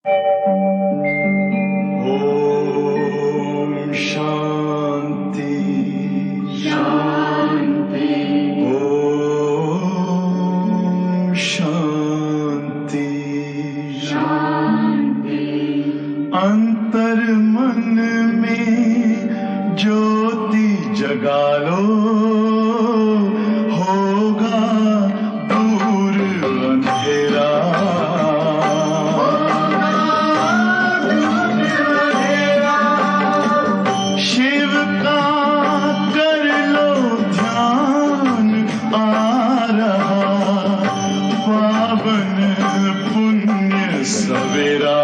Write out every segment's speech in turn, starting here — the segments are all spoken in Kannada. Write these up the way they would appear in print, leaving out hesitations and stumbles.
ओम शांति शांति। ओम शांति शांति। अंतर मन में ज्योति जगा लो, होगा दूर अंधेरा। शिव का कर लो ध्यान, आ रहा पावन पुण्य सवेरा।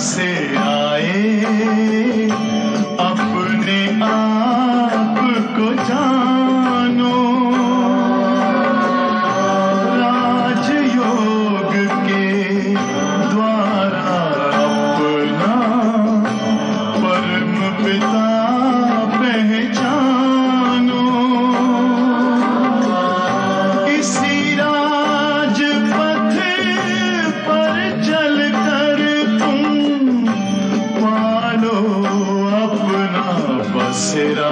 से आए अपने आप को जानो, राजयोग के द्वारा अपना परम पिता पहचानो। इसी राजपथ पर चलकर अपना बसेरा।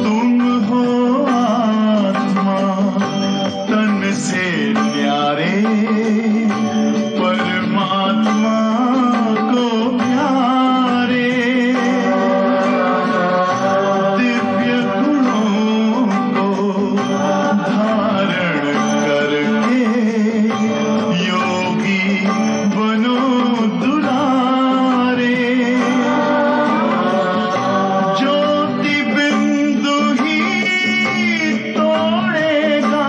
तुम हो आत्मा तन से न्यारे, परमात्मा को प्यारे। दिव्य गुणों को धारण करके योगी बनो दुलारे। ज्योति बिंदु ही तोड़ेगा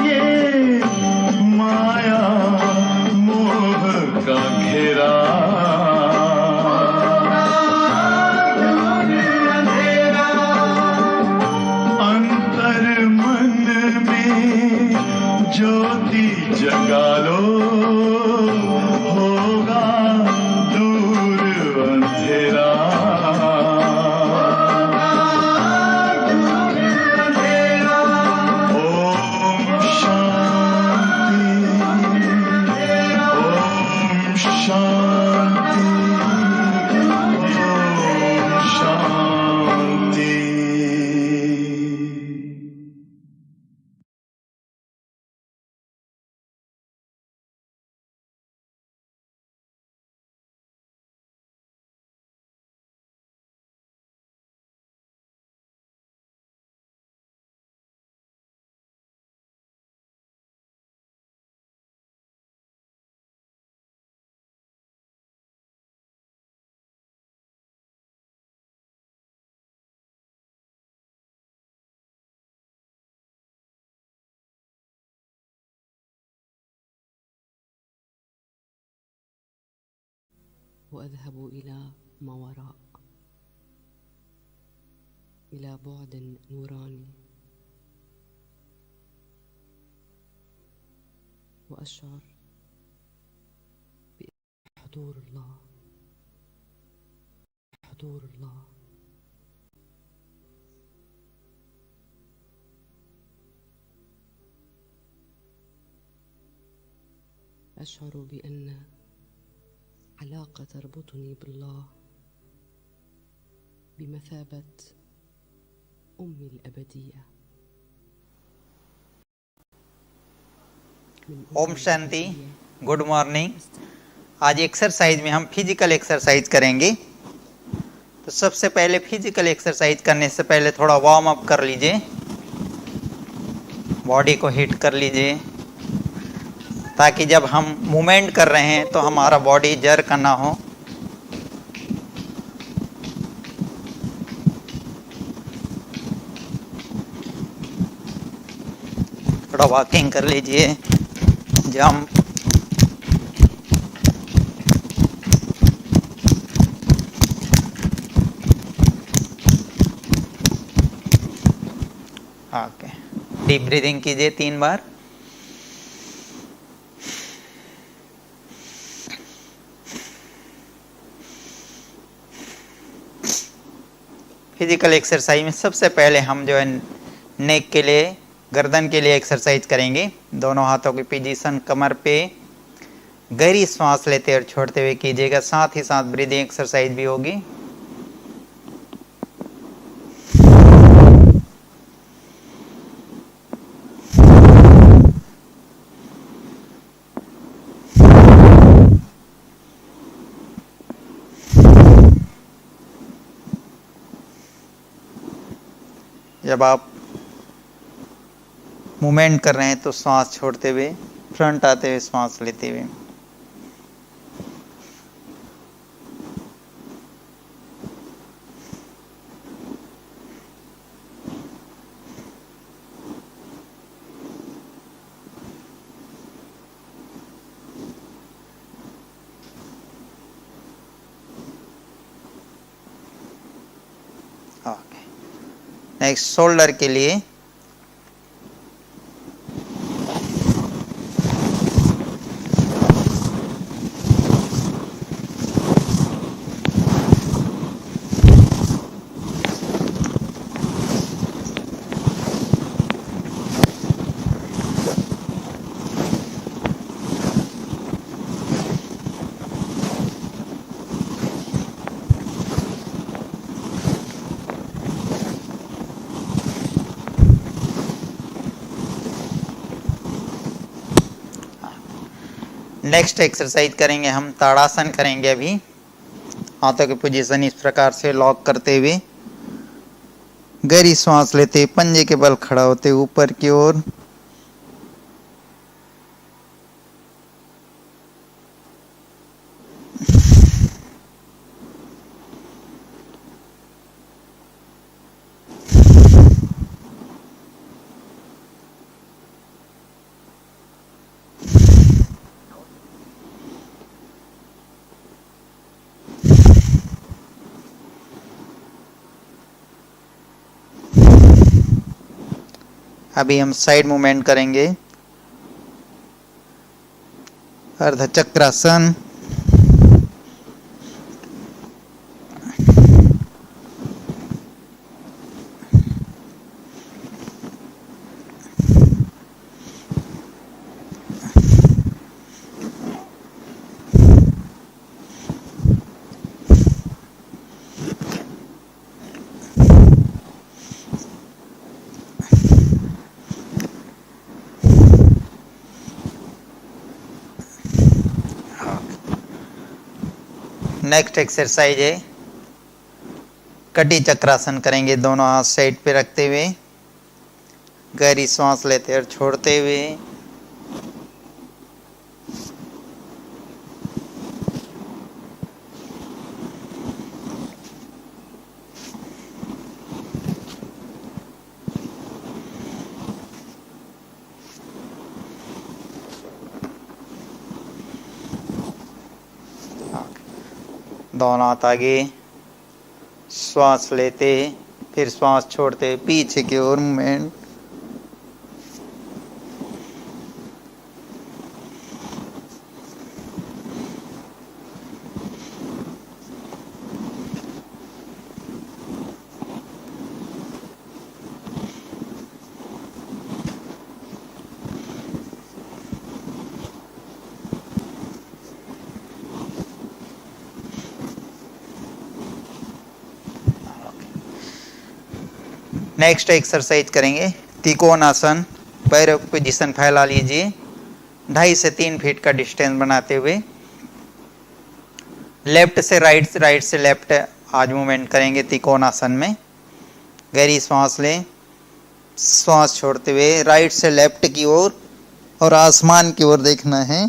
ये माया मोह का घेरा। अंतर मन में ज्योति जगा लो, होगा दूर अंधेरा। ओम शांति ओम शांति ओम शांति। وأذهب إلى ما وراء، إلى بعد نوراني، وأشعر بحضور الله، حضور الله. أشعر بأن علاقة تربطني بالله بمثابة أمي الأبدية. ओम शांति। Good morning. आज एक्सरसाइज में हम फिजिकल एक्सरसाइज करेंगे। तो सबसे पहले फिजिकल एक्सरसाइज करने से पहले थोड़ा वार्म अप कर लीजिए, बॉडी को हीट कर लीजिए, ताकि जब हम मूवमेंट कर रहे हैं तो हमारा बॉडी जर्क ना हो, थोड़ा वॉकिंग कर लीजिए, जंप। ओके, डीप ब्रीदिंग कीजिए 3 बार। फिजिकल एक्सरसाइज में सबसे पहले हम जो है नेक के लिए, गर्दन के लिए एक्सरसाइज करेंगे। दोनों हाथों की पोजीशन कमर पे, गहरी सांस लेते और छोड़ते हुए कीजिएगा। साथ ही साथ ब्रीदिंग एक्सरसाइज भी होगी। जब आप मूवमेंट कर रहे हैं तो सांस छोड़ते हुए, फ्रंट आते हुए सांस लेते हुए। ओके, नेक्स्ट शोल्डर के लिए नेक्स्ट एक्सरसाइज करेंगे हम ताड़ासन करेंगे। अभी हाथों की पोजीशन इस प्रकार से लॉक करते हुए, गहरी सांस लेते, पंजे के बल खड़ा होते ऊपर की ओर। अभी हम साइड मूवमेंट करेंगे, अर्धचक्रासन। नेक्स्ट एक्सरसाइज है कटी चक्रासन करेंगे। दोनों हाथ साइड पे रखते हुए, गहरी सांस लेते और छोड़ते हुए। दोनों हाथ आगे, श्वास लेते फिर श्वास छोड़ते, पीछे की ओर मूवमेंट। नेक्स्ट एक्सरसाइज करेंगे त्रिकोणासन। पैरों की पोजीशन फैला लीजिए, 2.5 से 3 फीट का डिस्टेंस बनाते हुए। लेफ्ट से राइट, राइट से लेफ्ट आज मूवमेंट करेंगे त्रिकोणासन में। गहरी सांस लें, श्वास छोड़ते हुए राइट से लेफ्ट की ओर और आसमान की ओर देखना है।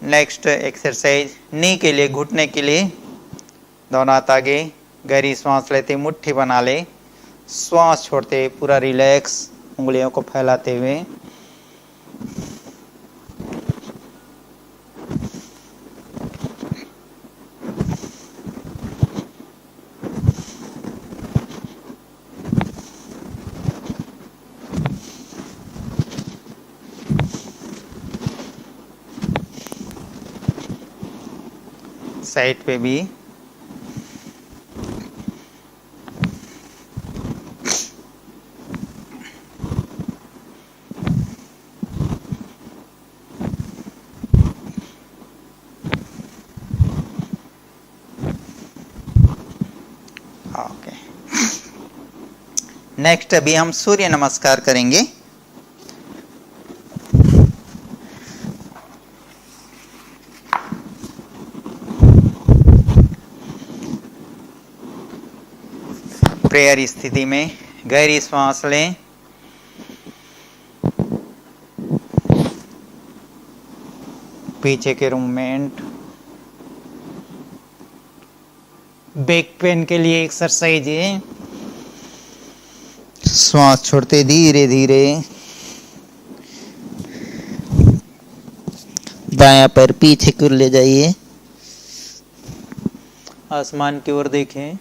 नेक्स्ट एक्सरसाइज नी के लिए, घुटने के लिए दोनों हाथ आगे, गहरी सांस लेते मुट्ठी बना ले, श्वास छोड़ते पूरा रिलैक्स, उंगलियों को फैलाते हुए। साइड पे भी ओके। नेक्स्ट अभी हम सूर्य नमस्कार करेंगे। प्रेयर स्थिति में गहरी सांस लें, पीछे के मूवमेंट। बैक पेन के लिए एक्सरसाइज है, श्वास छोड़ते धीरे धीरे, दायां पैर पीछे की ओर ले जाइए, आसमान की ओर देखें,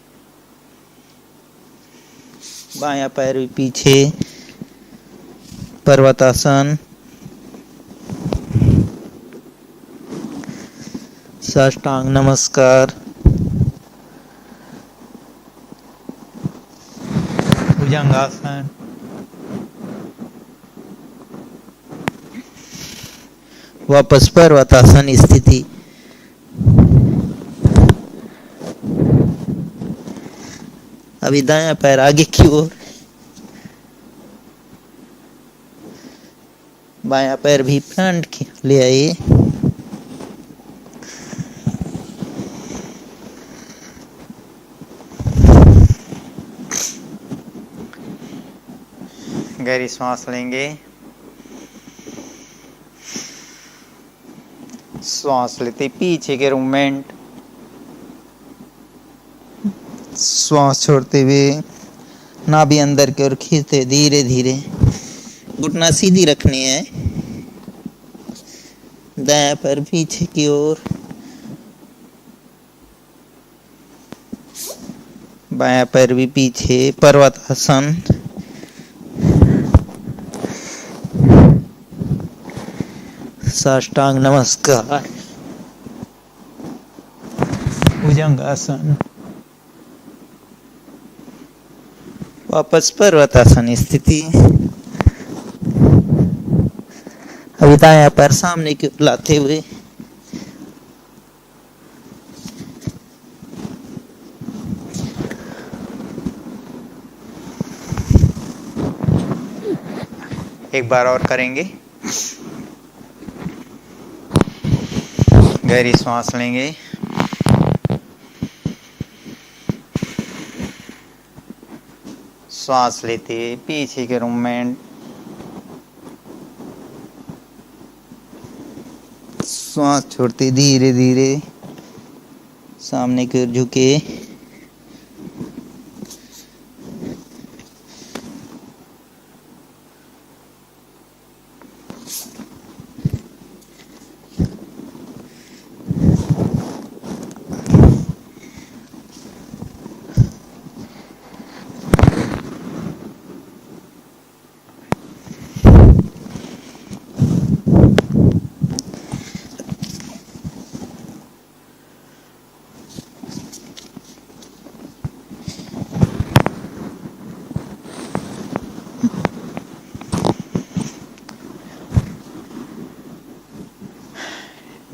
बायां पैर भी पीछे, पर्वतासन, साष्टांग नमस्कार, भुजंगासन, वापस पर्वतासन स्थिति। अभी दायां पैर आगे की ओर, बायां पैर भी फ्रंट की ले आइए, गहरी सांस लेंगे, श्वास लेते पीछे के मूवमेंट, श्वास छोड़ते हुए नाभि अंदर की ओर खींचते धीरे धीरे, घुटना सीधी रखनी है, दायां पैर पीछे की ओर, बायां पैर भी पीछे, पर्वतासन, साष्टांग नमस्कार, भुजंगासन, वापस पर्वतासन स्थिति। अभी दायां पैर सामने की ओर लाते हुए, एक बार और करेंगे। गहरी सांस लेंगे, श्वास लेते पीछे के मूवमेंट, श्वास छोड़ते धीरे धीरे, सामने की ओर झुके,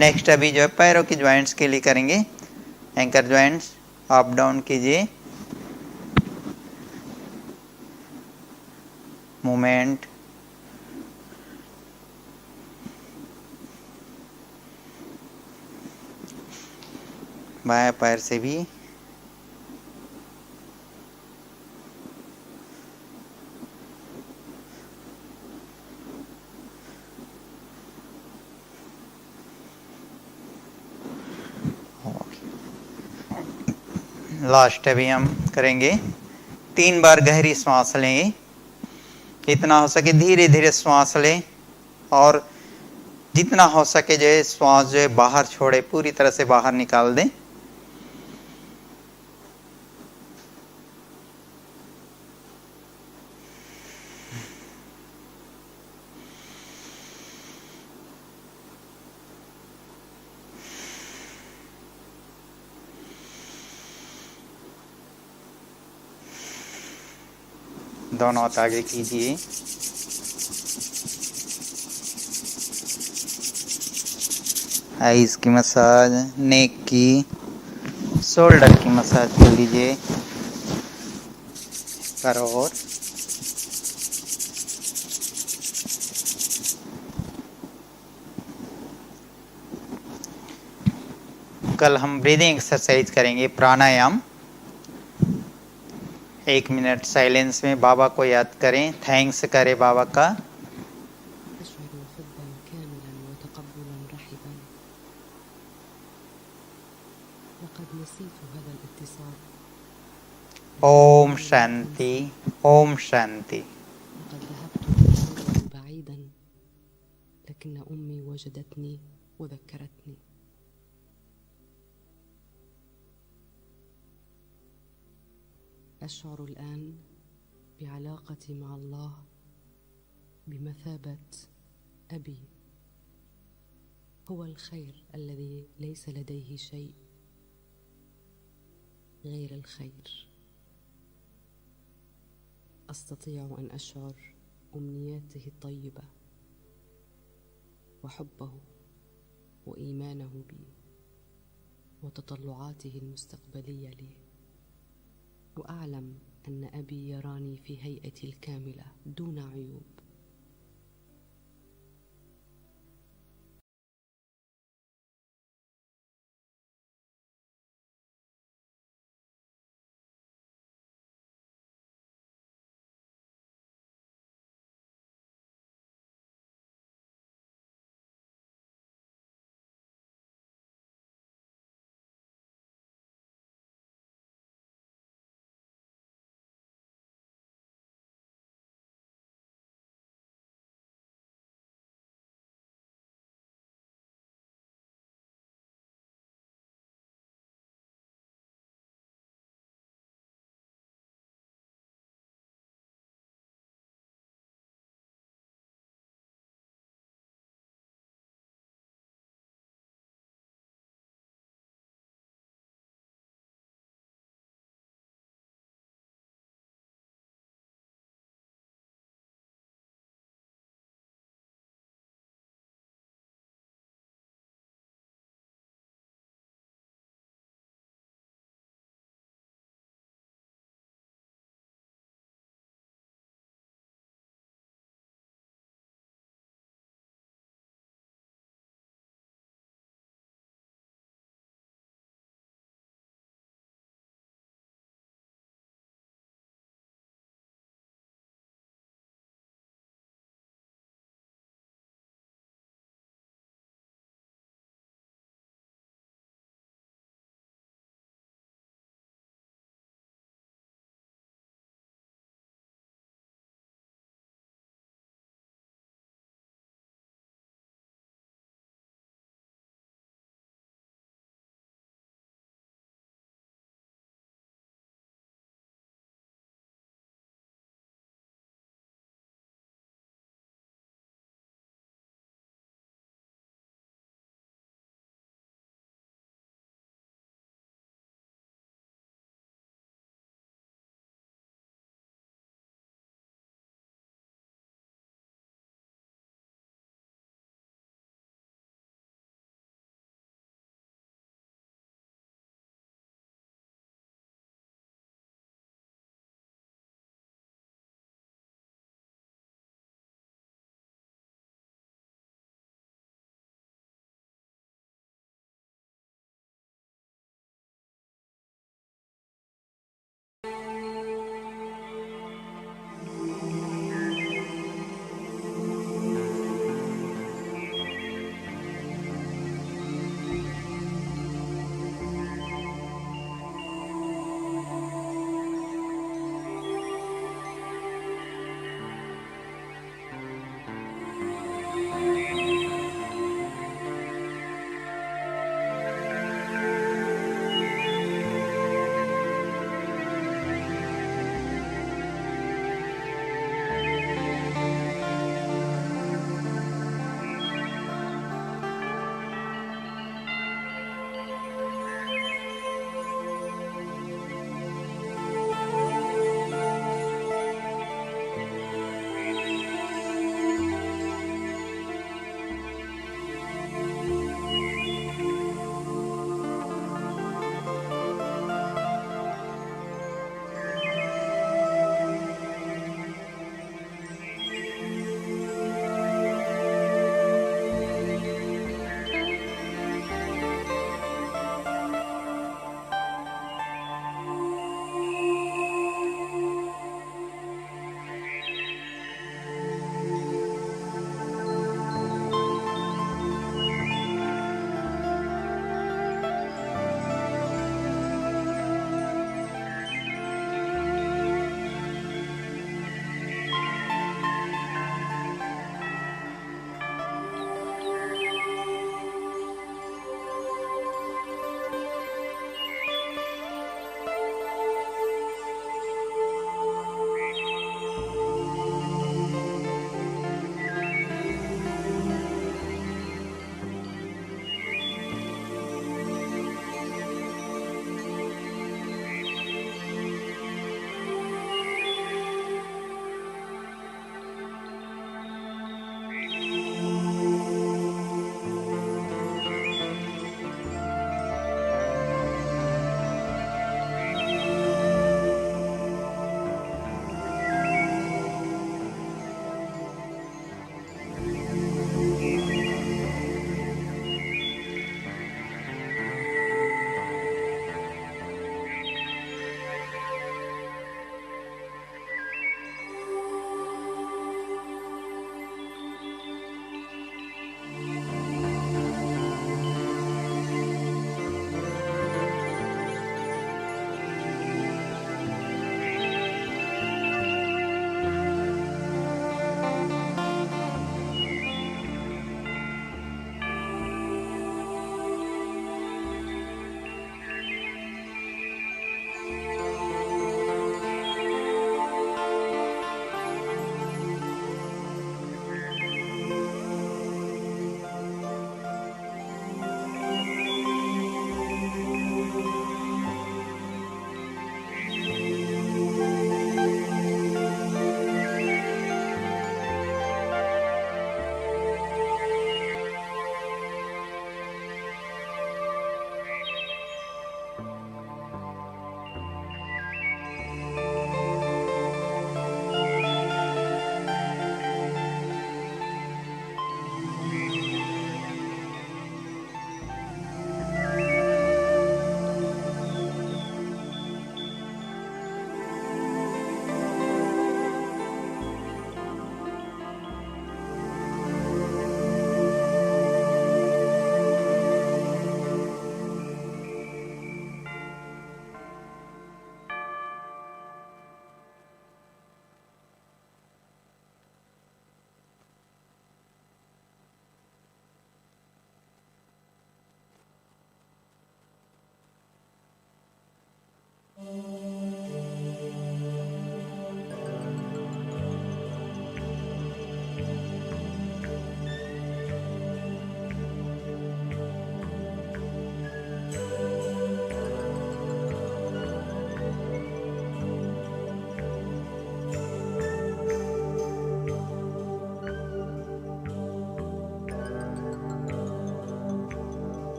नेक्स्ट अभी जो है पैरों की ज्वाइंट्स के लिए करेंगे। एंकर ज्वाइंट्स अप डाउन कीजिए, मूवमेंट, बाएं पैर से भी लास्ट अभी हम करेंगे 3 बार गहरी सांस लें, जितना हो सके धीरे धीरे श्वास लें और जितना हो सके जो है श्वास जो है बाहर छोड़े, पूरी तरह से बाहर निकाल दें। दोनों हाथ आगे कीजिए। आईज की मसाज, नेक की, शोल्डर की मसाज कर लीजिए। और कल हम ब्रीदिंग एक्सरसाइज करेंगे, प्राणायाम। 1 मिनट साइलेंस में बाबा को याद करें, थैंक्स करें बाबा का। أشعر حبا كاملا وتقبلا رحبا. لقد نسيت هذا الاتصال. ओम शांति, ओम शांति। لقد ذهبت لأعود بعيدا، لكن أمي وجدتني وذكرتني. أشعر الآن بعلاقتي مع الله بمثابة أبي. هو الخير الذي ليس لديه شيء غير الخير. أستطيع أن أشعر أمنياته الطيبة وحبه وإيمانه بي وتطلعاته المستقبلية لي، وأعلم أن أبي يراني في هيئتي الكاملة دون عيوب.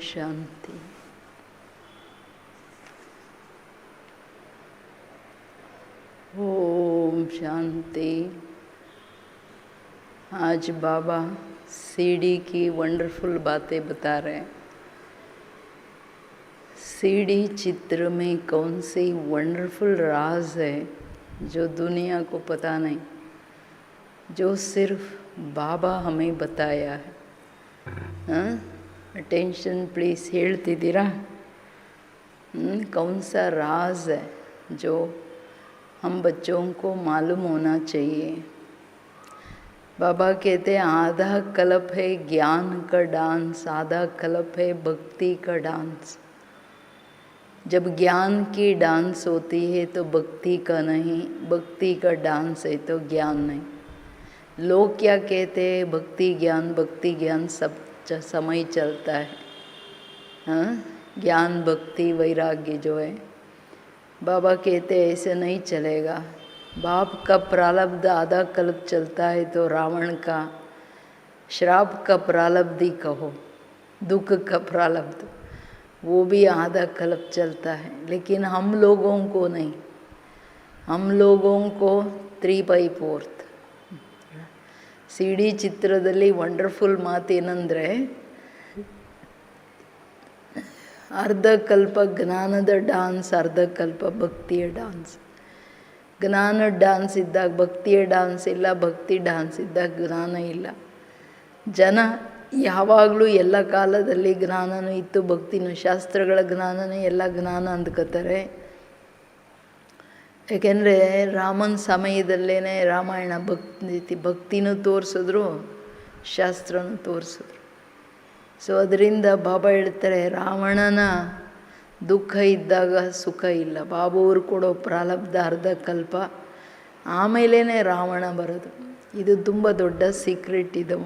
शांति। ओम शांति। आज बाबा सीडी की वंडरफुल बातें बता रहे हैं। सीडी चित्र में कौन सी वंडरफुल राज है जो दुनिया को पता नहीं, जो सिर्फ बाबा हमें बताया है। अटेंशन प्लीज, ಹೇಳ್ತಿದ್ದೀರಾ? कौन सा राज है जो हम बच्चों को मालूम होना चाहिए। बाबा कहते हैं आधा कल्प है ज्ञान का डांस, आधा कल्प है भक्ति का डांस। जब ज्ञान की डांस होती है तो भक्ति का नहीं, भक्ति का डांस है तो ज्ञान नहीं। लोग क्या कहते हैं, भक्ति ज्ञान सब समय चलता है। हाँ, ज्ञान भक्ति वैराग्य जो है, बाबा कहते हैं ऐसे नहीं चलेगा। बाप का प्रारब्ध आधा कल्प चलता है तो रावण का श्राप का प्रारब्ध ही कहो, दुख का प्रारब्ध, वो भी आधा कल्प चलता है। लेकिन हम लोगों को नहीं, हम लोगों को 3/4। ಸಿಡಿ ಚಿತ್ರದಲ್ಲಿ ವಂಡರ್ಫುಲ್ ಮಾತೇನೆಂದರೆ, ಅರ್ಧ ಕಲ್ಪ ಜ್ಞಾನದ ಡಾನ್ಸ್, ಅರ್ಧ ಕಲ್ಪ ಭಕ್ತಿಯ ಡಾನ್ಸ್. ಜ್ಞಾನ ಡಾನ್ಸ್ ಇದ್ದಾಗ ಭಕ್ತಿಯ ಡಾನ್ಸ್ ಇಲ್ಲ, ಭಕ್ತಿ ಡಾನ್ಸ್ ಇದ್ದಾಗ ಜ್ಞಾನ ಇಲ್ಲ. ಜನ ಯಾವಾಗಲೂ ಎಲ್ಲ ಕಾಲದಲ್ಲಿ ಜ್ಞಾನನೂ ಇತ್ತು, ಭಕ್ತಿನೂ, ಶಾಸ್ತ್ರಗಳ ಜ್ಞಾನನೇ ಎಲ್ಲ ಜ್ಞಾನ ಅಂದ್ಕೋತಾರೆ. ಏಕೆಂದರೆ ರಾಮನ ಸಮಯದಲ್ಲೇ ರಾಮಾಯಣ ಭಕ್ತಿನೂ ತೋರಿಸಿದ್ರು, ಶಾಸ್ತ್ರನೂ ತೋರಿಸಿದ್ರು. ಸೊ ಅದರಿಂದ ಬಾಬಾ ಹೇಳ್ತಾರೆ ರಾವಣನ ದುಃಖ ಇದ್ದಾಗ ಸುಖ ಇಲ್ಲ. ಬಾಬುವ್ರು ಕೊಡೋ ಪ್ರಾರಬ್ಧ ಅರ್ಧ ಕಲ್ಪ, ಆಮೇಲೇ ರಾವಣ ಬರೋದು. ಇದು ತುಂಬ ದೊಡ್ಡ ಸೀಕ್ರೆಟ್ ಇದು.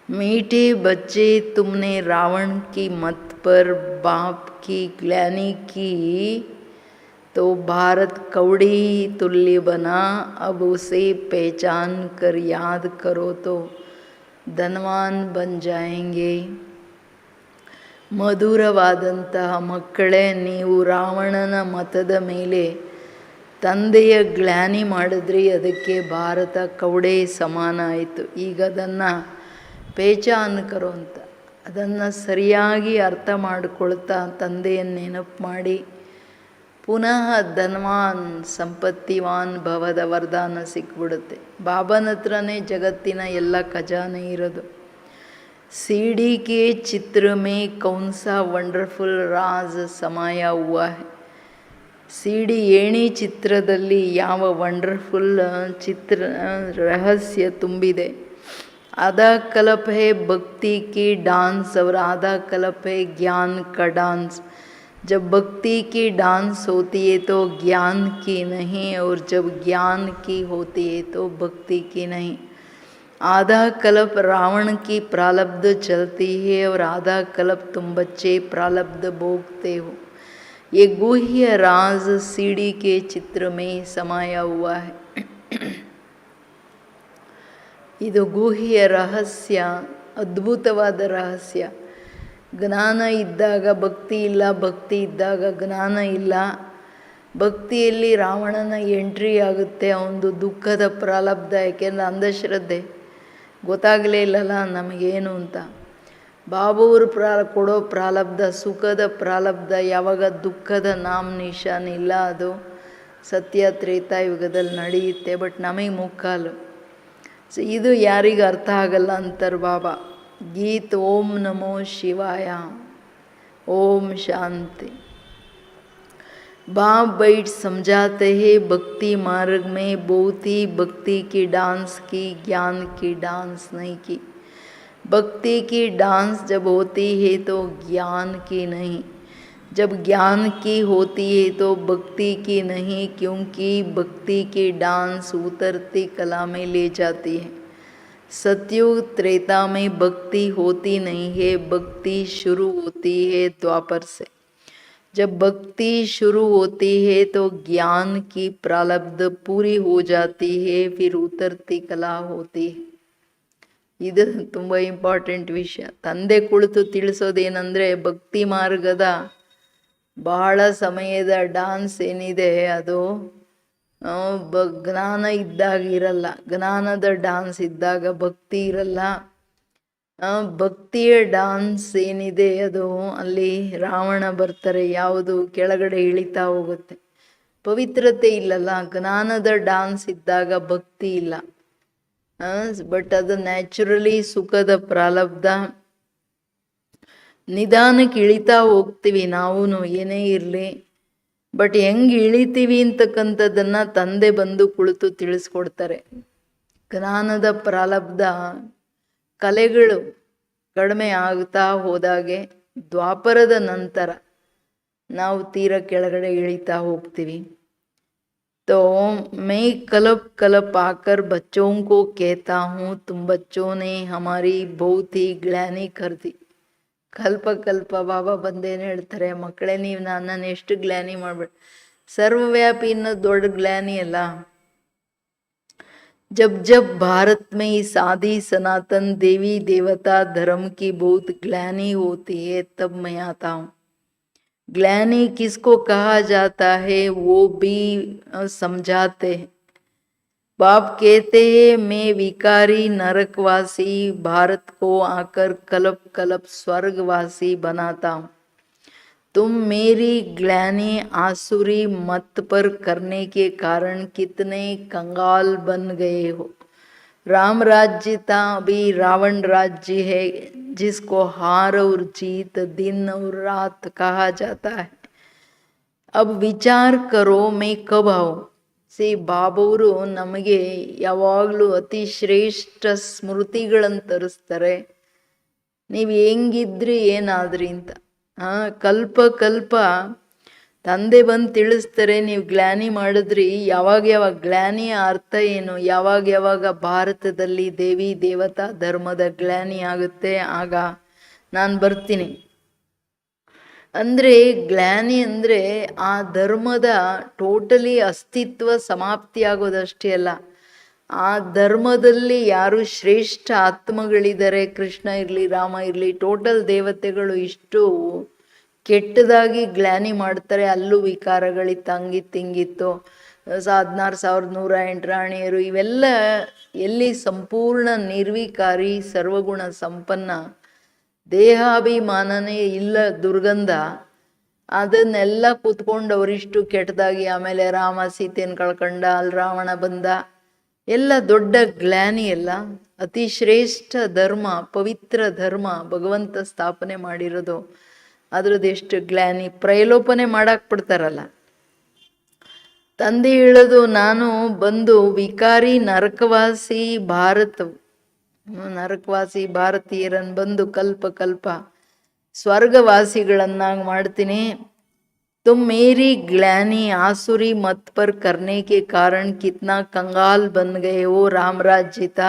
मीठे बच्चे तुमने रावण की मत पर बाप की ग्लानि की तो भारत कौड़ी तुल्य बना, अब उसे पहचान कर याद करो तो धनवान बन जाएंगे. ಮಧುರವಾದಂತಹ ಮಕ್ಕಳೇ, ನೀವು ರಾವಣನ ಮತದ ಮೇಲೆ ತಂದೆಯ ಗ್ಲಾನಿ ಮಾಡಿದ್ರಿ, ಅದಕ್ಕೆ ಭಾರತ ಕೌಡೆ ಸಮಾನ ಆಯಿತು. ಈಗ ಅದನ್ನು ಪೇಚಾನ್ ಕರೋ ಅಂತ, ಅದನ್ನು ಸರಿಯಾಗಿ ಅರ್ಥ ಮಾಡಿಕೊಳ್ತಾ ತಂದೆಯನ್ನು ನೆನಪು ಮಾಡಿ ಪುನಃ ಧನ್ವಾನ್ ಸಂಪತ್ತಿವಾನ್ ಭವದ ವರದಾನ ಸಿಕ್ಬಿಡುತ್ತೆ. ಬಾಬನ ಹತ್ರನೇ ಜಗತ್ತಿನ ಎಲ್ಲ ಖಜಾನೆ ಇರೋದು. सीडी के चित्र में कौन सा वंडरफुल राज समाया हुआ है. सीडी ಏಣಿ ಚಿತ್ರದಲ್ಲಿ ಯಾವ ವಂಡರ್ಫುಲ್ ಚಿತ್ರ ರಹಸ್ಯ ತುಂಬಿದೆ. आधा कल्प है भक्ति की डांस और आधा कल्प है ज्ञान का डांस. जब भक्ति की डांस होती है तो ज्ञान की नहीं, और जब ज्ञान की होती है तो भक्ति की नहीं. आधा कल्प रावण की प्रारब्ध चलती है और आधा कल्प तुम बच्चे प्रारब्ध भोगते हो. ये गुह्य राज सीडी के चित्र में समाया हुआ है. ಇದು ಗುಹ್ಯ ರಹಸ್ಯ, ಅದ್ಭುತವಾದ ರಹಸ್ಯ. ಜ್ಞಾನ ಇದ್ದಾಗ ಭಕ್ತಿ ಇಲ್ಲ, ಭಕ್ತಿ ಇದ್ದಾಗ ಜ್ಞಾನ ಇಲ್ಲ. ಭಕ್ತಿಯಲ್ಲಿ ರಾವಣನ ಎಂಟ್ರಿ ಆಗುತ್ತೆ, ಅವನದು ದುಃಖದ ಪ್ರಾರಬ್ಧ. ಯಾಕೆಂದರೆ ಅಂಧಶ್ರದ್ಧೆ, ಗೊತ್ತಾಗಲೇ ಇಲ್ಲಲ್ಲ ನಮಗೇನು ಅಂತ. ಬಾಬುವರು ಕೊಡೋ ಪ್ರಾರಬ್ಧ ಸುಖದ ಪ್ರಾರಬ್ಧ. ಯಾವಾಗ ದುಃಖದ ನಾಮ ನಿಶಾನ ಇಲ್ಲ, ಅದು ಸತ್ಯ ತ್ರೇತಾಯುಗದಲ್ಲಿ ನಡೆಯುತ್ತೆ. ಬಟ್ ನಮಗೆ ಮುಕ್ಕಾಲು. ಸೊ ಇದು ಯಾರಿಗೆ ಅರ್ಥ ಆಗಲ್ಲ ಅಂತಾರೆ ಬಾಬಾ. ಗೀತ್ ಓಂ ನಮೋ ಶಿವಾಯ, ಓಂ ಶಾಂತಿ. बाप बैठ समझाते हैं भक्ति मार्ग में बहुत ही भक्ति की डांस की, ज्ञान की डांस नहीं की. भक्ति की डांस जब होती है तो ज्ञान की नहीं, जब ज्ञान की होती है तो भक्ति की नहीं, क्योंकि भक्ति की डांस उतरती कला में ले जाती है. सतयुग त्रेता में भक्ति होती नहीं है, भक्ति शुरू होती है द्वापर से. जब भक्ति शुरू होती है तो ज्ञान की प्रारब्ध पूरी हो जाती है, फिर उतरती कला होती है. ಇದು ತುಂಬ ಇಂಪಾರ್ಟೆಂಟ್ ವಿಷಯ. ತಂದೆ ಕುಳಿತು ತಿಳಿಸೋದೇನೆಂದರೆ ಭಕ್ತಿ ಮಾರ್ಗದ ಬಹಳ ಸಮಯದ ಡಾನ್ಸ್ ಏನಿದೆ ಅದು ಜ್ಞಾನ ಇದ್ದಾಗ ಇರಲ್ಲ. ಜ್ಞಾನದ ಡಾನ್ಸ್ ಇದ್ದಾಗ ಭಕ್ತಿ ಇರಲ್ಲ. ಭಕ್ತಿಯ ಡಾನ್ಸ್ ಏನಿದೆ ಅದು ಅಲ್ಲಿ ರಾವಣ ಬರ್ತಾರೆ, ಯಾವುದು ಕೆಳಗಡೆ ಇಳಿತಾ ಹೋಗುತ್ತೆ, ಪವಿತ್ರತೆ ಇಲ್ಲಲ್ಲ. ಜ್ಞಾನದ ಡಾನ್ಸ್ ಇದ್ದಾಗ ಭಕ್ತಿ ಇಲ್ಲ. ಬಟ್ ಅದು ನ್ಯಾಚುರಲಿ ಸುಖದ ಪ್ರಾರಬ್ಧ. ನಿಧಾನಕ್ಕೆ ಇಳಿತಾ ಹೋಗ್ತೀವಿ ನಾವು, ಏನೇ ಇರಲಿ. ಬಟ್ ಹೆಂಗೆ ಇಳಿತೀವಿ ಅಂತಕ್ಕಂಥದ್ದನ್ನು ತಂದೆ ಬಂದು ಕುಳಿತು ತಿಳಿಸ್ಕೊಡ್ತಾರೆ. ಜ್ಞಾನದ ಪ್ರಾರಬ್ಧ ಕಲೆಗಳು ಕಡಿಮೆ ಆಗ್ತಾ ಹೋದಾಗೆ ದ್ವಾಪರದ ನಂತರ ನಾವು ತೀರ ಕೆಳಗಡೆ ಇಳಿತಾ ಹೋಗ್ತೀವಿ. तो मैं कलप कलप आकर बच्चों को कहता हूँ, तुम बच्चों ने हमारी बहुत ही ग्लानि कर दी. ಕಲ್ಪ ಕಲ್ಪ ಬಾಬಾ ಬಂದೇನು ಹೇಳ್ತಾರೆ, ಮಕ್ಕಳೇ ನೀವು ನನ್ನನ್ನು ಎಷ್ಟು ಗ್ಲಾನಿ ಮಾಡ್ಬೇಡ. ಸರ್ವವ್ಯಾಪಿ ಇನ್ನೂ ದೊಡ್ಡ ಗ್ಲಾನಿ ಅಲ್ಲ. जब जब भारत में इस आदि सनातन देवी देवता धर्म की बहुत ग्लानि होती है तब मैं आता हूँ. ग्लानि किसको कहा जाता है वो भी समझाते हैं. बाप कहते हैं मैं विकारी नरकवासी भारत को आकर कलप कलप स्वर्गवासी बनाता हूँ. तुम मेरी ग्लानि आसुरी मत पर करने के कारण कितने कंगाल बन गए हो. राम राज्य था, अभी रावण राज्य है जिसको हार और जीत दिन और रात कहा जाता है. अब विचार करो मैं कब आऊँ. ಬಾಬವರು ನಮಗೆ ಯಾವಾಗಲೂ ಅತಿ ಶ್ರೇಷ್ಠ ಸ್ಮೃತಿಗಳನ್ನು ತರಿಸ್ತಾರೆ. ನೀವು ಹೆಂಗಿದ್ರಿ ಏನಾದ್ರಿ ಅಂತ. ಕಲ್ಪ ಕಲ್ಪ ತಂದೆ ಬಂದು ತಿಳಿಸ್ತಾರೆ, ನೀವು ಗ್ಲಾನಿ ಮಾಡಿದ್ರಿ. ಯಾವಾಗ ಯಾವಾಗ ಗ್ಲಾನಿಯ ಅರ್ಥ ಏನು, ಯಾವಾಗ ಯಾವಾಗ ಭಾರತದಲ್ಲಿ ದೇವಿ ದೇವತಾ ಧರ್ಮದ ಗ್ಲಾನಿ ಆಗುತ್ತೆ ಆಗ ನಾನು ಬರ್ತೀನಿ. ಅಂದರೆ ಗ್ಲಾನಿ ಅಂದರೆ ಆ ಧರ್ಮದ ಟೋಟಲಿ ಅಸ್ತಿತ್ವ ಸಮಾಪ್ತಿ ಆಗೋದಷ್ಟೇ ಅಲ್ಲ, ಆ ಧರ್ಮದಲ್ಲಿ ಯಾರು ಶ್ರೇಷ್ಠ ಆತ್ಮಗಳಿದ್ದಾರೆ, ಕೃಷ್ಣ ಇರಲಿ ರಾಮ ಇರಲಿ, ಟೋಟಲ್ ದೇವತೆಗಳು ಇಷ್ಟು ಕೆಟ್ಟದಾಗಿ ಗ್ಲಾನಿ ಮಾಡ್ತಾರೆ. ಅಲ್ಲೂ ವಿಕಾರಗಳಿತ್ತು, ಹಂಗಿತ್ತು 16,108 ರಾಣಿಯರು, ಇವೆಲ್ಲ ಎಲ್ಲಿ ಸಂಪೂರ್ಣ ನಿರ್ವಿಕಾರಿ ಸರ್ವಗುಣ ಸಂಪನ್ನ, ದೇಹಾಭಿಮಾನನೇ ಇಲ್ಲ, ದುರ್ಗಂಧ. ಅದನ್ನೆಲ್ಲ ಕೂತ್ಕೊಂಡು ಅವರಿಷ್ಟು ಕೆಟ್ಟದಾಗಿ ಆಮೇಲೆ ರಾಮ ಸೀತೆಯನ್ನು ಕಳ್ಕೊಂಡ, ಅಲ್ಲಿ ರಾವಣ ಬಂದ, ಎಲ್ಲ ದೊಡ್ಡ ಗ್ಲಾನಿ. ಎಲ್ಲ ಅತಿ ಶ್ರೇಷ್ಠ ಧರ್ಮ, ಪವಿತ್ರ ಧರ್ಮ ಭಗವಂತ ಸ್ಥಾಪನೆ ಮಾಡಿರೋದು, ಅದ್ರದ್ದೆಷ್ಟು ಗ್ಲಾನಿ. ಪ್ರೈಲೋಪನೆ ಮಾಡಾಕ್ಬಿಡ್ತಾರಲ್ಲ. ತಂದೆ ಹೇಳೋದು, ನಾನು ಬಂದು ವಿಕಾರಿ ನರಕವಾಸಿ ನರಕವಾಸಿ ಭಾರತೀಯರನ್ನು ಬಂದು ಕಲ್ಪ ಕಲ್ಪ ಸ್ವರ್ಗವಾಸಿಗಳನ್ನಾಗಿ ಮಾಡ್ತೀನಿ. ತುಮ್ ಮೇರಿ ಗ್ಲಾನಿ ಆಸುರಿ ಮತ್ ಪರ್ ಕರ್ನೆ ಕೆ ಕಾರಣ ಕಿತ್ನಾ ಕಂಗಾಲ್ ಬನ್ ಗಯೆ ಓ ರಾಮರಾಜ್ಯಿತ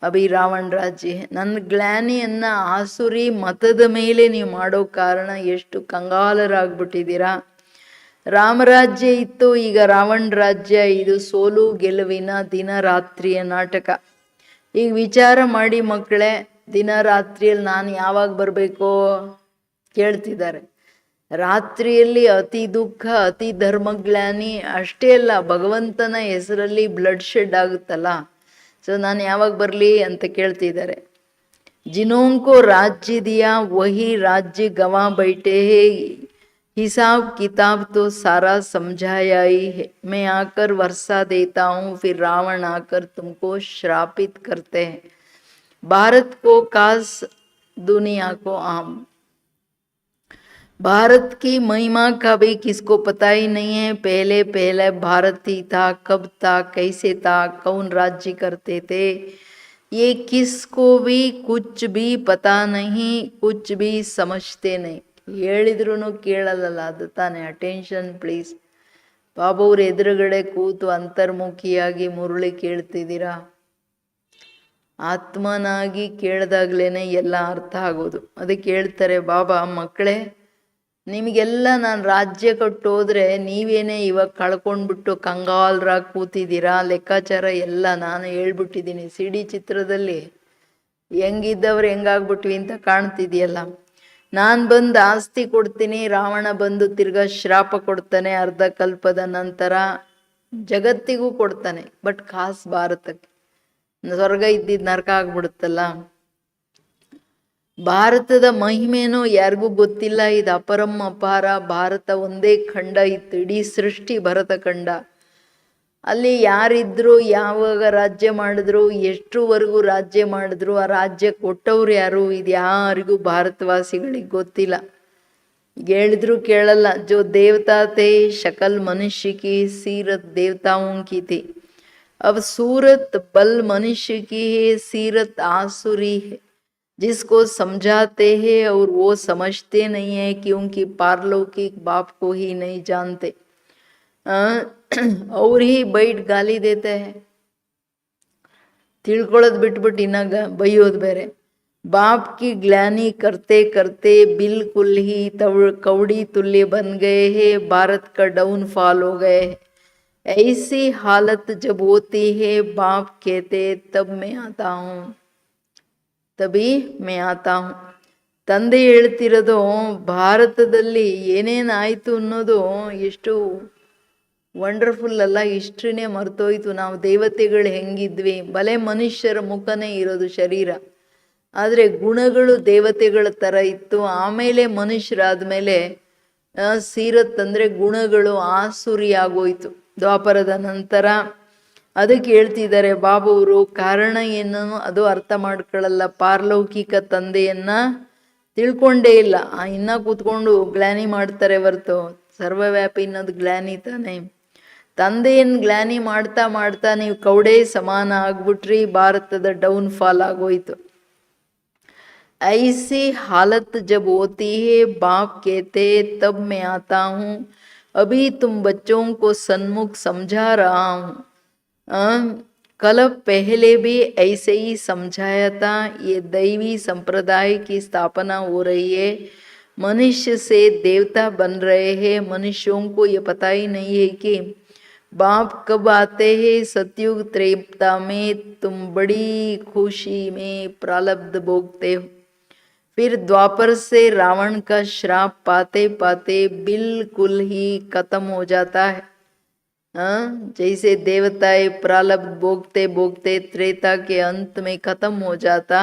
ಅಭಿ ರಾವಣ ರಾಜ್ಯ. ನನ್ನ ಗ್ಲಾನಿಯನ್ನು ಆಸುರಿ ಮತದ ಮೇಲೆ ನೀವು ಮಾಡೋ ಕಾರಣ ಎಷ್ಟು ಕಂಗಾಲರಾಗ್ಬಿಟ್ಟಿದ್ದೀರಾ. ರಾಮರಾಜ್ಯ ಇತ್ತು, ಈಗ ರಾವಣ ರಾಜ್ಯ. ಇದು ಸೋಲು ಗೆಲುವಿನ ದಿನ ರಾತ್ರಿಯ ನಾಟಕ. ಈಗ ವಿಚಾರ ಮಾಡಿ ಮಕ್ಕಳೇ, ದಿನ ರಾತ್ರಿಯಲ್ಲಿ ನಾನು ಯಾವಾಗ ಬರಬೇಕೋ ಕೇಳ್ತಿದ್ದಾರೆ. ರಾತ್ರಿಯಲ್ಲಿ ಅತಿ ದುಃಖ, ಅತಿ ಧರ್ಮಗ್ಲಾನಿ ಅಷ್ಟೇ ಅಲ್ಲ, ಭಗವಂತನ ಹೆಸರಲ್ಲಿ ಬ್ಲಡ್ ಶೆಡ್ ಆಗುತ್ತಲ್ಲ. ಸೊ ನಾನು ಯಾವಾಗ ಬರಲಿ ಅಂತ ಕೇಳ್ತಿದ್ದಾರೆ. ಜಿನೋಂಕೋ ರಾಜ್ಯ ದಿಯಾ ವಹಿ ರಾಜ್ಯ ಗವಾ ಬೈಟೆ ಹೇ, हिसाब किताब तो सारा समझाया ही है. मैं आकर वर्षा देता हूँ, फिर रावण आकर तुमको श्रापित करते हैं. भारत को कास दुनिया को आम. भारत की महिमा का भी किसको पता ही नहीं है. पहले भारत ही था, कब था, कैसे था, कौन राज्य करते थे, ये किसको भी कुछ भी पता नहीं, कुछ भी समझते नहीं. ಹೇಳಿದ್ರೂ ಕೇಳಲ್ಲ, ಅದು ತಾನೇ. Attention please. ಬಾಬವ್ರ ಎದುರುಗಡೆ ಕೂತು ಅಂತರ್ಮುಖಿಯಾಗಿ ಮುರುಳಿ ಕೇಳ್ತಿದ್ದೀರಾ. ಆತ್ಮನಾಗಿ ಕೇಳಿದಾಗ್ಲೇ ಎಲ್ಲ ಅರ್ಥ ಆಗೋದು. ಅದಕ್ಕೆ ಹೇಳ್ತಾರೆ ಬಾಬಾ, ಮಕ್ಕಳೇ ನಿಮಗೆಲ್ಲ ನಾನು ರಾಜ್ಯ ಕೊಟ್ಟೋದ್ರೆ ನೀವೇನೇ ಇವಾಗ ಕಳ್ಕೊಂಡ್ಬಿಟ್ಟು ಕಂಗಾಲರಾಗಿ ಕೂತಿದ್ದೀರಾ. ಲೆಕ್ಕಾಚಾರ ಎಲ್ಲ ನಾನು ಹೇಳ್ಬಿಟ್ಟಿದ್ದೀನಿ. CD ಚಿತ್ರದಲ್ಲಿ ಹೆಂಗಿದ್ದವ್ರು ಹೆಂಗಾಗ್ಬಿಟ್ವಿ ಅಂತ ಕಾಣ್ತಿದೆಯಲ್ಲ. ನಾನು ಬಂದು ಆಸ್ತಿ ಕೊಡ್ತೀನಿ, ರಾವಣ ಬಂದು ತಿರ್ಗಾ ಶ್ರಾಪ ಕೊಡ್ತಾನೆ, ಅರ್ಧ ಕಲ್ಪದ ನಂತರ ಜಗತ್ತಿಗೂ ಕೊಡ್ತಾನೆ. ಬಟ್ ಖಾಸ್ ಭಾರತಕ್ಕೆ, ಸ್ವರ್ಗ ಇದ್ದಿದ್ದು ನರಕ ಆಗ್ಬಿಡುತ್ತಲ್ಲ. ಭಾರತದ ಮಹಿಮೇನೋ ಯಾರಿಗೂ ಗೊತ್ತಿಲ್ಲ. ಇದು ಅಪರಂ ಅಪಾರ. ಭಾರತ ಒಂದೇ ಖಂಡ ಇತ್ತು, ಇಡೀ ಸೃಷ್ಟಿ ಭರತ ಖಂಡ. ಅಲ್ಲಿ ಯಾರಿದ್ರು, ಯಾವಾಗ ರಾಜ್ಯ ಮಾಡಿದ್ರು, ಎಷ್ಟುವರೆಗೂ ರಾಜ್ಯ ಮಾಡಿದ್ರು, ಆ ರಾಜ್ಯ ಕೊಟ್ಟವ್ರು ಯಾರು, ಇದು ಯಾರಿಗೂ ಭಾರತವಾಸಿಗಳಿಗೆ ಗೊತ್ತಿಲ್ಲ. ಹೇಳಿದ್ರು ಕೇಳಲ್ಲ. ಜೋ ದೇವತಾ थे शकल मनुष्य की सीरत देवताओं की थी, अब सूरत बल मनुष्य की है, सीरत आसुरी है. जिसको समझाते हैं और वो समझते नहीं है, क्योंकि पारलौकिक बाप को ही नहीं जानते. और ही बैठ ಗಾಲಿ देते हैं. ತಿಳ್ಕೊಳ್ಳೋದು ಬಿಟ್ಬಿಟ್ಟು ಇನ್ನಾಗ ಬೈಯೋದು ಬೇರೆ. बाप की ग्लानी करते करते बिल्कुल ही कौड़ी तुल्य बन गए हैं, भारत का डाउनफॉल हो गए. ऐसी हालत जब होती है, बाप कहते तब मैं आता हूँ, ತಬಿ ಮೇ ಆತಾ ಹೂँ. ತಂದೆ ಹೇಳ್ತಿರೋದು ಭಾರತದಲ್ಲಿ ಏನೇನಾಯಿತು ಅನ್ನೋದು ಎಷ್ಟು ವಂಡರ್ಫುಲ್ ಅಲ್ಲ. ಹಿಸ್ಟ್ರಿನೇ ಮರ್ತೋಯ್ತು. ನಾವು ದೇವತೆಗಳು ಹೆಂಗಿದ್ವಿ, ಬಲೆ ಮನುಷ್ಯರ ಮುಖನೇ ಇರೋದು ಶರೀರ, ಆದರೆ ಗುಣಗಳು ದೇವತೆಗಳ ಥರ ಇತ್ತು. ಆಮೇಲೆ ಮನುಷ್ಯರಾದ್ಮೇಲೆ ಸೀರತ್ ಅಂದರೆ ಗುಣಗಳು ಆಸುರಿ ಆಗೋಯ್ತು ದ್ವಾಪರದ ನಂತರ. ಅದಕ್ಕೆ ಹೇಳ್ತಿದ್ದಾರೆ ಬಾಬುವರು, ಕಾರಣ ಏನು ಅದು ಅರ್ಥ ಮಾಡ್ಕೊಳ್ಳಲ್ಲ. ಪಾರಲೌಕಿಕ ತಂದೆಯನ್ನ ತಿಳ್ಕೊಂಡೇ ಇಲ್ಲ. ಇನ್ನ ಕೂತ್ಕೊಂಡು ಗ್ಲಾನಿ ಮಾಡ್ತಾರೆ ಹೊರ್ತು ಸರ್ವವ್ಯಾಪಿ ಅನ್ನೋದು ಗ್ಲಾನಿ ತಾನೆ. ತಂದೆಯನ್ನು ಗ್ಲಾನಿ ಮಾಡ್ತಾ ಮಾಡ್ತಾ ನೀವು ಕೌಡೆ ಸಮಾನ ಆಗ್ಬಿಟ್ರಿ, ಭಾರತದ ಡೌನ್ಫಾಲ್ ಆಗೋಯ್ತು. ऐसी हालत जब होती है, बाप कहते तब मैं आता हूँ, अभी तुम बच्चों को सन्मुख समझा रहा हूँ. कल पहले भी ऐसे ही समझाया था. ये दैवी संप्रदाय की स्थापना हो रही है, मनुष्य से देवता बन रहे हैं. मनुष्यों को ये पता ही नहीं है कि बाप कब आते हैं. सतयुग त्रेता में तुम बड़ी खुशी में प्रारब्ध भोगते हो, फिर द्वापर से रावण का श्राप पाते पाते बिल्कुल ही खत्म हो जाता है. जैसे देवताएं प्रारब्ध भोगते भोगते त्रेता के अंत में खत्म हो जाता,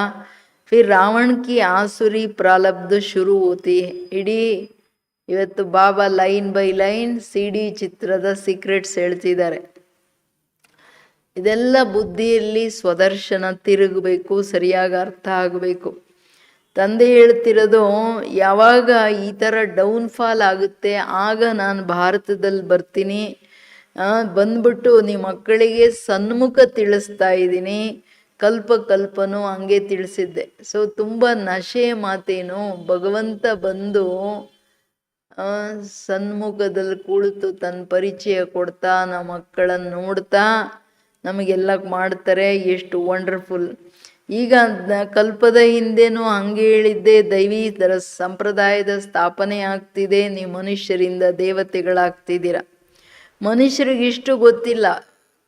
फिर रावण की आसुरी प्रारब्ध शुरू होती है. इडी ಇವತ್ತು ಬಾಬಾ ಲೈನ್ ಬೈ ಲೈನ್ CD ಚಿತ್ರದ ಸೀಕ್ರೆಟ್ಸ್ ಹೇಳ್ತಿದ್ದಾರೆ. ಇದೆಲ್ಲ ಬುದ್ಧಿಯಲ್ಲಿ ಸ್ವದರ್ಶನ ತಿರುಗಬೇಕು, ಸರಿಯಾಗಿ ಅರ್ಥ ಆಗಬೇಕು. ತಂದೆ ಹೇಳ್ತಿರೋದು, ಯಾವಾಗ ಈ ಥರ ಡೌನ್ಫಾಲ್ ಆಗುತ್ತೆ ಆಗ ನಾನು ಭಾರತದಲ್ಲಿ ಬರ್ತೀನಿ, ಬಂದ್ಬಿಟ್ಟು ನಿಮ್ಮ ಮಕ್ಕಳಿಗೆ ಸನ್ಮುಖ ತಿಳಿಸ್ತಾ ಇದ್ದೀನಿ. ಕಲ್ಪನೂ ಹಂಗೆ ತಿಳಿಸಿದ್ದೆ. ಸೊ ತುಂಬ ನಶೆ ಮಾತೇನು, ಭಗವಂತ ಬಂದು ಸನ್ಮುಖದಲ್ಲಿ ಕುಳಿತು ತನ್ನ ಪರಿಚಯ ಕೊಡ್ತಾ ನಮ್ಮ ಮಕ್ಕಳನ್ನು ನೋಡ್ತಾ ನಮಗೆಲ್ಲ ಮಾಡ್ತಾರೆ. ಎಷ್ಟು ವಂಡರ್ಫುಲ್. ಈಗ ಕಲ್ಪದ ಹಿಂದೆನೂ ಹಂಗೆ ಹೇಳಿದ್ದೆ, ದೈವಿ ಸಂಪ್ರದಾಯದ ಸ್ಥಾಪನೆ ಆಗ್ತಿದೆ, ನೀವು ಮನುಷ್ಯರಿಂದ ದೇವತೆಗಳಾಗ್ತಿದ್ದೀರ. ಮನುಷ್ಯರಿಗಿಷ್ಟು ಗೊತ್ತಿಲ್ಲ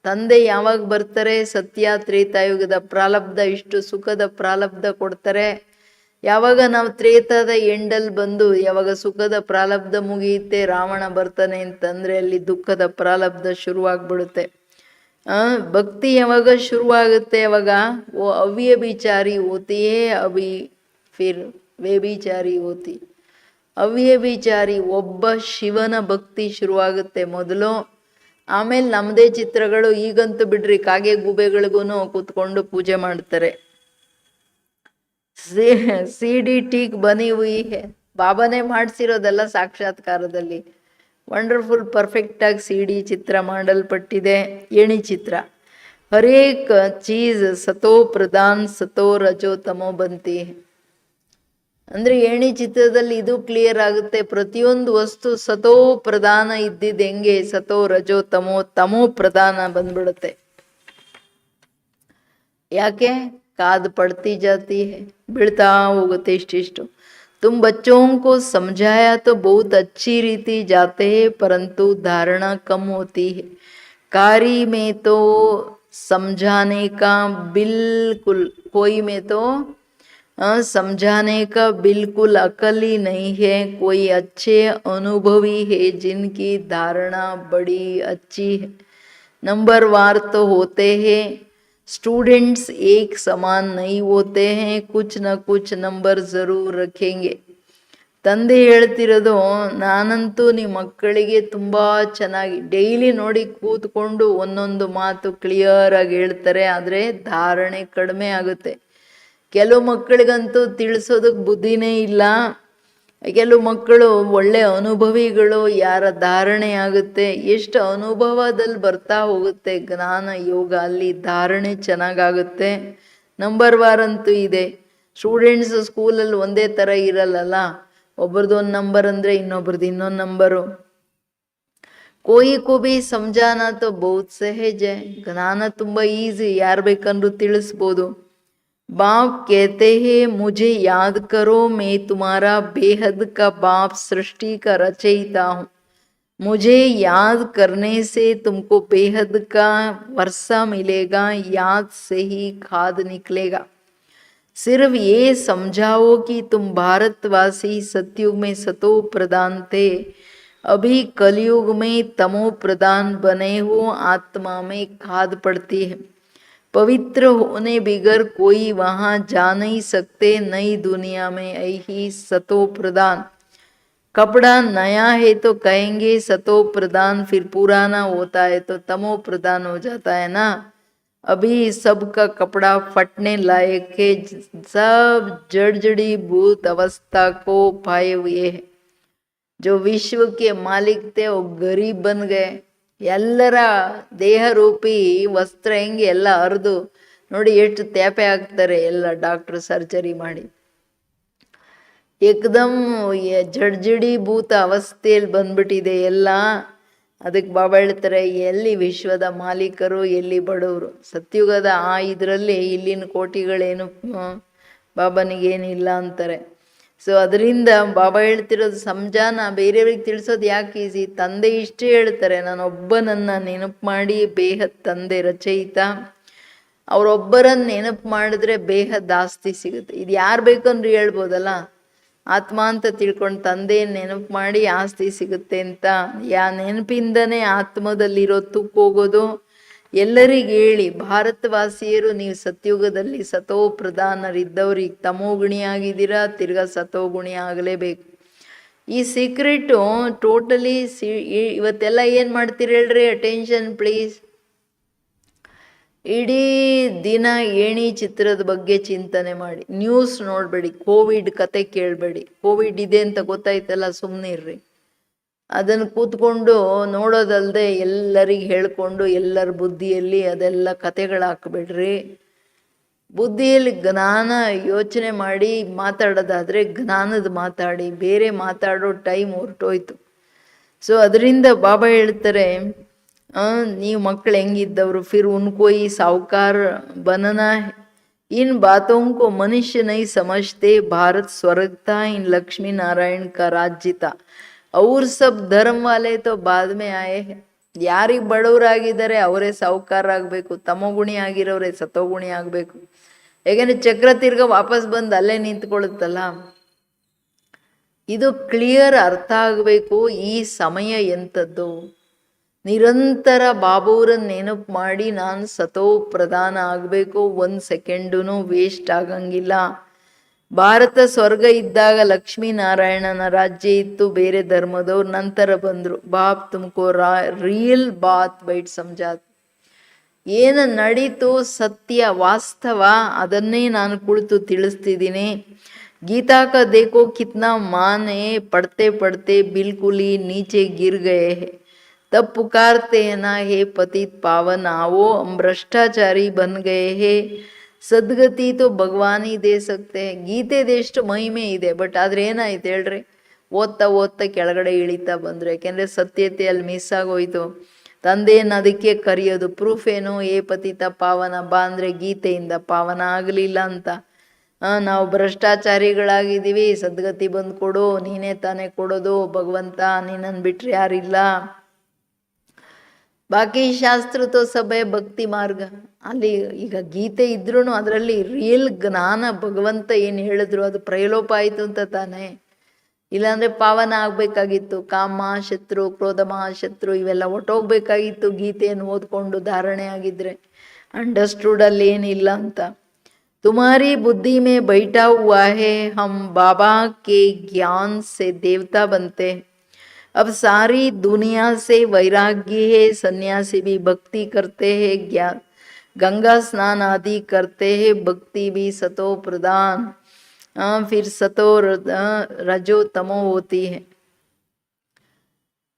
ತಂದೆ ಯಾವಾಗ ಬರ್ತಾರೆ, ಸತ್ಯ ತ್ರೇತಾಯುಗದ ಪ್ರಾರಬ್ಧ, ಇಷ್ಟು ಸುಖದ ಪ್ರಾರಬ್ಧ ಕೊಡ್ತಾರೆ. ಯಾವಾಗ ನಾವು ತ್ರೇತಾದ ಎಂಡಲ್ಲಿ ಬಂದು ಯಾವಾಗ ಸುಖದ ಪ್ರಾರಬ್ಧ ಮುಗಿಯುತ್ತೆ, ರಾವಣ ಬರ್ತಾನೆ ಅಂತಂದರೆ ಅಲ್ಲಿ ದುಃಖದ ಪ್ರಾರಬ್ಧ ಶುರುವಾಗ್ಬಿಡುತ್ತೆ. ಭಕ್ತಿ ಯಾವಾಗ ಶುರುವಾಗುತ್ತೆ, ಯಾವಾಗ ಓ ಅವ್ಯಭಿಚಾರಿ ಹೋತಿಯೇ ಅಭಿ ಫಿರ್ ವ್ಯಭಿಚಾರಿ ಹೋತಿ. ಅವ್ಯಭಿಚಾರಿ ಒಬ್ಬ ಶಿವನ ಭಕ್ತಿ ಶುರುವಾಗುತ್ತೆ ಮೊದಲು, ಆಮೇಲೆ ನಮ್ಮದೇ ಚಿತ್ರಗಳು. ಈಗಂತೂ ಬಿಡ್ರಿ, ಕಾಗೆ ಗೂಬೆಗಳಿಗೂ ಕೂತ್ಕೊಂಡು ಪೂಜೆ ಮಾಡ್ತಾರೆ. CD ಟೀಕ್ ಬನಿ ಹುಯಿ ಹೇ, ಬಾಬಾನೇ ಮಾಡಿಸಿರೋದೆಲ್ಲ ಸಾಕ್ಷಾತ್ಕಾರದಲ್ಲಿ. ವಂಡರ್ಫುಲ್ ಪರ್ಫೆಕ್ಟಾಗಿ CD ಚಿತ್ರ ಮಾಡಲ್ಪಟ್ಟಿದೆ. ಏಣಿ ಚಿತ್ರ, ಹರೇಕ್ ಚೀಸ್ ಸತೋ ಪ್ರಧಾನ್ ಸತೋ ರಜೋ ತಮೋ ಬಂತಿ. ಅಂದರೆ ಏಣಿ ಚಿತ್ರದಲ್ಲಿ ಇದು ಕ್ಲಿಯರ್ ಆಗುತ್ತೆ. ಪ್ರತಿಯೊಂದು ವಸ್ತು ಸತೋ ಪ್ರಧಾನ ಇದ್ದಿದ್ದು ಹೆಂಗೆ, ಸತೋ ರಜೋ ತಮೋ ಪ್ರಧಾನ ಬಂದ್ಬಿಡುತ್ತೆ. ಯಾಕೆ ಕಾದ್ ಪಡ್ತಿ ಜಾತಿ ಹೇ, ಬೀಳ್ತಾ ಹೋಗುತ್ತೆ ಇಷ್ಟಿಷ್ಟು. तुम बच्चों को समझाया तो बहुत अच्छी रीति जाते हैं, परंतु धारणा कम होती है. कार्य में तो समझाने का बिल्कुल, कोई में तो समझाने का बिल्कुल अकल ही नहीं है। कोई अच्छे अनुभवी है जिनकी धारणा बड़ी अच्छी है। नंबर वार तो होते हैं, स्टूडेंट्स एक समान नहीं होते हैं, कुछ न कुछ नंबर ज़रूर रखेंगे। ತಂದೆ ಹೇಳ್ತಿರೋದು, ನಾನಂತೂ ನಿಮ್ಮ ಮಕ್ಕಳಿಗೆ ತುಂಬ ಚೆನ್ನಾಗಿ ಡೈಲಿ ನೋಡಿ ಕೂತ್ಕೊಂಡು ಒಂದೊಂದು ಮಾತು ಕ್ಲಿಯರಾಗಿ ಹೇಳ್ತಾರೆ, ಆದರೆ ಧಾರಣೆ ಕಡಿಮೆ ಆಗುತ್ತೆ. ಕೆಲವು ಮಕ್ಕಳಿಗಂತೂ ತಿಳಿಸೋದಕ್ಕೆ ಬುದ್ಧಿನೇ ಇಲ್ಲ. ಕೆಲವು ಮಕ್ಕಳು ಒಳ್ಳೆ ಅನುಭವಿಗಳು, ಯಾರ ಧಾರಣೆ ಆಗುತ್ತೆ, ಎಷ್ಟು ಅನುಭವದಲ್ಲಿ ಬರ್ತಾ ಹೋಗುತ್ತೆ ಜ್ಞಾನ ಯೋಗ, ಅಲ್ಲಿ ಧಾರಣೆ ಚೆನ್ನಾಗಾಗುತ್ತೆ. ನಂಬರ್ ವಾರಂತೂ ಇದೆ. ಸ್ಟೂಡೆಂಟ್ಸ್ ಸ್ಕೂಲಲ್ಲಿ ಒಂದೇ ಥರ ಇರಲ್ಲಲ್ಲ, ಒಬ್ರದ್ದು ಒಂದು ನಂಬರ್ ಅಂದರೆ ಇನ್ನೊಬ್ರದ್ದು ಇನ್ನೊಂದು ನಂಬರು. ಕೋಯಿ ಕೋ ಭಿ ಸಮझाना तो बहुत सहज है, ಜ್ಞಾನ ತುಂಬ ಈಸಿ, ಯಾರು ಬೇಕಂದ್ರೂ ತಿಳಿಸ್ಬೋದು. बाप कहते हैं मुझे याद करो, मैं तुम्हारा बेहद का बाप, सृष्टि का रचयिता हूँ. मुझे याद करने से तुमको बेहद का वर्षा मिलेगा, याद से ही खाद निकलेगा. सिर्फ ये समझाओ कि तुम भारतवासी सतयुग में सतो प्रधान थे, अभी कलयुग में तमो प्रधान बने हो, आत्मा में खाद पड़ती है. पवित्र होने बिगर कोई वहाँ जा नहीं सकते, नई दुनिया में यही सतो प्रधान. कपड़ा नया है तो कहेंगे सतो प्रधान, फिर पुराना होता है तो तमो प्रधान हो जाता है ना. अभी सबका कपड़ा फटने लायक है, सब जड़जड़ी भूत अवस्था को पाए हुए हैं. जो विश्व के मालिक थे वो गरीब बन गए. ಎಲ್ಲರ ದೇಹ ರೂಪಿ ವಸ್ತ್ರ ಹೆಂಗೆ ಎಲ್ಲ ಹರಿದು ನೋಡಿ ಎಷ್ಟು ತ್ಯಾಪೆ ಆಗ್ತಾರೆ ಎಲ್ಲ ಡಾಕ್ಟ್ರು ಸರ್ಜರಿ ಮಾಡಿ. ಏಕದಮ್ ಜಡ್ಜಡಿ ಭೂತ ಅವಸ್ಥೆಯಲ್ಲಿ ಬಂದ್ಬಿಟ್ಟಿದೆ ಎಲ್ಲ. ಅದಕ್ಕೆ ಬಾಬಾ ಹೇಳ್ತಾರೆ, ಎಲ್ಲಿ ವಿಶ್ವದ ಮಾಲೀಕರು, ಎಲ್ಲಿ ಬಡವರು. ಸತ್ಯುಗದ ಆ ಇದರಲ್ಲಿ ಇಲ್ಲಿನ ಕೋಟಿಗಳೇನು ಬಾಬನಿಗೇನಿಲ್ಲ ಅಂತಾರೆ. ಸೊ ಅದರಿಂದ ಬಾಬಾ ಹೇಳ್ತಿರೋದು ಸಮಜಾನ ಬೇರೆಯವ್ರಿಗೆ ತಿಳಿಸೋದು ಯಾಕೆ ಈಸಿ. ತಂದೆ ಇಷ್ಟೇ ಹೇಳ್ತಾರೆ, ನಾನೊಬ್ಬನನ್ನು ನೆನಪು ಮಾಡಿ, ಬೇಹದ್ ತಂದೆ ರಚಯಿತ, ಅವರೊಬ್ಬರನ್ನು ನೆನಪು ಮಾಡಿದ್ರೆ ಬೇಹದ್ ಆಸ್ತಿ ಸಿಗುತ್ತೆ. ಇದು ಯಾರು ಬೇಕಂದ್ರೆ ಹೇಳ್ಬೋದಲ್ಲ, ಆತ್ಮ ಅಂತ ತಿಳ್ಕೊಂಡು ತಂದೆಯನ್ನು ನೆನಪು ಮಾಡಿ ಆಸ್ತಿ ಸಿಗುತ್ತೆ ಅಂತ. ನೆನಪಿಂದನೇ ಆತ್ಮದಲ್ಲಿರೋ ತುಕ್ಕೋಗೋದು. ಎಲ್ಲರಿಗೆ ಹೇಳಿ, ಭಾರತವಾಸಿಯರು ನೀವು ಸತ್ಯುಗದಲ್ಲಿ ಸತೋ ಪ್ರಧಾನರಿದ್ದವ್ರಿಗೆ ತಮೋಗುಣಿ ಆಗಿದ್ದೀರಾ, ತಿರ್ಗಾ ಸತೋಗುಣಿ ಆಗಲೇಬೇಕು. ಈ ಸೀಕ್ರೆಟು ಟೋಟಲಿ ಇವತ್ತೆಲ್ಲ ಏನು ಮಾಡ್ತೀರಿ ಹೇಳ್ರಿ, ಅಟೆನ್ಷನ್ ಪ್ಲೀಸ್. ಇಡೀ ದಿನ ಏಣಿ ಚಿತ್ರದ ಬಗ್ಗೆ ಚಿಂತನೆ ಮಾಡಿ, ನ್ಯೂಸ್ ನೋಡಬೇಡಿ, ಕೋವಿಡ್ ಕತೆ ಕೇಳಬೇಡಿ. ಕೋವಿಡ್ ಇದೆ ಅಂತ ಗೊತ್ತಾಯ್ತಲ್ಲ, ಸುಮ್ಮನೆ ಇರ್ರಿ. ಅದನ್ನು ಕೂತ್ಕೊಂಡು ನೋಡೋದಲ್ಲದೆ ಎಲ್ಲರಿಗೆ ಹೇಳ್ಕೊಂಡು ಎಲ್ಲರ ಬುದ್ಧಿಯಲ್ಲಿ ಅದೆಲ್ಲ ಕತೆಗಳು ಹಾಕಬೇಡ್ರಿ. ಬುದ್ಧಿಯಲ್ಲಿ ಜ್ಞಾನ ಯೋಚನೆ ಮಾಡಿ ಮಾತಾಡೋದಾದರೆ ಜ್ಞಾನದ ಮಾತಾಡಿ, ಬೇರೆ ಮಾತಾಡೋ ಟೈಮ್ ಹೊರಟೋಯ್ತು. ಸೊ ಅದರಿಂದ ಬಾಬಾ ಹೇಳ್ತಾರೆ, ನೀವು ಮಕ್ಕಳು ಹೆಂಗಿದ್ದವರು, ಫಿರ್ ಉನ್ಕೋ ಈ ಸಾಹುಕಾರ बनना है. इन बातों को मनुष्य नहीं समझते. भारत स्वर्ग था, इन लक्ष्मी नारायण का राज्य था. ಅವ್ರು ಸಬ್ ಧರ್ಮ ವಾಲೆ ತೋ ಬಾದ್ ಮೇ ಆಯೆ ಹೇ. ಯಾರಿಗೆ ಬಡವರಾಗಿದ್ದಾರೆ ಅವರೇ ಸಾಹುಕಾರ ಆಗಬೇಕು, ತಮೋಗುಣಿ ಆಗಿರೋರೇ ಸತೋಗುಣಿ ಆಗಬೇಕು. ಯಾಕೆಂದರೆ ಚಕ್ರ ತಿರ್ಗ ವಾಪಸ್ ಬಂದು ಅಲ್ಲೇ ನಿಂತ್ಕೊಳ್ಳುತ್ತಲ್ಲ. ಇದು ಕ್ಲಿಯರ್ ಅರ್ಥ ಆಗಬೇಕು. ಈ ಸಮಯ ಎಂಥದ್ದು, ನಿರಂತರ ಬಾಬುರನ್ನು ನೆನಪು ಮಾಡಿ ನಾನು ಸತೋ ಪ್ರಧಾನ ಆಗಬೇಕು, 1 ಸೆಕೆಂಡೂ ವೇಸ್ಟ್ ಆಗಂಗಿಲ್ಲ. ಭಾರತ ಸ್ವರ್ಗ ಇದ್ದಾಗ ಲಕ್ಷ್ಮೀನಾರಾಯಣನ ರಾಜ್ಯ ಇತ್ತು, ಬೇರೆ ಧರ್ಮದವ್ರು ನಂತರ ಬಂದರು. Baap ತುಮಕೋ real Baat byte ಸಮಜಾತ್. ಏನು ನಡೀತು ಸತ್ಯ ವಾಸ್ತವ ಅದನ್ನೇ ನಾನು ಕುಳಿತು ತಿಳಿಸ್ತಿದ್ದೀನಿ. गीता का देखो कितना मान है, पढ़ते पढ़ते बिल्कुल ही नीचे गिर गए हैं. तब पुकारते हैं ना, हे पतित पावन आओ, हम भ्रष्टाचारी बन गए हैं. ಸದ್ಗತಿ ತೋ ಭಗವಾನ್ ही दे सकते हैं. ಗೀತೆದೆಷ್ಟು ಮಹಿಮೆ ಇದೆ, ಬಟ್ ಆದರೆ ಏನಾಯ್ತು ಹೇಳ್ರಿ, ಓದ್ತಾ ಓದ್ತಾ ಕೆಳಗಡೆ ಇಳಿತಾ ಬಂದರು. ಯಾಕೆಂದರೆ ಸತ್ಯತೆ ಅಲ್ಲಿ ಮಿಸ್ ಆಗೋಯ್ತು. ತಂದೆಯನ್ನು ಅದಕ್ಕೆ ಕರೆಯೋದು. ಪ್ರೂಫ್ ಏನು, ಏ ಪತಿತ ಪಾವನ ಬಾ ಅಂದರೆ ಗೀತೆಯಿಂದ ಪಾವನ ಆಗಲಿಲ್ಲ ಅಂತ. ನಾವು ಭ್ರಷ್ಟಾಚಾರಿಗಳಾಗಿದ್ದೀವಿ, ಸದ್ಗತಿ ಬಂದು ಕೊಡು, ನೀನೇ ತಾನೇ ಕೊಡೋದು ಭಗವಂತ, ನಿನ್ನನ್ನು ಬಿಟ್ಟರೆ ಯಾರಿಲ್ಲ. ಬಾಕಿ ಶಾಸ್ತ್ರ ತೋ ಸಭೆ ಭಕ್ತಿ ಮಾರ್ಗ. ಅಲ್ಲಿ ಈಗ ಗೀತೆ ಇದ್ರೂ ಅದರಲ್ಲಿ ರಿಯಲ್ ಜ್ಞಾನ ಭಗವಂತ ಏನು ಹೇಳಿದ್ರು ಅದು ಪ್ರಯೋಲೋಪ ಆಯಿತು ಅಂತ ತಾನೇ. ಇಲ್ಲಾಂದರೆ ಪಾವನ ಆಗಬೇಕಾಗಿತ್ತು. ಕಾಮ ಶತ್ರು, ಕ್ರೋಧ ಮಹಾಶತ್ರು ಇವೆಲ್ಲ ಒಟ್ಟೋಗ್ಬೇಕಾಗಿತ್ತು ಗೀತೆಯನ್ನು ಓದ್ಕೊಂಡು ಧಾರಣೆ ಆಗಿದ್ರೆ. ಅಂಡರ್ಸ್ಟೂಡ್ ಅಲ್ಲಿ ಏನಿಲ್ಲ ಅಂತ. ತುಮಾರಿ ಬುದ್ಧಿ ಮೇ ಬೈಠಾ ಹುआ है हम बाबा के ज्ञान से देवता बनते. अब सारी दुनिया से वैराग्य है. सन्यासी भी भक्ति करते हैं, ज्ञान गंगा स्नान आदि करते हैं, भक्ति भी सतो प्रधान फिर सतो रजो तमो होती है.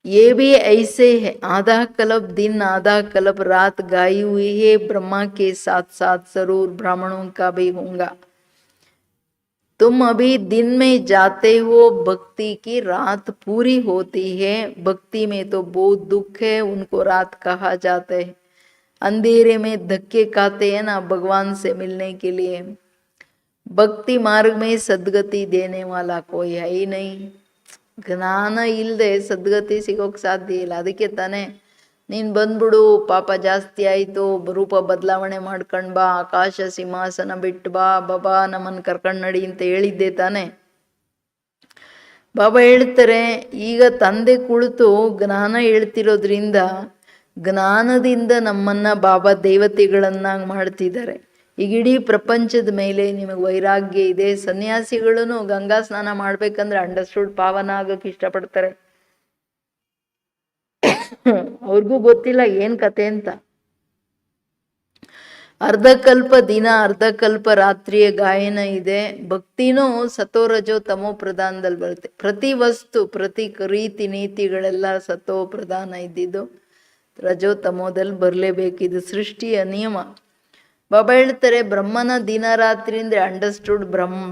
ये भी ऐसे है. आधा कल्प दिन आधा कल्प रात गाई हुई है. ब्रह्मा के साथ साथ जरूर ब्राह्मणों का भी होगा. तुम अभी दिन में जाते हो, भक्ति की रात पूरी होती है. भक्ति में तो बहुत दुख है, उनको रात कहा जाता है. अंधेरे में धक्के खाते हैं ना भगवान से मिलने के लिए. भक्ति मार्ग में सद्गति देने वाला कोई है ही नहीं. ಜ್ಞಾನ ಇಲ್ಲದೆ ಸದ್ಗತಿ ಸಿಗೋಕ್ಕೆ ಸಾಧ್ಯ ಇಲ್ಲ. ಅದಕ್ಕೆ ತಾನೇ ನೀನು ಬಂದ್ಬಿಡು, ಪಾಪ ಜಾಸ್ತಿ ಆಯಿತು, ರೂಪ ಬದಲಾವಣೆ ಮಾಡ್ಕೊಂಡು ಬಾ, ಆಕಾಶ ಸಿಂಹಾಸನ ಬಿಟ್ಟು ಬಾ, ಬಾಬಾ ನಮ್ಮನ್ನು ಕರ್ಕೊಂಡು ನಡಿ ಅಂತ ಹೇಳಿದ್ದೆ ತಾನೆ. ಬಾಬಾ ಹೇಳ್ತಾರೆ, ಈಗ ತಂದೆ ಕುಳಿತು ಜ್ಞಾನ ಹೇಳ್ತಿರೋದ್ರಿಂದ ಜ್ಞಾನದಿಂದ ನಮ್ಮನ್ನು ಬಾಬಾ ದೇವತೆಗಳನ್ನಾಗಿ ಮಾಡ್ತಿದ್ದಾರೆ. ಈಗ ಇಡೀ ಪ್ರಪಂಚದ ಮೇಲೆ ನಿಮಗೆ ವೈರಾಗ್ಯ ಇದೆ. ಸನ್ಯಾಸಿಗಳೂ ಗಂಗಾ ಸ್ನಾನ ಮಾಡ್ಬೇಕಂದ್ರೆ ಅಂಡರ್ಸ್ಟೂಡ್ ಪಾವನ ಆಗೋಕ್ಕೆ ಇಷ್ಟಪಡ್ತಾರೆ. ಅವ್ರಿಗೂ ಗೊತ್ತಿಲ್ಲ ಏನು ಕತೆ ಅಂತ. ಅರ್ಧಕಲ್ಪ ದಿನ ಅರ್ಧಕಲ್ಪ ರಾತ್ರಿಯ ಗಾಯನ ಇದೆ. ಭಕ್ತಿನೂ ಸತೋರಜೋ ತಮೋ ಪ್ರಧಾನದಲ್ಲಿ ಬರುತ್ತೆ. ಪ್ರತಿ ವಸ್ತು ಪ್ರತಿ ರೀತಿ ನೀತಿಗಳೆಲ್ಲ ಸತೋ ಪ್ರಧಾನ ಇದ್ದಿದ್ದು ರಜೋ ತಮೋದಲ್ಲಿ ಬರಲೇಬೇಕಿದು ಸೃಷ್ಟಿಯ ನಿಯಮ. ಬಾಬಾ ಹೇಳ್ತಾರೆ, ಬ್ರಹ್ಮನ ದಿನರಾತ್ರಿ ಅಂದರೆ ಅಂಡರ್ಸ್ಟೂಡ್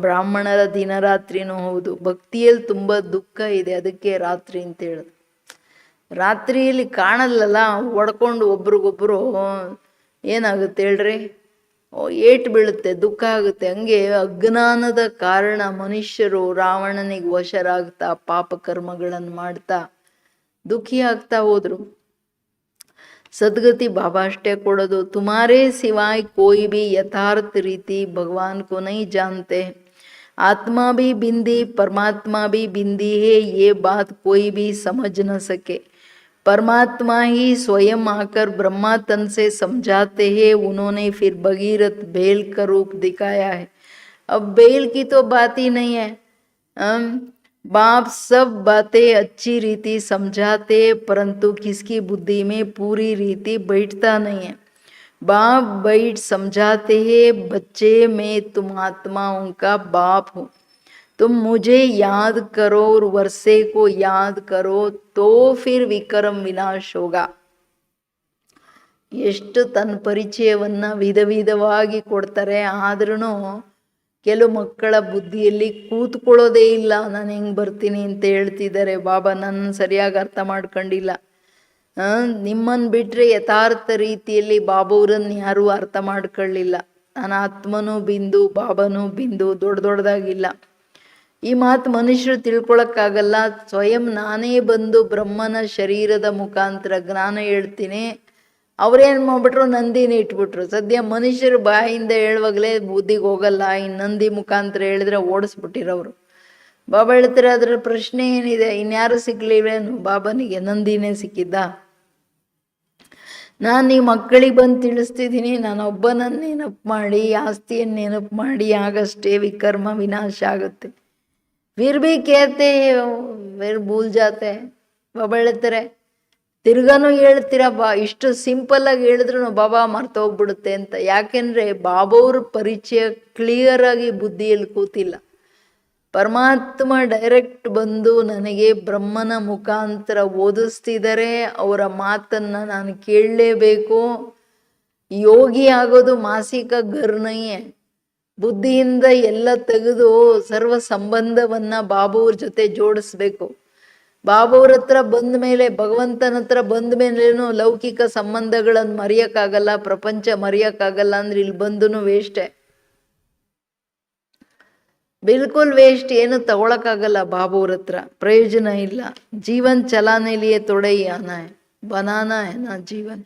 ಬ್ರಾಹ್ಮಣರ ದಿನರಾತ್ರಿನೂ ಹೌದು. ಭಕ್ತಿಯಲ್ಲಿ ತುಂಬ ದುಃಖ ಇದೆ, ಅದಕ್ಕೆ ರಾತ್ರಿ ಅಂತ ಹೇಳೋದು. ರಾತ್ರಿಯಲ್ಲಿ ಕಾಣಲ್ಲಲ್ಲ, ಹೊಡ್ಕೊಂಡು ಒಬ್ರಿಗೊಬ್ರು ಏನಾಗುತ್ತೆ ಹೇಳ್ರಿ, ಏಟು ಬೀಳುತ್ತೆ, ದುಃಖ ಆಗುತ್ತೆ. ಹಂಗೆ ಅಜ್ಞಾನದ ಕಾರಣ ಮನುಷ್ಯರು ರಾವಣನಿಗೆ ವಶರಾಗ್ತಾ ಪಾಪ ಕರ್ಮಗಳನ್ನು ಮಾಡ್ತಾ ದುಃಖಿ ಆಗ್ತಾ ಹೋದ್ರು. सदगति बाबा अष्टे कोड़ोदो. तुम्हारे सिवाय कोई भी यथार्थ रीति भगवान को नहीं जानते. आत्मा भी बिंदी परमात्मा भी बिंदी है, ये बात कोई भी समझ न सके. परमात्मा ही स्वयं आकर ब्रह्मा तन से समझाते हैं. उन्होंने फिर भगीरथ बेल का रूप दिखाया है. अब बेल की तो बात ही नहीं है. बाप सब बातें अच्छी रीति समझाते, परंतु किसकी बुद्धि में पूरी रीति बैठता नहीं है. बाप बैठ समझाते हैं, बच्चे मैं तुम आत्माओं का बाप हूँ, तुम मुझे याद करो और वर्षे को याद करो, तो फिर विक्रम विनाश होगा. ಎಷ್ಟು ತನ್ನ ಪರಿಚಯವನ್ನು ವಿಧ ವಿಧವಾಗಿ ಕೊಡ್ತಾರೆ. ಆದ್ರೂ ಕೆಲವು ಮಕ್ಕಳ ಬುದ್ಧಿಯಲ್ಲಿ ಕೂತ್ಕೊಳ್ಳೋದೇ ಇಲ್ಲ. ನಾನು ಹೆಂಗೆ ಬರ್ತೀನಿ ಅಂತ ಹೇಳ್ತಿದ್ದಾರೆ. ಬಾಬಾ ನನ್ನ ಸರಿಯಾಗಿ ಅರ್ಥ ಮಾಡ್ಕೊಂಡಿಲ್ಲ. ನಿಮ್ಮನ್ನು ಬಿಟ್ಟರೆ ಯಥಾರ್ಥ ರೀತಿಯಲ್ಲಿ ಬಾಬಾವ್ರನ್ನ ಯಾರೂ ಅರ್ಥ ಮಾಡ್ಕೊಳ್ಳಿಲ್ಲ. ನನ್ನ ಆತ್ಮನೂ ಬಿಂದು ಬಾಬನೂ ಬಿಂದು, ದೊಡ್ಡದಾಗಿಲ್ಲ. ಈ ಮಾತು ಮನುಷ್ಯರು ತಿಳ್ಕೊಳಕ್ಕಾಗಲ್ಲ. ಸ್ವಯಂ ನಾನೇ ಬಂದು ಬ್ರಹ್ಮನ ಶರೀರದ ಮುಖಾಂತರ ಜ್ಞಾನ ಹೇಳ್ತೀನಿ. ಅವ್ರೇನು ಮಾಡ್ಬಿಟ್ರು, ನಂದಿನೇ ಇಟ್ಬಿಟ್ರು. ಸದ್ಯ ಮನುಷ್ಯರು ಬಾಯಿಂದ ಹೇಳುವಾಗಲೇ ಬುದ್ಧಿಗೆ ಹೋಗಲ್ಲ, ಇನ್ನು ನಂದಿ ಮುಖಾಂತರ ಹೇಳಿದ್ರೆ ಓಡಿಸ್ಬಿಟ್ಟಿರೋರು. ಬಾಬಾ ಹೇಳ್ತಾರೆ, ಅದರ ಪ್ರಶ್ನೆ ಏನಿದೆ, ಇನ್ಯಾರು ಸಿಗ್ಲಿಲ್ವೇನು? ಬಾಬನಿಗೆ ನಂದಿನೇ ಸಿಕ್ಕಿದ್ದ. ನಾನು ಈ ಮಕ್ಕಳಿಗೆ ಬಂದು ತಿಳಿಸ್ತಿದ್ದೀನಿ, ನಾನು ಒಬ್ಬನನ್ನು ನೆನಪು ಮಾಡಿ, ಆಸ್ತಿಯನ್ನು ನೆನಪು ಮಾಡಿ ಆಗಷ್ಟೇ ವಿಕರ್ಮ ವಿನಾಶ ಆಗುತ್ತೆ. फिर भी कहते फिर भूल जाते. ಬಾಬಾ ಹೇಳ್ತಾರೆ, ತಿರ್ಗಾನು ಹೇಳ್ತೀರ ಇಷ್ಟು ಸಿಂಪಲ್ ಆಗಿ ಹೇಳಿದ್ರು ಬಾಬಾ ಮರ್ತೋಗ್ಬಿಡುತ್ತೆ ಅಂತ. ಯಾಕೆಂದ್ರೆ ಬಾಬಾವ್ರ ಪರಿಚಯ ಕ್ಲಿಯರ್ ಆಗಿ ಬುದ್ಧಿಯಲ್ಲಿ ಕೂತಿಲ್ಲ. ಪರಮಾತ್ಮ ಡೈರೆಕ್ಟ್ ಬಂದು ನನಗೆ ಬ್ರಹ್ಮನ ಮುಖಾಂತರ ಓದಿಸ್ತಿದ್ದಾರೆ. ಅವರ ಮಾತನ್ನ ನಾನು ಕೇಳಲೇಬೇಕು. ಯೋಗಿ ಆಗೋದು ಮಾಸಿಕ ಗರ್ನಯ್ಯೆ. ಬುದ್ಧಿಯಿಂದ ಎಲ್ಲ ತೆಗೆದು ಸರ್ವ ಸಂಬಂಧವನ್ನ ಬಾಬಾವ್ರ ಜೊತೆ ಜೋಡಿಸ್ಬೇಕು. ಬಾಬಾವ್ರ ಹತ್ರ ಬಂದ ಮೇಲೆ, ಭಗವಂತನ ಹತ್ರ ಬಂದ ಮೇಲೇನು ಲೌಕಿಕ ಸಂಬಂಧಗಳನ್ನು ಮರೆಯೋಕ್ಕಾಗಲ್ಲ, ಪ್ರಪಂಚ ಮರೆಯೋಕ್ಕಾಗಲ್ಲ. ಅಂದ್ರೆ ಇಲ್ಲಿ ಬಂದೂ ವೇಸ್ಟೇ, ಬಿಲ್ಕುಲ್ ವೇಸ್ಟ್. ಏನು ತಗೊಳಕ್ಕಾಗಲ್ಲ ಬಾಬಾವ್ರ ಹತ್ರ, ಪ್ರಯೋಜನ ಇಲ್ಲ. ಜೀವನ್ ಚಲಾನೆ ಲಿಯೇ ತೊಡೆ ಆನ. बनाना है ना जीवन।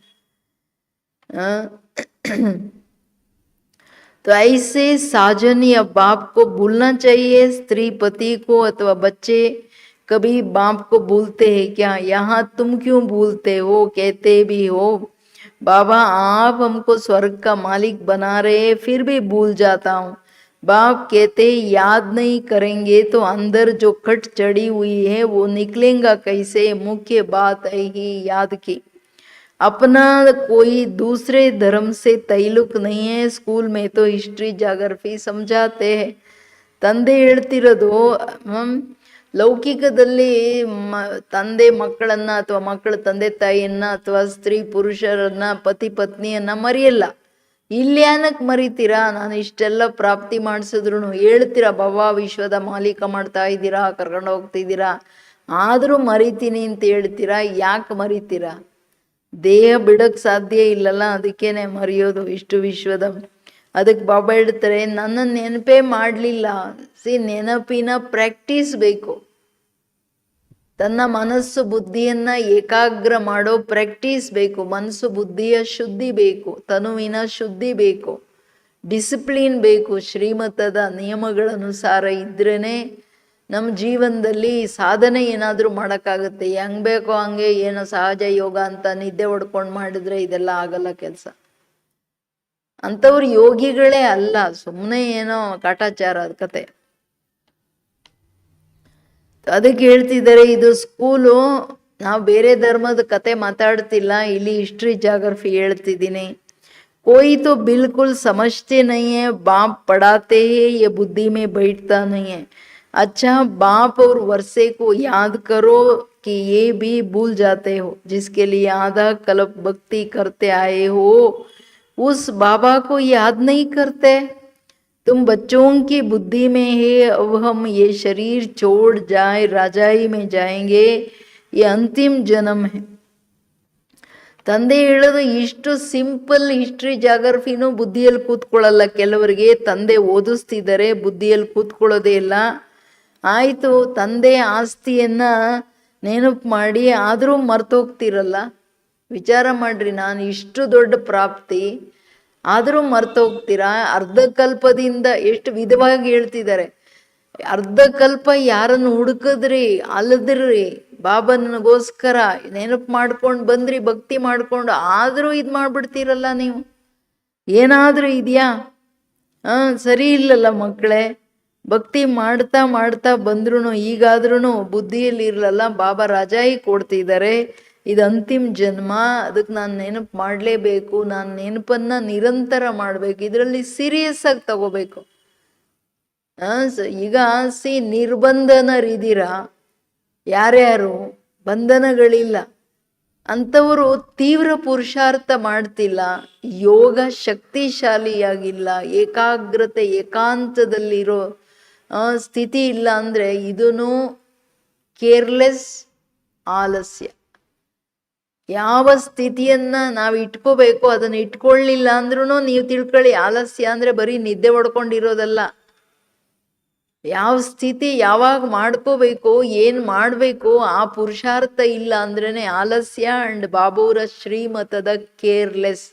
तो ऐसे साजन या बाप को भूलना चाहिए, स्त्री पति को अथवा बच्चे कभी बाप को भूलते हैं क्या? यहाँ तुम क्यों भूलते हो? कहते भी हो बाबा आप हमको स्वर्ग का मालिक बना रहे, फिर भी भूल जाता हूँ। बाप कहते याद नहीं करेंगे तो अंदर जो कट चढ़ी हुई है वो निकलेगा कैसे? मुख्य बात है ही याद की। अपना कोई दूसरे धर्म से तैलुक नहीं है। स्कूल में तो हिस्ट्री ಜಾಗ್ರಫಿ समझाते हैं। ತಂದೆ ಹೇಳ್ತಿರೋದು ಲೌಕಿಕದಲ್ಲಿ ತಂದೆ ಮಕ್ಕಳನ್ನ ಅಥವಾ ಮಕ್ಕಳ ತಂದೆ ತಾಯಿಯನ್ನ ಅಥವಾ ಸ್ತ್ರೀ ಪುರುಷರನ್ನ ಪತಿ ಪತ್ನಿಯನ್ನ ಮರೆಯಲ್ಲ. ಇಲ್ಲಿ ಏನಕ್ಕೆ ಮರಿತೀರಾ? ನಾನು ಇಷ್ಟೆಲ್ಲ ಪ್ರಾಪ್ತಿ ಮಾಡಿಸಿದ್ರು ಹೇಳ್ತೀರಾ ಬಾಬಾ ವಿಶ್ವದ ಮಾಲೀಕ ಮಾಡ್ತಾ ಇದ್ದೀರಾ, ಕರ್ಕೊಂಡು ಹೋಗ್ತಿದ್ದೀರಾ, ಆದರೂ ಮರಿತೀನಿ ಅಂತ ಹೇಳ್ತೀರಾ. ಯಾಕೆ ಮರಿತೀರಾ? ದೇಹ ಬಿಡಕ್ ಸಾಧ್ಯ ಇಲ್ಲಲ್ಲ, ಅದಕ್ಕೇನೆ ಮರೆಯೋದು ಇಷ್ಟು ವಿಶ್ವದ. ಅದಕ್ಕೆ ಬಾಬಾ ಹೇಳ್ತಾರೆ ನನ್ನ ನೆನಪೇ ಮಾಡಲಿಲ್ಲ. ನೆನಪಿನ ಪ್ರಾಕ್ಟೀಸ್ ಬೇಕು. ತನ್ನ ಮನಸ್ಸು ಬುದ್ಧಿಯನ್ನ ಏಕಾಗ್ರ ಮಾಡೋ ಪ್ರಾಕ್ಟೀಸ್ ಬೇಕು. ಮನಸ್ಸು ಬುದ್ಧಿಯ ಶುದ್ಧಿ ಬೇಕು, ತನುವಿನ ಶುದ್ಧಿ ಬೇಕು, ಡಿಸಿಪ್ಲಿನ್ ಬೇಕು. ಶ್ರೀಮತದ ನಿಯಮಗಳ ಅನುಸಾರ ಇದ್ರೇನೆ ನಮ್ಮ ಜೀವನದಲ್ಲಿ ಸಾಧನೆ ಏನಾದರೂ ಮಾಡೋಕ್ಕಾಗುತ್ತೆ. ಹೆಂಗ್ ಬೇಕೋ ಹಂಗೆ ಏನೋ ಸಹಜ ಯೋಗ ಅಂತ ನಿದ್ದೆ ಹೊಡ್ಕೊಂಡು ಮಾಡಿದ್ರೆ ಇದೆಲ್ಲ ಆಗಲ್ಲ ಕೆಲಸ. ಅಂಥವ್ರು ಯೋಗಿಗಳೇ ಅಲ್ಲ, ಸುಮ್ಮನೆ ಏನೋ ಕಾಟಾಚಾರ ಅದ್ ಕತೆ. ಅದಕ್ಕೆ ಹೇಳ್ತಿದ್ದಾರೆ ಇದು ಸ್ಕೂಲು, ನಾವು ಬೇರೆ ಧರ್ಮದ ಕತೆ ಮಾತಾಡ್ತಿಲ್ಲ, ಇಲ್ಲಿ ಹಿಸ್ಟ್ರಿ ಜಾಗ್ರಫಿ ಹೇಳ್ತಿದ್ದೀನಿ. कोई तो बिल्कुल समझते नहीं है, बाप पढ़ाते हैं ये बुद्धि में बैठता नहीं है. अच्छा बाप और वर्षे को याद करो कि ये भी भूल जाते हो जिसके लिए आधा कल्प भक्ति करते आए हो, उस बाबा को याद नहीं करते. तुम बच्चों की बुद्धि में है अब हम ये शरीर छोड़ जाए राजाई में जाएंगे, ये अंतिम जन्म है. ತಂದೆ ಹೇಳೋದು ಇಷ್ಟು ಸಿಂಪಲ್. ಹಿಸ್ಟ್ರಿ ಜಾಗ್ರಫಿನೂ ಬುದ್ಧಿಯಲ್ಲಿ ಕೂತ್ಕೊಳ್ಳಲ್ಲ ಕೆಲವರಿಗೆ. ತಂದೆ ಓದಿಸ್ತಿದ್ದಾರೆ, ಬುದ್ಧಿಯಲ್ಲಿ ಕೂತ್ಕೊಳ್ಳೋದೇ ಇಲ್ಲ. ಆಯಿತು, ತಂದೆ ಆಸ್ತಿಯನ್ನ ನೆನಪು ಮಾಡಿ ಆದರೂ ಮರ್ತೋಗ್ತಿರಲ್ಲ. ವಿಚಾರ ಮಾಡ್ರಿ, ನಾನು ಇಷ್ಟು ದೊಡ್ಡ ಪ್ರಾಪ್ತಿ ಆದರೂ ಮರ್ತೋಗ್ತೀರಾ? ಅರ್ಧಕಲ್ಪದಿಂದ ಎಷ್ಟು ವಿಧವಾಗಿ ಹೇಳ್ತಿದ್ದಾರೆ. ಅರ್ಧಕಲ್ಪ ಯಾರನ್ನು ಹುಡುಕಿದ್ರಿ, ಅಲ್ಲದ್ರಿ, ಬಾಬನಿಗೋಸ್ಕರ ನೆನಪು ಮಾಡ್ಕೊಂಡು ಬಂದ್ರಿ, ಭಕ್ತಿ ಮಾಡ್ಕೊಂಡು, ಆದರೂ ಇದು ಮಾಡ್ಬಿಡ್ತೀರಲ್ಲ ನೀವು. ಏನಾದರೂ ಇದೆಯಾ? ಸರಿ ಇಲ್ಲಲ್ಲ ಮಕ್ಕಳೇ. ಭಕ್ತಿ ಮಾಡ್ತಾ ಮಾಡ್ತಾ ಬಂದ್ರೂ ಈಗಾದ್ರೂ ಬುದ್ಧಿಯಲ್ಲಿ ಇರಲಲ್ಲ. ಬಾಬಾ ರಾಜಾಯಿ ಕೊಡ್ತಿದ್ದಾರೆ, ಇದು ಅಂತಿಮ ಜನ್ಮ, ಅದಕ್ಕೆ ನಾನು ನೆನಪು ಮಾಡಲೇಬೇಕು, ನಾನು ನೆನಪನ್ನ ನಿರಂತರ ಮಾಡಬೇಕು, ಇದರಲ್ಲಿ ಸೀರಿಯಸ್ ಆಗಿ ತಗೋಬೇಕು. ಈಗ ನಿರ್ಬಂಧನರಿದ್ದೀರಾ, ಯಾರ್ಯಾರು ಬಂಧನಗಳಿಲ್ಲ ಅಂಥವರು ತೀವ್ರ ಪುರುಷಾರ್ಥ ಮಾಡ್ತಿಲ್ಲ, ಯೋಗ ಶಕ್ತಿಶಾಲಿಯಾಗಿಲ್ಲ, ಏಕಾಗ್ರತೆ ಏಕಾಂತದಲ್ಲಿರೋ ಸ್ಥಿತಿ ಇಲ್ಲ ಅಂದರೆ ಇದೂ ಕೇರ್ಲೆಸ್ ಆಲಸ್ಯ. ಯಾವ ಸ್ಥಿತಿಯನ್ನ ನಾವು ಇಟ್ಕೋಬೇಕು ಅದನ್ನು ಇಟ್ಕೊಳ್ಳಿಲ್ಲ ಅಂದ್ರೂ ನೀವು ತಿಳ್ಕೊಳ್ಳಿ, ಆಲಸ್ಯ ಅಂದರೆ ಬರೀ ನಿದ್ದೆ ಹೊಡ್ಕೊಂಡಿರೋದಲ್ಲ. ಯಾವ ಸ್ಥಿತಿ ಯಾವಾಗ ಮಾಡ್ಕೋಬೇಕು, ಏನು ಮಾಡಬೇಕು ಆ ಪುರುಷಾರ್ಥ ಇಲ್ಲ ಅಂದ್ರೇನೆ ಆಲಸ್ಯ. ಅಂಡ್ ಬಾಬೂರ ಶ್ರೀಮತದ ಕೇರ್ಲೆಸ್.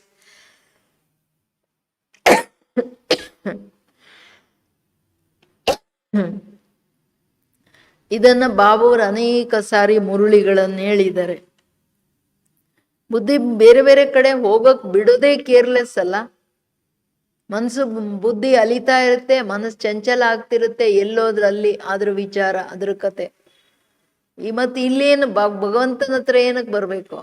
ಇದನ್ನ ಬಾಬೂರ್ ಅನೇಕ ಸಾರಿ ಮುರುಳಿಗಳನ್ನು ಹೇಳಿದ್ದಾರೆ. ಬುದ್ಧಿ ಬೇರೆ ಬೇರೆ ಕಡೆ ಹೋಗಕ್ ಬಿಡೋದೇ ಕೇರ್ಲೆಸ್ ಅಲ್ಲ. ಮನಸ್ಸು ಬುದ್ಧಿ ಅಲಿತಾ ಇರುತ್ತೆ, ಮನಸ್ಸು ಚಂಚಲ ಆಗ್ತಿರುತ್ತೆ, ಎಲ್ಲೋದ್ರಲ್ಲಿ ಅದ್ರ ವಿಚಾರ, ಅದ್ರ ಕತೆ. ಮತ್ತೆ ಇಲ್ಲೇನು ಭಗವಂತನ ಹತ್ರ ಏನಕ್ಕೆ ಬರ್ಬೇಕು?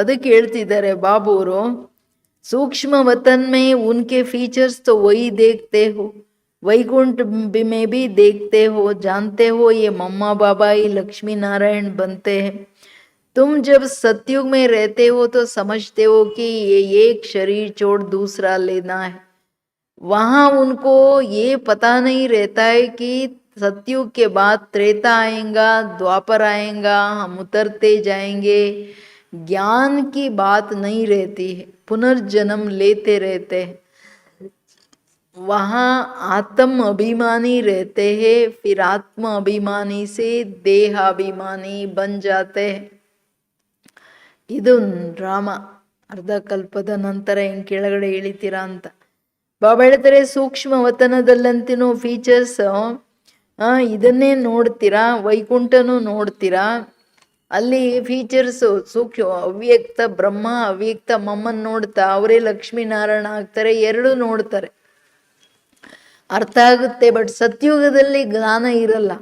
ಅದಕ್ಕೆ ಹೇಳ್ತಿದ್ದಾರೆ ಬಾಬೂರು, सूक्ष्म वतन में उनके फीचर्स तो वही देखते हो, वैकुंठ में भी देखते हो, जानते हो ये मम्मा बाबा ही लक्ष्मी नारायण बनते हैं. तुम जब सतयुग में रहते हो तो समझते हो कि ये एक शरीर छोड़ दूसरा लेना है. वहाँ उनको ये पता नहीं रहता है कि सतयुग के बाद त्रेता आएगा, द्वापर आएगा, हम उतरते जाएंगे. ज्ञान की बात नहीं रहती है, पुनर्जन्म लेते रहते हैं. वहाँ आत्म अभिमानी रहते हैं, फिर आत्म अभिमानी से देहाभिमानी बन जाते हैं. ಇದು ಡ್ರಾಮ. ಅರ್ಧ ಕಲ್ಪದ ನಂತರ ಹೆಂಗೆ ಕೆಳಗಡೆ ಇಳಿತೀರಾ ಅಂತ ಬಾಬಾ ಹೇಳ್ತಾರೆ. ಸೂಕ್ಷ್ಮ ವತನದಲ್ಲಂತಿನೂ ಫೀಚರ್ಸ್ ಇದನ್ನೇ ನೋಡ್ತೀರಾ, ವೈಕುಂಠನೂ ನೋಡ್ತೀರಾ. ಅಲ್ಲಿ ಫೀಚರ್ಸು ಸೂಕ್ಷ್ಮ ಅವ್ಯಕ್ತ ಬ್ರಹ್ಮ ಅವ್ಯಕ್ತ ಮಮ್ಮನ್ ನೋಡ್ತಾ ಅವರೇ ಲಕ್ಷ್ಮೀನಾರಾಯಣ ಆಗ್ತಾರೆ, ಎರಡೂ ನೋಡ್ತಾರೆ, ಅರ್ಥ ಆಗುತ್ತೆ. ಬಟ್ ಸತ್ಯುಗದಲ್ಲಿ ಜ್ಞಾನ ಇರಲ್ಲ.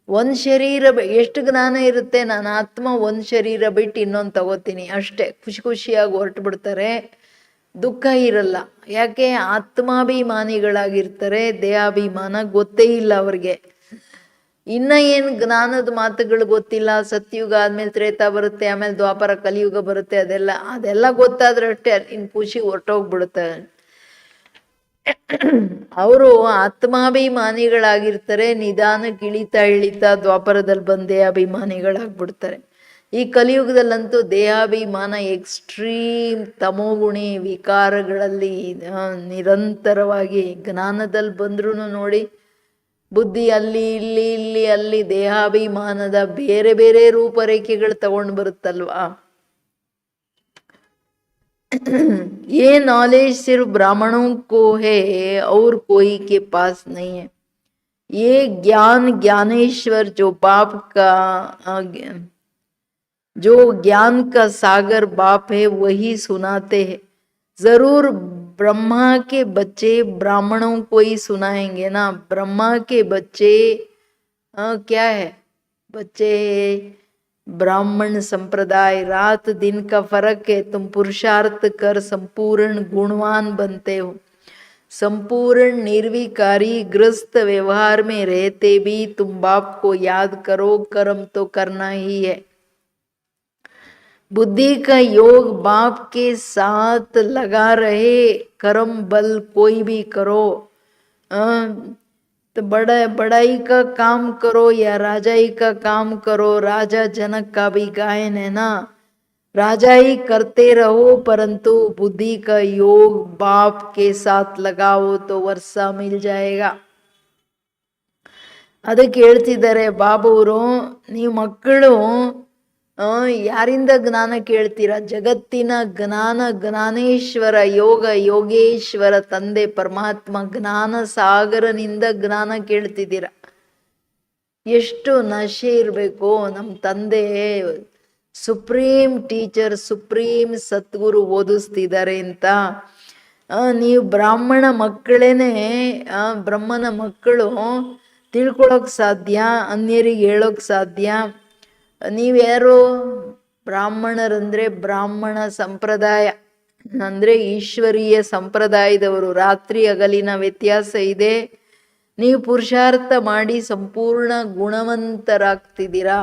ಒಂದು ಶರೀರ ಎಷ್ಟು ಜ್ಞಾನ ಇರುತ್ತೆ, ನಾನು ಆತ್ಮ ಒಂದು ಶರೀರ ಬಿಟ್ಟು ಇನ್ನೊಂದು ತಗೋತೀನಿ ಅಷ್ಟೇ, ಖುಷಿ ಖುಷಿಯಾಗಿ ಹೊರಟು ಬಿಡ್ತಾರೆ, ದುಃಖ ಇರಲ್ಲ. ಯಾಕೆ? ಆತ್ಮಾಭಿಮಾನಿಗಳಾಗಿರ್ತಾರೆ, ದೇಹಾಭಿಮಾನ ಗೊತ್ತೇ ಇಲ್ಲ ಅವ್ರಿಗೆ. ಇನ್ನ ಏನು ಜ್ಞಾನದ ಮಾತುಗಳು ಗೊತ್ತಿಲ್ಲ. ಸತ್ಯುಗ ಆದ್ಮೇಲೆ ತ್ರೇತ ಬರುತ್ತೆ, ಆಮೇಲೆ ದ್ವಾಪರ ಕಲಿಯುಗ ಬರುತ್ತೆ, ಅದೆಲ್ಲ ಗೊತ್ತಾದ್ರೆ ಅಷ್ಟೇ ಇನ್ನು ಖುಷಿ ಹೊರಟೋಗ್ಬಿಡುತ್ತೆ. ಅವರು ಆತ್ಮಾಭಿಮಾನಿಗಳಾಗಿರ್ತಾರೆ, ನಿಧಾನಕ್ಕೆ ಇಳಿತಾ ದ್ವಾಪರದಲ್ಲಿ ಬಂದೇ ಅಭಿಮಾನಿಗಳಾಗ್ಬಿಡ್ತಾರೆ. ಈ ಕಲಿಯುಗದಲ್ಲಂತೂ ದೇಹಾಭಿಮಾನ ಎಕ್ಸ್ಟ್ರೀಮ್ ತಮೋಗುಣಿ ವಿಕಾರಗಳಲ್ಲಿ ನಿರಂತರವಾಗಿ. ಜ್ಞಾನದಲ್ಲಿ ಬಂದ್ರೂ ನೋಡಿ ಬುದ್ಧಿ ಅಲ್ಲಿ ಅಲ್ಲಿ ದೇಹಾಭಿಮಾನದ ಬೇರೆ ಬೇರೆ ರೂಪರೇಖೆಗಳು ತಗೊಂಡು ಬರುತ್ತಲ್ವಾ. ये नॉलेज सिर्फ ब्राह्मणों को है और कोई के पास नहीं है. ये ज्ञान ज्ञानेश्वर जो बाप का जो ज्ञान का सागर बाप है वही सुनाते हैं. जरूर ब्रह्मा के बच्चे ब्राह्मणों को ही सुनाएंगे ना. ब्रह्मा के बच्चे क्या है? बच्चे ब्राह्मण संप्रदाय. रात दिन का फर्क है. तुम पुरुषार्थ कर संपूर्ण गुणवान बनते हो. संपूर्ण निर्विकारी गृहस्थ व्यवहार में रहते भी तुम बाप को याद करो. कर्म तो करना ही है. बुद्धि का योग बाप के साथ लगा रहे. कर्म बल कोई भी करो, तो बड़ाई का काम करो या राजाई का काम करो. राजा जनक का भी गायन है ना. राजाई करते रहो परंतु बुद्धि का योग बाप के साथ लगाओ तो वर्षा मिल जाएगा. ಅದಕ್ಕೆ ಹೇಳ್ತಿದ್ದಾರೆ ಬಾಬಾವರು, ನೀವು ಮಕ್ಕಳು ಯಾರಿಂದ ಜ್ಞಾನ ಕೇಳ್ತೀರಾ? ಜಗತ್ತಿನ ಜ್ಞಾನ ಜ್ಞಾನೇಶ್ವರ, ಯೋಗ ಯೋಗೇಶ್ವರ ತಂದೆ ಪರಮಾತ್ಮ ಜ್ಞಾನ ಸಾಗರನಿಂದ ಜ್ಞಾನ ಕೇಳ್ತಿದ್ದೀರ. ಎಷ್ಟು ನಶೆ ಇರಬೇಕು. ನಮ್ಮ ತಂದೆ ಸುಪ್ರೀಂ ಟೀಚರ್, ಸುಪ್ರೀಂ ಸದ್ಗುರು ಓದಿಸ್ತಿದ್ದಾರೆ ಅಂತ. ನೀವು ಬ್ರಾಹ್ಮಣ ಮಕ್ಕಳೇನೆ, ಬ್ರಹ್ಮನ ಮಕ್ಕಳು ತಿಳ್ಕೊಳಕ್ ಸಾಧ್ಯ, ಅನ್ಯರಿಗೆ ಹೇಳೋಕ್ ಸಾಧ್ಯ. ನೀವ್ಯಾರು? ಬ್ರಾಹ್ಮಣರಂದ್ರೆ ಬ್ರಾಹ್ಮಣ ಸಂಪ್ರದಾಯ ಅಂದ್ರೆ ಈಶ್ವರೀಯ ಸಂಪ್ರದಾಯದವರು. ರಾತ್ರಿ ಹಗಲಿನ ವ್ಯತ್ಯಾಸ ಇದೆ. ನೀವು ಪುರುಷಾರ್ಥ ಮಾಡಿ ಸಂಪೂರ್ಣ ಗುಣವಂತರಾಗ್ತಿದ್ದೀರಾ.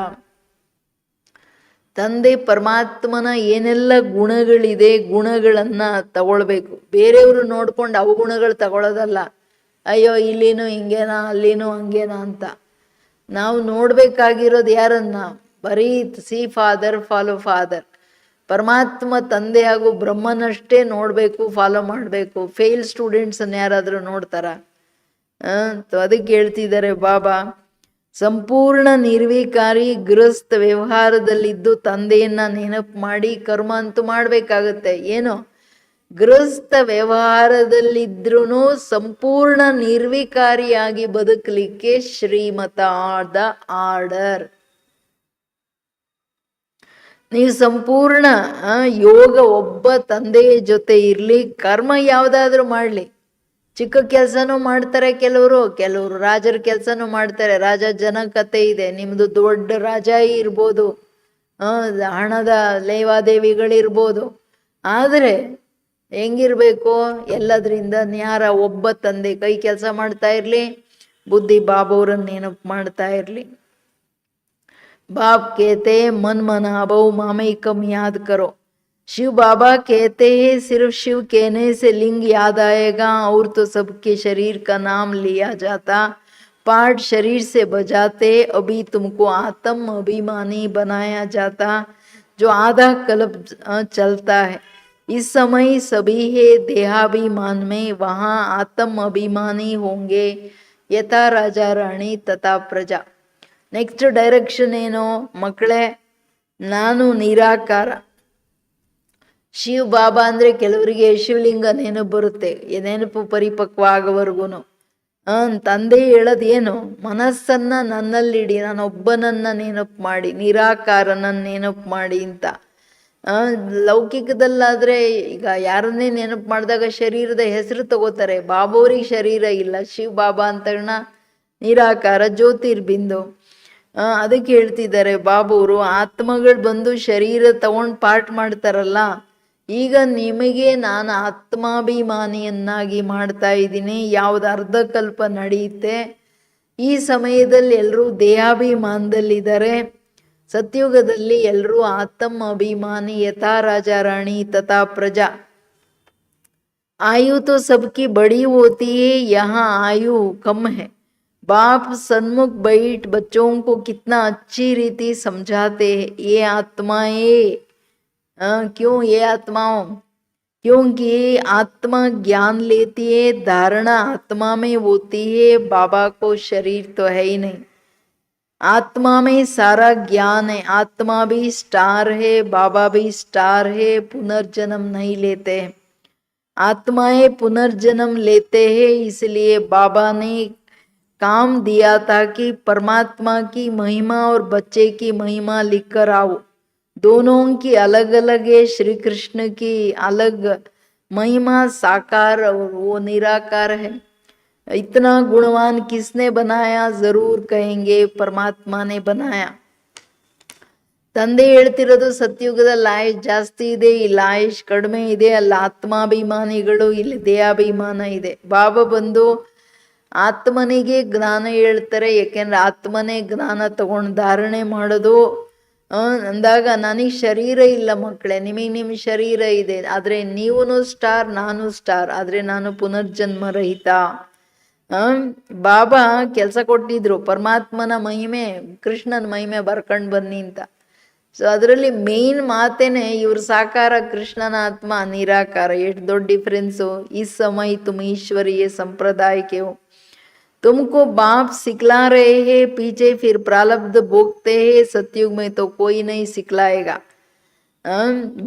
ತಂದೆ ಪರಮಾತ್ಮನ ಏನೆಲ್ಲ ಗುಣಗಳಿದೆ ಗುಣಗಳನ್ನ ತಗೊಳ್ಬೇಕು. ಬೇರೆಯವರು ನೋಡ್ಕೊಂಡು ಅವು ಗುಣಗಳು ತಗೊಳ್ಳೋದಲ್ಲ. ಅಯ್ಯೋ ಇಲ್ಲಿನೂ ಹಿಂಗೇನಾ ಅಲ್ಲಿನೂ ಹಂಗೇನಾ ಅಂತ. ನಾವು ನೋಡ್ಬೇಕಾಗಿರೋದು ಯಾರನ್ನ? ಬರೀ ಸಿ ಫಾದರ್ ಫಾಲೋ ಫಾದರ್. ಪರಮಾತ್ಮ ತಂದೆ ಹಾಗೂ ಬ್ರಹ್ಮನಷ್ಟೇ ನೋಡಬೇಕು, ಫಾಲೋ ಮಾಡಬೇಕು. ಫೇಲ್ ಸ್ಟೂಡೆಂಟ್ಸನ್ನು ಯಾರಾದರೂ ನೋಡ್ತಾರ? ಅದಕ್ಕೆ ಹೇಳ್ತಿದ್ದಾರೆ ಬಾಬಾ, ಸಂಪೂರ್ಣ ನಿರ್ವಿಕಾರಿ ಗೃಹಸ್ಥ ವ್ಯವಹಾರದಲ್ಲಿದ್ದು ತಂದೆಯನ್ನ ನೆನಪು ಮಾಡಿ ಕರ್ಮ ಅಂತೂ ಮಾಡಬೇಕಾಗತ್ತೆ. ಏನು? ಗೃಹಸ್ಥ ವ್ಯವಹಾರದಲ್ಲಿದ್ರೂ ಸಂಪೂರ್ಣ ನಿರ್ವಿಕಾರಿಯಾಗಿ ಬದುಕಲಿಕ್ಕೆ ಶ್ರೀಮತ ಆದ ಆರ್ಡರ್. ನೀವು ಸಂಪೂರ್ಣ ಯೋಗ ಒಬ್ಬ ತಂದೆಯ ಜೊತೆ ಇರಲಿ. ಕರ್ಮ ಯಾವುದಾದ್ರೂ ಮಾಡಲಿ. ಚಿಕ್ಕ ಕೆಲಸನೂ ಮಾಡ್ತಾರೆ ಕೆಲವರು, ರಾಜರ ಕೆಲಸನೂ ಮಾಡ್ತಾರೆ. ರಾಜ ಜನಕತೆ ಇದೆ. ನಿಮ್ಮದು ದೊಡ್ಡ ರಾಜ ಇರ್ಬೋದು, ಹಣದ ಲೇವಾದೇವಿಗಳಿರ್ಬೋದು. ಆದರೆ ಹೆಂಗಿರ್ಬೇಕು? ಎಲ್ಲದರಿಂದ ನ್ಯಾರ ಒಬ್ಬ ತಂದೆ ಕೈ ಕೆಲಸ ಮಾಡ್ತಾ ಇರಲಿ, ಬುದ್ಧಿ ಬಾಬಾವ್ರನ್ನ ನೆನಪು ಮಾಡ್ತಾ ಇರಲಿ. बाप कहते हैं मन मनाभो मामेकम याद करो. शिव बाबा कहते हैं सिर्फ शिव कहने से लिंग याद आएगा और तो सबके शरीर का नाम लिया जाता. पाठ शरीर से बजाते अभी तुमको आत्म अभिमानी बनाया जाता. जो आधा कल्प चलता है इस समय सभी है देहाभिमान में, वहाँ आत्म अभिमानी होंगे ಯಥಾ ರಾಜಾ ರಾಣಿ ತಥಾ ಪ್ರಜಾ. ನೆಕ್ಸ್ಟ್ ಡೈರೆಕ್ಷನ್ ಏನು ಮಕ್ಕಳೇ? ನಾನು ನಿರಾಕಾರ. ಶಿವ ಬಾಬಾ ಅಂದರೆ ಕೆಲವರಿಗೆ ಶಿವಲಿಂಗ ನೆನಪು ಬರುತ್ತೆ, ನೆನಪು ಪರಿಪಕ್ವ ಆಗೋವರೆಗೂ. ತಂದೆ ಹೇಳೋದು ಏನು? ಮನಸ್ಸನ್ನು ನನ್ನಲ್ಲಿಡಿ, ನಾನೊಬ್ಬನನ್ನ ನೆನಪು ಮಾಡಿ, ನಿರಾಕಾರನನ್ನು ನೆನಪು ಮಾಡಿ ಅಂತ. ಲೌಕಿಕದಲ್ಲಾದರೆ ಈಗ ಯಾರನ್ನೇ ನೆನಪು ಮಾಡಿದಾಗ ಶರೀರದ ಹೆಸರು ತಗೋತಾರೆ. ಬಾಬಾವ್ರಿಗೆ ಶರೀರ ಇಲ್ಲ, ಶಿವ ಬಾಬಾ ಅಂತ ನಿರಾಕಾರ ಜ್ಯೋತಿರ್ಬಿಂದು. ಅದಕ್ಕೆ ಹೇಳ್ತಿದ್ದಾರೆ ಬಾಬುವರು, ಆತ್ಮಗಳು ಬಂದು ಶರೀರ ತಗೊಂಡು ಪಾಠ ಮಾಡ್ತಾರಲ್ಲ, ಈಗ ನಿಮಗೆ ನಾನು ಆತ್ಮಾಭಿಮಾನಿಯನ್ನಾಗಿ ಮಾಡ್ತಾ ಇದ್ದೀನಿ. ಯಾವುದು ಅರ್ಧಕಲ್ಪ ನಡೆಯುತ್ತೆ. ಈ ಸಮಯದಲ್ಲಿ ಎಲ್ಲರೂ ದೇಹಾಭಿಮಾನದಲ್ಲಿದ್ದಾರೆ. ಸತ್ಯುಗದಲ್ಲಿ ಎಲ್ಲರೂ ಆತ್ಮ ಅಭಿಮಾನಿ, ಯಥಾ ರಾಜಾ ರಾಣಿ ತಥಾ ಪ್ರಜಾ. आयु तो सबकी बड़ी होती है, यहाँ आयु कम है. बाप सन्मुख बैठ बच्चों को कितना अच्छी रीति समझाते हैं. ये आत्माएं, क्यों ये आत्माओं? क्योंकि आत्मा ज्ञान लेती है, धारणा आत्मा में होती है. बाबा को शरीर तो है ही नहीं, आत्मा में सारा ज्ञान है. आत्मा भी स्टार है, बाबा भी स्टार है. पुनर्जन्म नहीं लेते, आत्माएं पुनर्जन्म लेते हैं. इसलिए बाबा ने काम दिया था कि परमात्मा की महिमा और बच्चे की महिमा लिखकर आओ. दोनों की अलग अलग है. श्री कृष्ण की अलग महिमा साकार और वो निराकार है. इतना गुणवान किसने बनाया? जरूर कहेंगे परमात्मा ने बनाया. ತಂದೆ ಹೇಳ್ತಿರೋದು ಸತ್ಯುಗದಲ್ಲಿ ಆಯುಷ್ ಜಾಸ್ತಿ ಇದೆ, ಇಲ್ಲಿ ಆಯುಷ್ ಕಡಿಮೆ ಇದೆ. ಅಲ್ಲಿ ಆತ್ಮಾಭಿಮಾನಿಗಳು, ಇಲ್ಲಿ ದೇಹಾಭಿಮಾನ ಇದೆ. ಬಾಬಾ ಬಂದು ಆತ್ಮನಿಗೆ ಜ್ಞಾನ ಹೇಳ್ತಾರೆ, ಯಾಕೆಂದ್ರೆ ಆತ್ಮನೇ ಜ್ಞಾನ ತಗೊಂಡು ಧಾರಣೆ ಮಾಡೋದು. ಅಂದಾಗ ನನಗೆ ಶರೀರ ಇಲ್ಲ ಮಕ್ಕಳೇ, ನಿಮಗೆ ನಿಮ್ಮ ಶರೀರ ಇದೆ. ಆದರೆ ನೀವೂ ಸ್ಟಾರ್, ನಾನು ಸ್ಟಾರ್, ಆದರೆ ನಾನು ಪುನರ್ಜನ್ಮ ರಹಿತ. ಬಾಬಾ ಕೆಲಸ ಕೊಟ್ಟಿದ್ರು, ಪರಮಾತ್ಮನ ಮಹಿಮೆ, ಕೃಷ್ಣನ ಮಹಿಮೆ ಬರ್ಕೊಂಡು ಬನ್ನಿ ಅಂತ. ಸೊ ಅದರಲ್ಲಿ ಮೇನ್ ಮಾತೇನೆ ಇವ್ರ ಸಾಕಾರ, ಕೃಷ್ಣನ ಆತ್ಮ ನಿರಾಕಾರ. ಎಷ್ಟು ದೊಡ್ಡ ಡಿಫ್ರೆನ್ಸು. ಈ ಸಮಯ ತುಮ್ ಈಶ್ವರೀಯ ಸಂಪ್ರದಾಯಕ್ಕೆ हो. तुमको बाप सिखला रहे हैं, पीछे फिर प्रारब्ध भोगते हैं. सतयुग में तो कोई नहीं सिखलाएगा.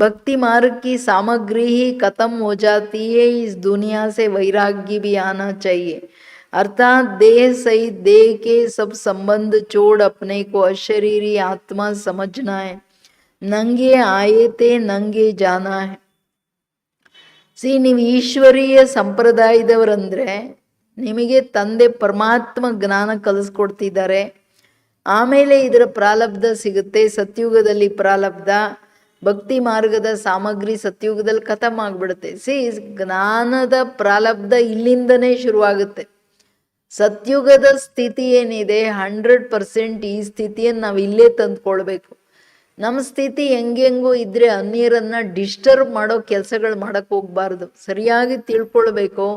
भक्ति मार्ग की सामग्री ही खत्म हो जाती है. इस दुनिया से वैराग्य भी आना चाहिए. अर्थात देह सहित देह के सब संबंध छोड़ अपने को अशरीरी आत्मा समझना है. नंगे आए थे नंगे जाना है. ನೀವು ಈಶ್ವರೀಯ ಸಂಪ್ರದಾಯದವರಂದ್ರೆ ನಿಮಗೆ ತಂದೆ ಪರಮಾತ್ಮ ಜ್ಞಾನ ಕಲಿಸ್ಕೊಡ್ತಿದ್ದಾರೆ. ಆಮೇಲೆ ಇದರ ಪ್ರಾರಬ್ಧ ಸಿಗುತ್ತೆ. ಸತ್ಯುಗದಲ್ಲಿ ಪ್ರಾರಬ್ಧ, ಭಕ್ತಿ ಮಾರ್ಗದ ಸಾಮಗ್ರಿ ಸತ್ಯುಗದಲ್ಲಿ ಖತಮ್ ಆಗ್ಬಿಡುತ್ತೆ. ಜ್ಞಾನದ ಪ್ರಾರಬ್ಧ ಇಲ್ಲಿಂದನೇ ಶುರುವಾಗುತ್ತೆ. ಸತ್ಯುಗದ ಸ್ಥಿತಿ ಏನಿದೆ 100% ಈ ಸ್ಥಿತಿಯನ್ನು ನಾವು ಇಲ್ಲೇ ತಂದುಕೊಳ್ಬೇಕು. ನಮ್ಮ ಸ್ಥಿತಿ ಹೆಂಗೆಂಗೋ ಇದ್ರೆ ಅನ್ಯರನ್ನ ಡಿಸ್ಟರ್ಬ್ ಮಾಡೋ ಕೆಲಸಗಳು ಮಾಡಕ್ಕೆ ಹೋಗ್ಬಾರ್ದು. ಸರಿಯಾಗಿ ತಿಳ್ಕೊಳ್ಬೇಕು,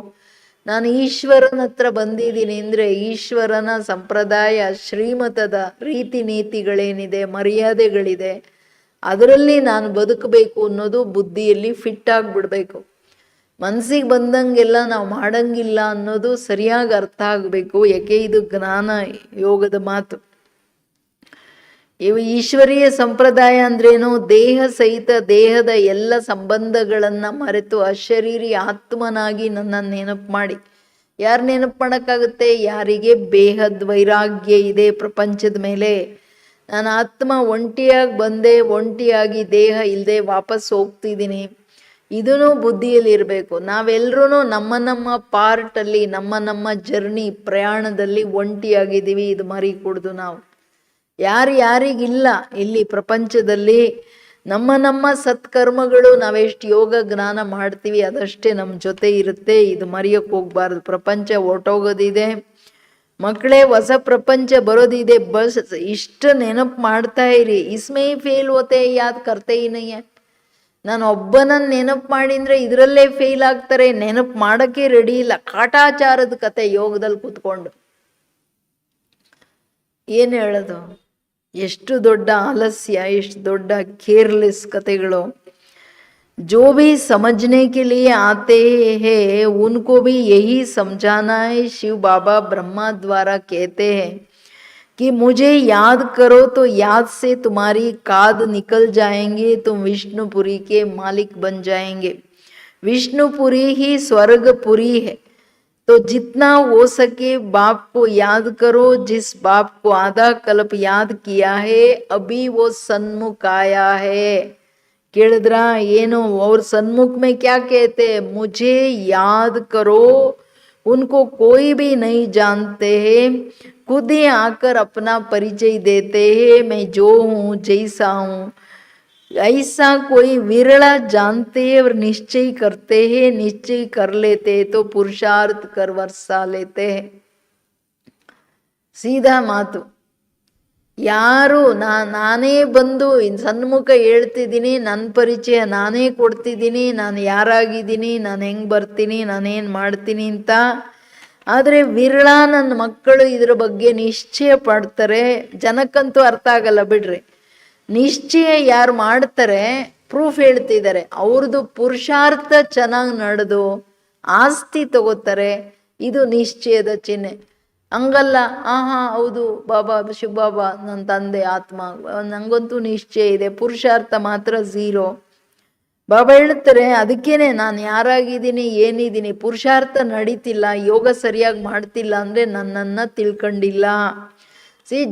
ನಾನು ಈಶ್ವರನ ಹತ್ರ ಬಂದಿದ್ದೀನಿ ಅಂದರೆ ಈಶ್ವರನ ಸಂಪ್ರದಾಯ ಶ್ರೀಮತದ ರೀತಿ ನೀತಿಗಳೇನಿದೆ, ಮರ್ಯಾದೆಗಳಿದೆ, ಅದರಲ್ಲಿ ನಾನು ಬದುಕಬೇಕು ಅನ್ನೋದು ಬುದ್ಧಿಯಲ್ಲಿ ಫಿಟ್ ಆಗಿಬಿಡ್ಬೇಕು. ಮನಸ್ಸಿಗೆ ಬಂದಂಗೆಲ್ಲ ನಾವು ಮಾಡಂಗಿಲ್ಲ ಅನ್ನೋದು ಸರಿಯಾಗಿ ಅರ್ಥ ಆಗಬೇಕು. ಯಾಕೆ ಇದು ಜ್ಞಾನ ಯೋಗದ ಮಾತು. ಇವು ಈಶ್ವರೀಯ ಸಂಪ್ರದಾಯ ಅಂದ್ರೇನು? ದೇಹ ಸಹಿತ ದೇಹದ ಎಲ್ಲ ಸಂಬಂಧಗಳನ್ನು ಮರೆತು ಅಶರೀರಿ ಆತ್ಮನಾಗಿ ನನ್ನನ್ನು ನೆನಪು ಮಾಡಿ. ಯಾರು ನೆನಪು ಮಾಡೋಕ್ಕಾಗುತ್ತೆ? ಯಾರಿಗೆ ಬೇಹದ್ ವೈರಾಗ್ಯ ಇದೆ ಪ್ರಪಂಚದ ಮೇಲೆ. ನಾನು ಆತ್ಮ ಒಂಟಿಯಾಗಿ ಬಂದೆ, ಒಂಟಿಯಾಗಿ ದೇಹ ಇಲ್ಲದೆ ವಾಪಸ್ ಹೋಗ್ತಿದ್ದೀನಿ. ಇದೂ ಬುದ್ಧಿಯಲ್ಲಿ ಇರಬೇಕು. ನಾವೆಲ್ಲರೂ ನಮ್ಮ ನಮ್ಮ ಪಾರ್ಟಲ್ಲಿ, ನಮ್ಮ ನಮ್ಮ ಜರ್ನಿ ಪ್ರಯಾಣದಲ್ಲಿ ಒಂಟಿಯಾಗಿದ್ದೀವಿ. ಇದು ಮರಿ ಕುಡ್ದು ನಾವು ಯಾರಿಗಿಲ್ಲ ಇಲ್ಲಿ ಪ್ರಪಂಚದಲ್ಲಿ. ನಮ್ಮ ನಮ್ಮ ಸತ್ಕರ್ಮಗಳು, ನಾವೆಷ್ಟು ಯೋಗ ಜ್ಞಾನ ಮಾಡ್ತೀವಿ ಅದಷ್ಟೇ ನಮ್ಮ ಜೊತೆ ಇರುತ್ತೆ. ಇದು ಮರೆಯೋಕ್ಕೆ ಹೋಗ್ಬಾರ್ದು. ಪ್ರಪಂಚ ಹೊರ್ಟೋಗೋದಿದೆ ಮಕ್ಕಳೇ, ಹೊಸ ಪ್ರಪಂಚ ಬರೋದಿದೆ. ಬಸ್ ಇಷ್ಟು ನೆನಪು ಮಾಡ್ತಾ ಇರಿ. ಇಸ್ಮೇ ಫೇಲ್ ಹೋತೆ ಯಾದ್ ಕರ್ತೆ ನಯ್ಯ. ನಾನು ಒಬ್ಬನನ್ನು ನೆನಪು ಮಾಡಿದ್ರೆ ಇದರಲ್ಲೇ ಫೇಲ್ ಆಗ್ತಾರೆ. ನೆನಪು ಮಾಡೋಕ್ಕೆ ರೆಡಿ ಇಲ್ಲ. ಕಾಟಾಚಾರದ ಕತೆ ಯೋಗದಲ್ಲಿ ಕೂತ್ಕೊಂಡು ಏನು ಹೇಳೋದು? ಎಷ್ಟು ದೊಡ್ಡ ಆಲಸ್ಯ, ಎಷ್ಟು ದೊಡ್ಡ ಕೇರ್ಲೆಸ್ ಕತೆಗಳು. जो भी समझने के लिए आते हैं उनको भी यही समझाना है। शिव बाबा ब्रह्मा द्वारा कहते हैं कि मुझे याद करो तो याद से तुम्हारी काद निकल जाएंगे, तुम विष्णुपुरी के मालिक बन जाएंगे। विष्णुपुरी ही स्वर्गपुरी है। तो जितना हो सके बाप को याद करो। जिस बाप को आधा कल्प याद किया है अभी वो सन्मुख आया है। ಕೇಳಿದ್ರಾ ಏನು और सन्मुख में क्या कहते हैं? मुझे याद करो। उनको कोई भी नहीं जानते हैं, खुद ही आकर अपना परिचय देते हैं, मैं जो हूँ जैसा हूँ। ऐसा कोई विरला जानते हैं और निश्चय करते हैं। निश्चय कर लेते हैं तो पुरुषार्थ कर वर्षा लेते हैं। सीधा ಮಾತು. ಯಾರು ನಾನೇ ಬಂದು ಸನ್ಮುಖ ಹೇಳ್ತಿದ್ದೀನಿ, ನನ್ನ ಪರಿಚಯ ನಾನೇ ಕೊಡ್ತಿದ್ದೀನಿ, ನಾನು ಯಾರಾಗಿದ್ದೀನಿ, ನಾನು ಹೆಂಗೆ ಬರ್ತೀನಿ, ನಾನೇನು ಮಾಡ್ತೀನಿ ಅಂತ. ಆದರೆ ವಿರಳ ನನ್ನ ಮಕ್ಕಳು ಇದ್ರ ಬಗ್ಗೆ ನಿಶ್ಚಯ ಪಡ್ತಾರೆ. ಜನಕ್ಕಂತೂ ಅರ್ಥ ಆಗಲ್ಲ ಬಿಡ್ರಿ. ನಿಶ್ಚಯ ಯಾರು ಮಾಡ್ತಾರೆ ಪ್ರೂಫ್ ಹೇಳ್ತಿದ್ದಾರೆ. ಅವ್ರದ್ದು ಪುರುಷಾರ್ಥ ಚೆನ್ನಾಗಿ ನಡೆದು ಆಸ್ತಿ ತಗೋತಾರೆ. ಇದು ನಿಶ್ಚಯದ ಚಿಹ್ನೆ. ಹಂಗಲ್ಲ, ಹೌದು ಬಾಬಾ ಶಿವ ಬಾಬಾ ನನ್ನ ತಂದೆ ಆತ್ಮ, ನಂಗಂತೂ ನಿಶ್ಚಯ ಇದೆ, ಪುರುಷಾರ್ಥ ಮಾತ್ರ ಝೀರೋ. ಬಾಬಾ ಹೇಳ್ತಾರೆ ಅದಕ್ಕೇನೆ ನಾನು ಯಾರಾಗಿದ್ದೀನಿ ಏನಿದ್ದೀನಿ ಪುರುಷಾರ್ಥ ನಡೀತಿಲ್ಲ, ಯೋಗ ಸರಿಯಾಗಿ ಮಾಡ್ತಿಲ್ಲ ಅಂದರೆ ನನ್ನನ್ನು ತಿಳ್ಕೊಂಡಿಲ್ಲ.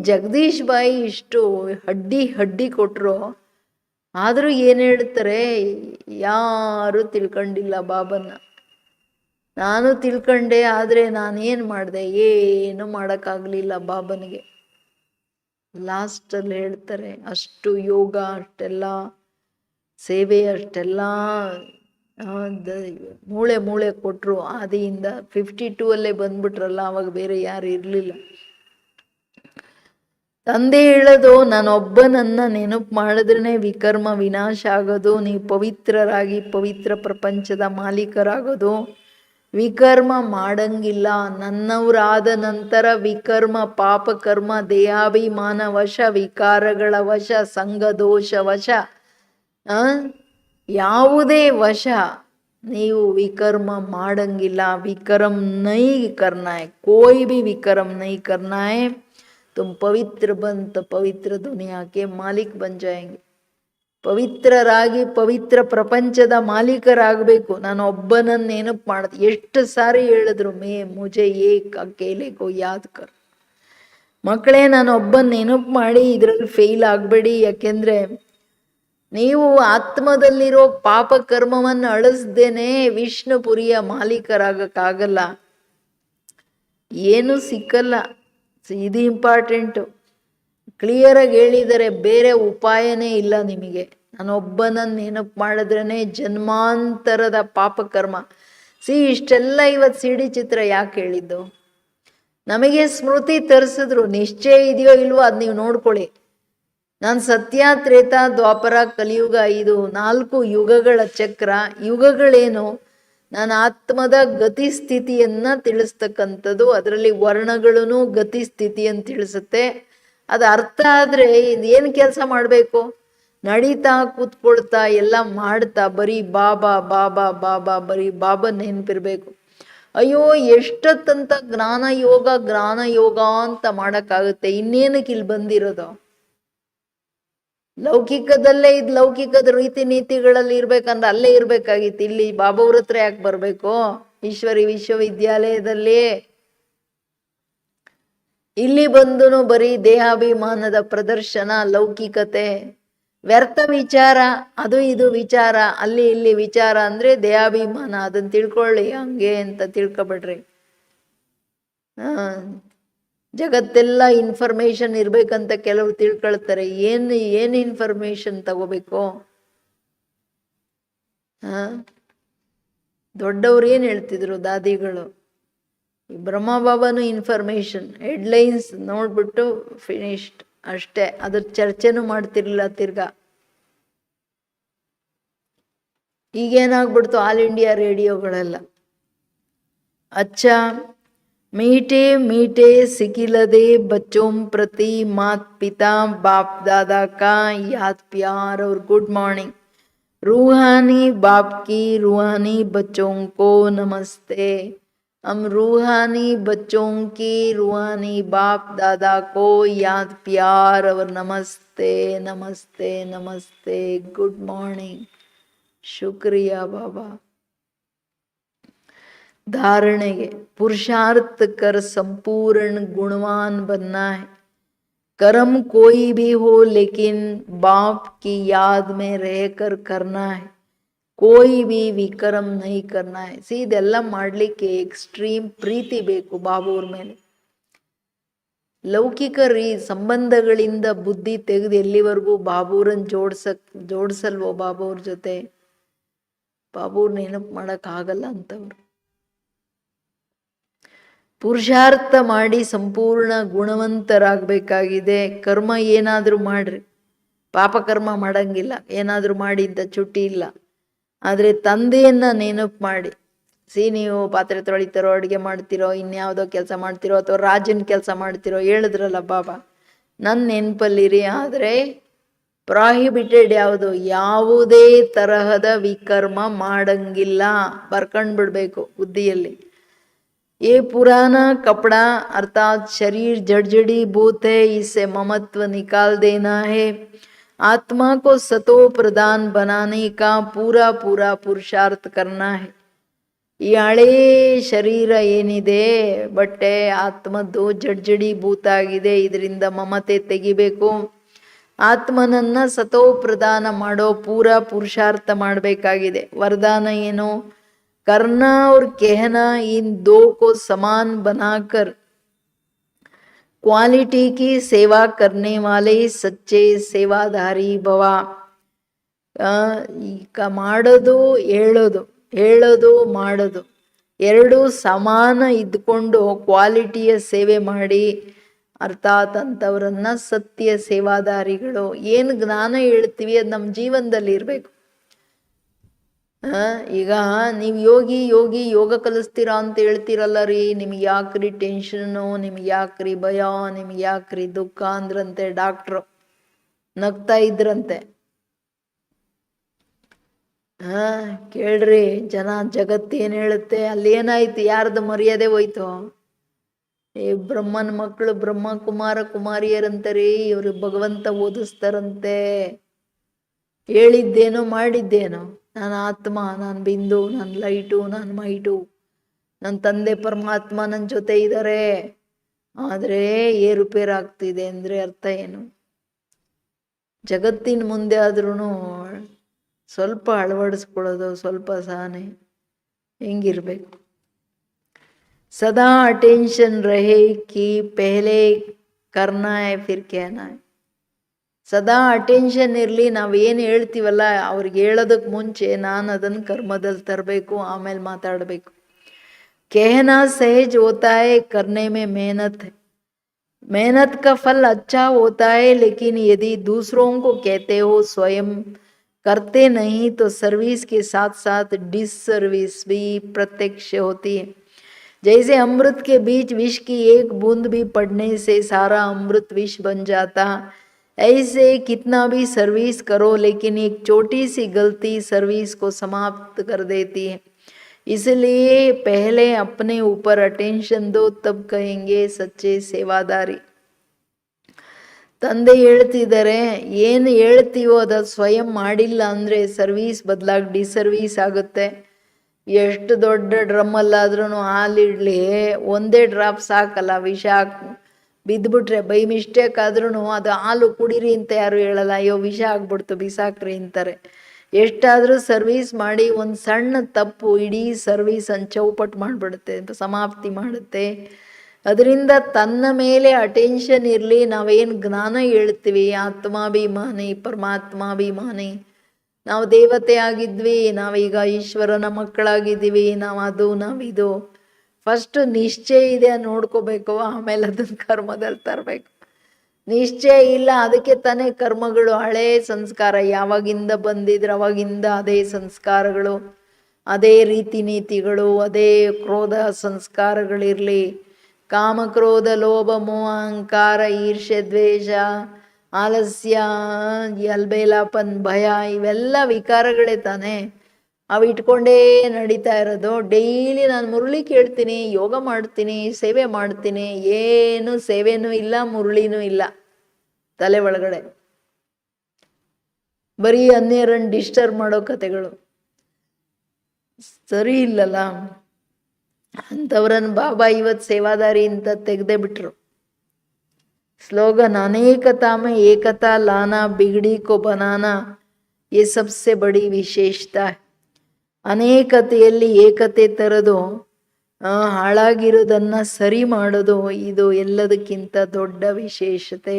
ಜಗದೀಶ್ ಬಾಯಿ ಇಷ್ಟು ಹಡ್ಡಿ ಕೊಟ್ಟರು, ಆದರೂ ಏನು ಹೇಳ್ತಾರೆ, ಯಾರು ತಿಳ್ಕೊಂಡಿಲ್ಲ ಬಾಬನ್ನ. ನಾನು ತಿಳ್ಕೊಂಡೆ, ಆದರೆ ನಾನೇನು ಮಾಡಿದೆ, ಏನು ಮಾಡೋಕ್ಕಾಗಲಿಲ್ಲ ಬಾಬನಿಗೆ. ಲಾಸ್ಟಲ್ಲಿ ಹೇಳ್ತಾರೆ ಅಷ್ಟು ಯೋಗ, ಅಷ್ಟೆಲ್ಲ ಸೇವೆ, ಅಷ್ಟೆಲ್ಲ ಮೂಳೆ ಕೊಟ್ಟರು. ಆದಿಯಿಂದ 52 ಬಂದ್ಬಿಟ್ರಲ್ಲ, ಅವಾಗ ಬೇರೆ ಯಾರು ಇರಲಿಲ್ಲ. ತಂದೆ ಹೇಳೋದು ನಾನೊಬ್ಬನನ್ನ ನೆನಪು ಮಾಡಿದ್ರೇ ವಿಕರ್ಮ ವಿನಾಶ ಆಗೋದು, ನೀವು ಪವಿತ್ರರಾಗಿ ಪವಿತ್ರ ಪ್ರಪಂಚದ ಮಾಲೀಕರಾಗೋದು. ವಿಕರ್ಮ ಮಾಡಂಗಿಲ್ಲ. ನನ್ನವರಾದ ನಂತರ ವಿಕರ್ಮ, ಪಾಪಕರ್ಮ, ದೇಹಾಭಿಮಾನ ವಶ, ವಿಕಾರಗಳ ವಶ, ಸಂಘದೋಷ ವಶ, ಯಾವುದೇ ವಶ ನೀವು ವಿಕರ್ಮ ಮಾಡಂಗಿಲ್ಲ. ವಿಕರ್ಮ ನೈ करना है, कोई भी विकर्म नहीं करना है. तुम पवित्र बन तो पवित्र दुनिया के मालिक बन जाएंगे. ಪವಿತ್ರರಾಗಿ ಪವಿತ್ರ ಪ್ರಪಂಚದ ಮಾಲೀಕರಾಗಬೇಕು. ನಾನು ಒಬ್ಬನನ್ನು ನೆನಪು ಮಾಡಿದೆ. ಎಷ್ಟು ಸಾರಿ ಹೇಳಿದ್ರು, ಮುಜೆ ಏಕ್ ಅಕೇಲೆ ಕೋ ಯಾದ್ ಕರ್. ಮಕ್ಕಳೇ, ನಾನು ಒಬ್ಬನ ನೆನಪು ಮಾಡಿ ಇದರಲ್ಲಿ ಫೇಲ್ ಆಗಬೇಡಿ. ಯಾಕೆಂದರೆ ನೀವು ಆತ್ಮದಲ್ಲಿರೋ ಪಾಪ ಕರ್ಮವನ್ನು ಅಳಿಸ್ದೇನೆ ವಿಷ್ಣುಪುರಿಯ ಮಾಲೀಕರಾಗಕ್ಕಾಗಲ್ಲ. ಏನು ಸಿಕ್ಕಲ್ಲ. ಇದು ಇಂಪಾರ್ಟೆಂಟು. ಕ್ಲಿಯರಾಗಿ ಹೇಳಿದರೆ ಬೇರೆ ಉಪಾಯನೇ ಇಲ್ಲ ನಿಮಗೆ. ನಾನೊಬ್ಬನನ್ನು ನೆನಪು ಮಾಡಿದ್ರೇ ಜನ್ಮಾಂತರದ ಪಾಪಕರ್ಮ. ಇಷ್ಟೆಲ್ಲ ಇವತ್ತು ಸಿಡಿ ಚಿತ್ರ ಯಾಕೆ ಹೇಳಿದ್ದು? ನಮಗೆ ಸ್ಮೃತಿ ತರಿಸಿದ್ರು. ನಿಶ್ಚಯ ಇದೆಯೋ ಇಲ್ವೋ ಅದು ನೀವು ನೋಡ್ಕೊಳ್ಳಿ. ನಾನು ಸತ್ಯ, ತ್ರೇತ, ದ್ವಾಪರ, ಕಲಿಯುಗ, ಇದು 4 ಯುಗಗಳ ಚಕ್ರ. ಯುಗಗಳೇನು? ನಾನು ಆತ್ಮದ ಗತಿಸ್ಥಿತಿಯನ್ನು ತಿಳಿಸ್ತಕ್ಕಂಥದ್ದು. ಅದರಲ್ಲಿ ವರ್ಣಗಳೂ ಗತಿಸ್ಥಿತಿಯನ್ನು ತಿಳಿಸುತ್ತೆ. ಅದು ಅರ್ಥ ಆದರೆ ಇದೇನು ಕೆಲಸ ಮಾಡಬೇಕು? ನಡೀತಾ ಕೂತ್ಕೊಳ್ತಾ ಎಲ್ಲ ಮಾಡ್ತಾ ಬರೀ ಬಾಬಾ ಬಾಬಾ ಬಾಬಾ, ಬರೀ ಬಾಬಾ ನೆನಪಿರ್ಬೇಕು. ಅಯ್ಯೋ, ಎಷ್ಟೊತ್ತಂತ ಜ್ಞಾನ ಯೋಗ ಅಂತ ಮಾಡೋಕ್ಕಾಗುತ್ತೆ? ಇನ್ನೇನಕ್ಕೆ ಇಲ್ಲಿ ಬಂದಿರೋದು? ಲೌಕಿಕದಲ್ಲೇ ಇದು ಲೌಕಿಕದ ರೀತಿ ನೀತಿಗಳಲ್ಲಿ ಇರ್ಬೇಕಂದ್ರೆ ಅಲ್ಲೇ ಇರ್ಬೇಕಾಗಿತ್ತು. ಇಲ್ಲಿ ಬಾಬಾವ್ರ ಹತ್ರ ಯಾಕೆ ಬರಬೇಕು? ಈಶ್ವರಿ ವಿಶ್ವವಿದ್ಯಾಲಯದಲ್ಲಿ ಇಲ್ಲಿ ಬಂದು ಬರೀ ದೇಹಾಭಿಮಾನದ ಪ್ರದರ್ಶನ, ಲೌಕಿಕತೆ, ವ್ಯರ್ಥ ವಿಚಾರ, ಅದು ಇದು ವಿಚಾರ, ಅಲ್ಲಿ ಇಲ್ಲಿ ವಿಚಾರ ಅಂದರೆ ದೇಹಾಭಿಮಾನ. ಅದನ್ನು ತಿಳ್ಕೊಳ್ಳಿ, ಹಂಗೆ ಅಂತ ತಿಳ್ಕೊಬೇಡ್ರಿ. ಜಗತ್ತೆಲ್ಲ ಇನ್ಫಾರ್ಮೇಶನ್ ಇರ್ಬೇಕಂತ ಕೆಲವರು ತಿಳ್ಕೊಳ್ತಾರೆ. ಏನು ಇನ್ಫಾರ್ಮೇಶನ್ ತಗೋಬೇಕು? ದೊಡ್ಡವ್ರು ಏನು ಹೇಳ್ತಿದ್ರು ದಾದಿಗಳು? ಈ ಬ್ರಹ್ಮಬಾಬಾನು ಇನ್ಫಾರ್ಮೇಶನ್, ಹೆಡ್ಲೈನ್ಸ್ ನೋಡ್ಬಿಟ್ಟು ಫಿನಿಶ್ಡ್ ಅಷ್ಟೇ. ಅದ್ರ ಚರ್ಚೆನೂ ಮಾಡ್ತಿರ್ಲಿಲ್ಲ ತಿರ್ಗಾ. ಈಗೇನಾಗ್ಬಿಡ್ತು, ಆಲ್ ಇಂಡಿಯಾ ರೇಡಿಯೋಗಳೆಲ್ಲ ಅಚ್ಚಾ मीठे मीठे सिकिलदे बच्चों प्रति मात पिता बाप दादा का याद प्यार और गुड मॉर्निंग. रूहानी बाप की रूहानी बच्चों को नमस्ते। हम रूहानी बच्चों की रूहानी बाप दादा को याद प्यार और नमस्ते नमस्ते नमस्ते। गुड मॉर्निंग, शुक्रिया बाबा। धारणेಗೆ पुरुषार्थ कर संपूर्ण गुणवान बनना है। कर्म कोई भी हो लेकिन बाप की याद में रहकर करना है। कोई भी विकर्म नहीं करना है। ಇದೆಲ್ಲ ಮಾಡಲಿಕ್ಕೆ ಎಕ್ಸ್ಟ್ರೀಮ್ ಪ್ರೀತಿ ಬೇಕು ಬಾಬೂರ ಮೇಲೆ. ಲೌಕಿಕ ಸಂಬಂಧಗಳಿಂದ ಬುದ್ಧಿ ತೆಗೆದು ಎಲ್ಲಿವರೆಗೂ ಬಾಬೂರನ್ ಜೋಡಿಸಲ್ವೋ ಬಾಬೂರ್ ಜೊತೆ, ಬಾಬೂರ್ ನೆನಪು ಮಾಡಕ್ ಆಗಲ್ಲ ಅಂತವ್ರು. ಪುರುಷಾರ್ಥ ಮಾಡಿ ಸಂಪೂರ್ಣ ಗುಣವಂತರಾಗಬೇಕಾಗಿದೆ. ಕರ್ಮ ಏನಾದರೂ ಮಾಡ್ರಿ, ಪಾಪಕರ್ಮ ಮಾಡಂಗಿಲ್ಲ, ಏನಾದರೂ ಮಾಡಿದ್ದ ಚುಟ್ಟಿ ಇಲ್ಲ. ಆದರೆ ತಂದೆಯನ್ನ ನೆನಪು ಮಾಡಿ, ನೀವು ಪಾತ್ರೆ ತೊಳಿತಾರೋ, ಅಡುಗೆ ಮಾಡ್ತಿರೋ, ಇನ್ಯಾವುದೋ ಕೆಲಸ ಮಾಡ್ತಿರೋ, ಅಥವಾ ರಾಜನ ಕೆಲಸ ಮಾಡ್ತಿರೋ, ಹೇಳಿದ್ರಲ್ಲ ಬಾಬಾ ನನ್ನ ನೆನಪಲ್ಲಿರಿ. ಆದರೆ ಪ್ರಾಹಿಬಿಟೆಡ್ ಯಾವುದು, ಯಾವುದೇ ತರಹದ ವಿಕರ್ಮ ಮಾಡಂಗಿಲ್ಲ, ಬರ್ಕೊಂಡ್ಬಿಡ್ಬೇಕು ಬುದ್ಧಿಯಲ್ಲಿ. ये पुराना कपड़ा अर्थात शरीर जड़जड़ी भूत है, इससे ममत्व निकाल देना है। आत्मा को सतो प्रदान बनाने का पूरा पूरा पुरुषार्थ करना है. ಈ ಹಳೇ ಶರೀರ ಏನಿದೆ ಬಟ್ಟೆ ಆತ್ಮದ್ದು ಜಡ್ಜಡಿ ಭೂತ ಆಗಿದೆ, ಇದರಿಂದ ಮಮತೆ ತೆಗಿಬೇಕು. ಆತ್ಮನನ್ನ ಸತೋ ಪ್ರದಾನ ಮಾಡೋ ಪೂರಾ ಪುರುಷಾರ್ಥ ಮಾಡಬೇಕಾಗಿದೆ. ವರದಾನ ಏನು? करना और कहना इन दो को समान बनाकर क्वालिटी की सेवा करने वाले सच्चे सेवाधारी भव. ಮಾಡೋದು ಹೇಳೋದು, ಹೇಳೋದು ಮಾಡೋದು ಎರಡೂ ಸಮಾನ ಇದ್ಕೊಂಡು ಕ್ವಾಲಿಟಿಯ ಸೇವೆ ಮಾಡಿ, ಅರ್ಥಾತ್ ಅಂಥವ್ರನ್ನ ಸತ್ಯ ಸೇವಾದಾರಿಗಳು. ಏನು ಜ್ಞಾನ ಹೇಳ್ತೀವಿ ಅದು ನಮ್ಮ ಜೀವನದಲ್ಲಿ ಇರಬೇಕು. ಈಗ ನೀವು ಯೋಗಿ ಯೋಗಿ ಯೋಗ ಕಲಿಸ್ತೀರಾ ಅಂತ ಹೇಳ್ತೀರಲ್ಲ ರೀ, ನಿಮ್ಗೆ ಯಾಕ್ರಿ ಟೆನ್ಷನ್ನು, ನಿಮ್ಗೆ ಯಾಕ್ರಿ ಭಯ, ನಿಮ್ಗೆ ಯಾಕ್ರಿ ದುಃಖ ಅಂದ್ರಂತೆ ಡಾಕ್ಟ್ರು. ನಗ್ತಾ ಇದ್ರಂತೆ. ಕೇಳ್ರಿ ಜನ, ಜಗತ್ತು ಏನು ಹೇಳುತ್ತೆ, ಅಲ್ಲೇನಾಯ್ತು, ಯಾರ್ದು ಮರ್ಯಾದೆ ಹೋಯ್ತು? ಈ ಬ್ರಹ್ಮನ ಮಕ್ಕಳು ಬ್ರಹ್ಮ ಕುಮಾರ ಕುಮಾರಿಯರಂತರಿ, ಇವರು ಭಗವಂತ ಓದಿಸ್ತಾರಂತೆ. ಹೇಳಿದ್ದೇನೋ ಮಾಡಿದ್ದೇನೋ, ನಾನು ಆತ್ಮ, ನಾನು ಬಿಂದು, ನಾನು ಲೈಟು, ನಾನು ಮೈಟು, ನನ್ನ ತಂದೆ ಪರಮಾತ್ಮ ನನ್ನ ಜೊತೆ ಇದ್ದಾರೆ. ಆದರೆ ಏರುಪೇರಾಗ್ತಿದೆ ಅಂದರೆ ಅರ್ಥ ಏನು? ಜಗತ್ತಿನ ಮುಂದೆ ಆದ್ರೂ ಸ್ವಲ್ಪ ಅಳವಡಿಸ್ಕೊಳ್ಳೋದು, ಸ್ವಲ್ಪ ಸಹನೆ ಹೆಂಗಿರ್ಬೇಕು. ಸದಾ ಅಟೆನ್ಷನ್ ರಹೆ ಕಿ ಪೆಹಲೆ ಕರ್ನಾ ಹೈ ಫಿರ್ कहना है. ಸದಾ ಅಟೆನ್ಷನ್ ಇರಲಿ. ನಾವೇನು ಹೇಳ್ತೀವಲ್ಲ ಅವ್ರಿಗೆ ಹೇಳೋದಕ್ಕೆ ಮುಂಚೆ ನಾನು ಅದನ್ನು ಕರ್ಮದಲ್ಲಿ ತರಬೇಕು, ಆಮೇಲೆ ಮಾತಾಡಬೇಕು. कहना सहज होता है, करने में मेहनत है. मेहनत का फल अच्छा होता है, लेकिन यदि दूसरों को कहते हो स्वयं करते नहीं तो सर्विस के साथ साथ डिसर्विस भी प्रत्यक्ष होती है. जैसे अमृत के बीच विष की एक बूंद भी पड़ने से सारा अमृत विष बन जाता, ऐसे कितना भी सर्विस करो लेकिन एक छोटी सी गलती सर्विस को समाप्त कर देती है. इसलिए पहले अपने ऊपर अटेंशन दो, तब कहेंगे सच्चे सेवादारी. ತಂದೆ ಹೇಳ್ತಿದ್ದಾರೆ, ಏನು ಹೇಳ್ತೀವೋ ಅದು ಸ್ವಯಂ ಮಾಡಿಲ್ಲ ಅಂದರೆ ಸರ್ವೀಸ್ ಬದಲಾಗಿ ಡಿಸರ್ವೀಸ್ ಆಗುತ್ತೆ. ಎಷ್ಟು ದೊಡ್ಡ ಡ್ರಮ್ಮಲ್ಲಾದ್ರೂ ಹಾಲಿಡ್ಲಿ, ಒಂದೇ ಡ್ರಾಪ್ ಸಾಕಲ್ಲ, ವಿಷ ಬಿದ್ದುಬಿಟ್ರೆ ಬೈ ಮಿಸ್ಟೇಕ್ ಆದ್ರೂ ಅದು ಹಾಲು ಕುಡೀರಿ ಅಂತ ಯಾರು ಹೇಳಲ್ಲ. ಅಯ್ಯೋ ವಿಷ ಆಗ್ಬಿಡ್ತು ಬಿಸಾಕ್ರಿ ಅಂತಾರೆ. ಎಷ್ಟಾದರೂ ಸರ್ವೀಸ್ ಮಾಡಿ ಒಂದು ಸಣ್ಣ ತಪ್ಪು ಇಡೀ ಸರ್ವೀಸನ್ನು ಚೌಪಟ್ಟು ಮಾಡಿಬಿಡುತ್ತೆ, ಸಮಾಪ್ತಿ ಮಾಡುತ್ತೆ. ಅದರಿಂದ ತನ್ನ ಮೇಲೆ ಅಟೆನ್ಷನ್ ಇರಲಿ. ನಾವೇನು ಜ್ಞಾನ ಹೇಳ್ತೀವಿ, ಆತ್ಮಾಭಿಮಾನಿ ಪರಮಾತ್ಮಾಭಿಮಾನಿ, ನಾವು ದೇವತೆ ಆಗಿದ್ವಿ, ನಾವೀಗ ಈಶ್ವರನ ಮಕ್ಕಳಾಗಿದ್ದೀವಿ, ನಾವು ಅದು ನಾವಿದು. ಫಸ್ಟ್ ನಿಶ್ಚಯ ಇದೆ ನೋಡ್ಕೋಬೇಕು, ಆಮೇಲೆ ಅದನ್ನು ಕರ್ಮದಲ್ಲಿ ತರಬೇಕು. ನಿಶ್ಚಯ ಇಲ್ಲ, ಅದಕ್ಕೆ ತಾನೇ ಕರ್ಮಗಳು. ಹಳೇ ಸಂಸ್ಕಾರ ಯಾವಾಗಿಂದ ಬಂದಿದ್ರೆ ಅವಾಗಿಂದ ಅದೇ ಸಂಸ್ಕಾರಗಳು, ಅದೇ ರೀತಿ ನೀತಿಗಳು, ಅದೇ ಕ್ರೋಧ ಸಂಸ್ಕಾರಗಳಿರಲಿ. ಕಾಮ ಕ್ರೋಧ ಲೋಭ ಮೋಹ ಅಹಂಕಾರ ಈರ್ಷ್ಯ ದ್ವೇಷ ಆಲಸ್ಯ, ಎಲ್ಬೇಲಾಪನ್, ಭಯ ಇವೆಲ್ಲ ವಿಕಾರಗಳೇ ತಾನೇ. ಅವು ಇಟ್ಕೊಂಡೇ ನಡೀತಾ ಇರೋದು. ಡೈಲಿ ನಾನು ಮುರಳಿ ಕೇಳ್ತೀನಿ, ಯೋಗ ಮಾಡ್ತೀನಿ, ಸೇವೆ ಮಾಡ್ತೀನಿ, ಏನು ಸೇವೆನೂ ಇಲ್ಲ, ಮುರಳಿನೂ ಇಲ್ಲ ತಲೆ ಒಳಗಡೆ. ಬರೀ ಅನ್ಯರನ್ನು ಡಿಸ್ಟರ್ಬ್ ಮಾಡೋ ಕತೆಗಳು ಸರಿ ಇಲ್ಲಲ್ಲ. ಅಂಥವ್ರನ್ನ ಬಾಬಾ ಇವತ್ತು ಸೇವಾದಾರಿ ಅಂತ ತೆಗೆದೇ ಬಿಟ್ರು. ಸ್ಲೋಗನ್ ಅನೇಕತಾ में ಏಕತಾ लाना बिगड़ी को बनाना ये सबसे बड़ी ವಿಶೇಷತಾ. ಅನೇಕತೆಯಲ್ಲಿ ಏಕತೆ ತರೋದು, ಹಾಳಾಗಿರೋದನ್ನು ಸರಿ ಮಾಡೋದು, ಇದು ಎಲ್ಲದಕ್ಕಿಂತ ದೊಡ್ಡ ವಿಶೇಷತೆ.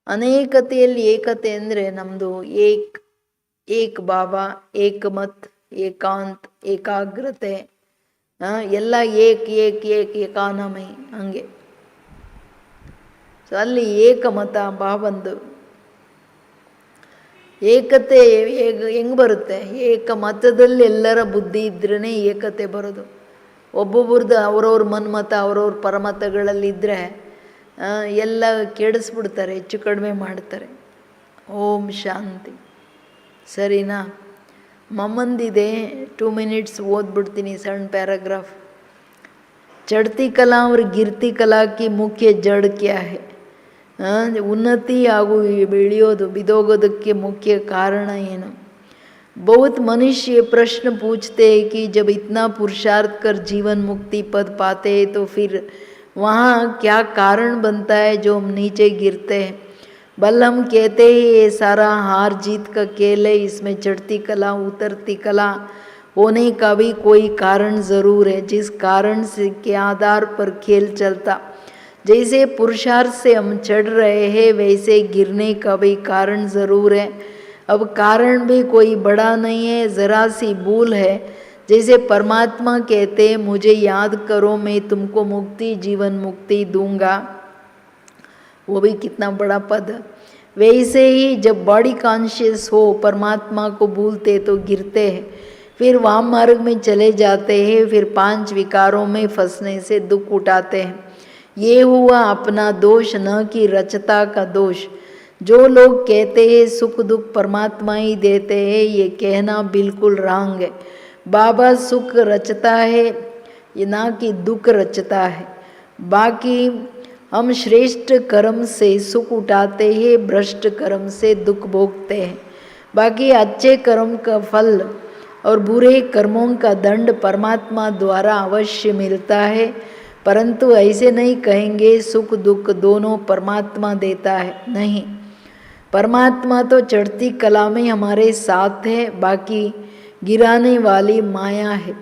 ಅನೇಕತೆಯಲ್ಲಿ ಏಕತೆ ಅಂದರೆ ನಮ್ಮದು ಏಕ್ ಬಾಬಾ, ಏಕಮತ್, ಏಕಾಂತ್, ಏಕಾಗ್ರತೆ, ಎಲ್ಲ ಏಕಾನಮಿ ಹಂಗೆ. ಸೊ ಅಲ್ಲಿ ಏಕಮತ ಬಾಬಂದು ಏಕತೆ ಹೆಂಗೆ ಬರುತ್ತೆ? ಏಕಮತದಲ್ಲಿ ಎಲ್ಲರ ಬುದ್ಧಿ ಇದ್ರೇ ಏಕತೆ ಬರೋದು. ಒಬ್ಬೊಬ್ರದ್ದು ಅವ್ರವ್ರ ಮನ್ಮತ, ಅವ್ರವ್ರ ಪರಮತಗಳಲ್ಲಿದ್ದರೆ ಎಲ್ಲ ಕೆಡಿಸ್ಬಿಡ್ತಾರೆ, ಹೆಚ್ಚು ಕಡಿಮೆ ಮಾಡ್ತಾರೆ. ಓಂ ಶಾಂತಿ. ಸರಿನಾ? ಮಮ್ಮಂದಿದೆ, 2 minutes ಓದ್ಬಿಡ್ತೀನಿ, ಸಣ್ಣ ಪ್ಯಾರಾಗ್ರಾಫ್. ಚಡ್ತಿ ಕಲಾ और ಗಿರ್ತಿ ಕಲಾ ಕಿ ಮುಖ್ಯ ಜಡ್ ಕ್ಯಾ ಹೈ? ಉನ್ನತಿ ಹಾಗೂ ಬೆಳೆಯೋದು, ಬಿದೋಗೋದಕ್ಕೆ ಮುಖ್ಯ ಕಾರಣ ಏನು? बहुत मनुष्य ये प्रश्न पूछते हैं कि जब इतना पुरुषार्थ कर जीवन मुक्ति पद पाते हैं तो फिर वहाँ क्या कारण बनता है जो हम नीचे गिरते हैं? बल हम कहते हैं ये सारा हार जीत का खेल है, इसमें चढ़ती कला उतरती कला होने का भी कोई कारण ज़रूर है, जिस कारण से के आधार पर खेल चलता. जैसे पुरुषार्थ से हम चढ़ रहे हैं वैसे गिरने का भी कारण ज़रूर है. अब कारण भी कोई बड़ा नहीं है, ज़रा सी भूल है. जैसे परमात्मा कहते हैं मुझे याद करो मैं तुमको मुक्ति जीवन मुक्ति दूंगा, वो भी कितना बड़ा पद. वैसे ही जब बॉडी कॉन्शियस हो परमात्मा को भूलते तो गिरते हैं, फिर वाम मार्ग में चले जाते हैं, फिर 5 विकारों में फंसने से दुख उठाते हैं. ये हुआ अपना दोष, न कि रचता का दोष. जो लोग कहते हैं सुख दुख परमात्मा ही देते हैं, ये कहना बिल्कुल रॉन्ग है. बाबा सुख रचता है, ये ना कि दुख रचता है. बाकी हम श्रेष्ठ कर्म से सुख उठाते हैं, भ्रष्ट कर्म से दुख भोगते हैं. बाकी अच्छे कर्म का फल और बुरे कर्मों का दंड परमात्मा द्वारा अवश्य मिलता है, परंतु ऐसे नहीं कहेंगे सुख दुख दोनों परमात्मा देता है. नहीं, परमात्मा तो चढ़ती कला में हमारे साथ है, बाकी गिराने वाली माया है.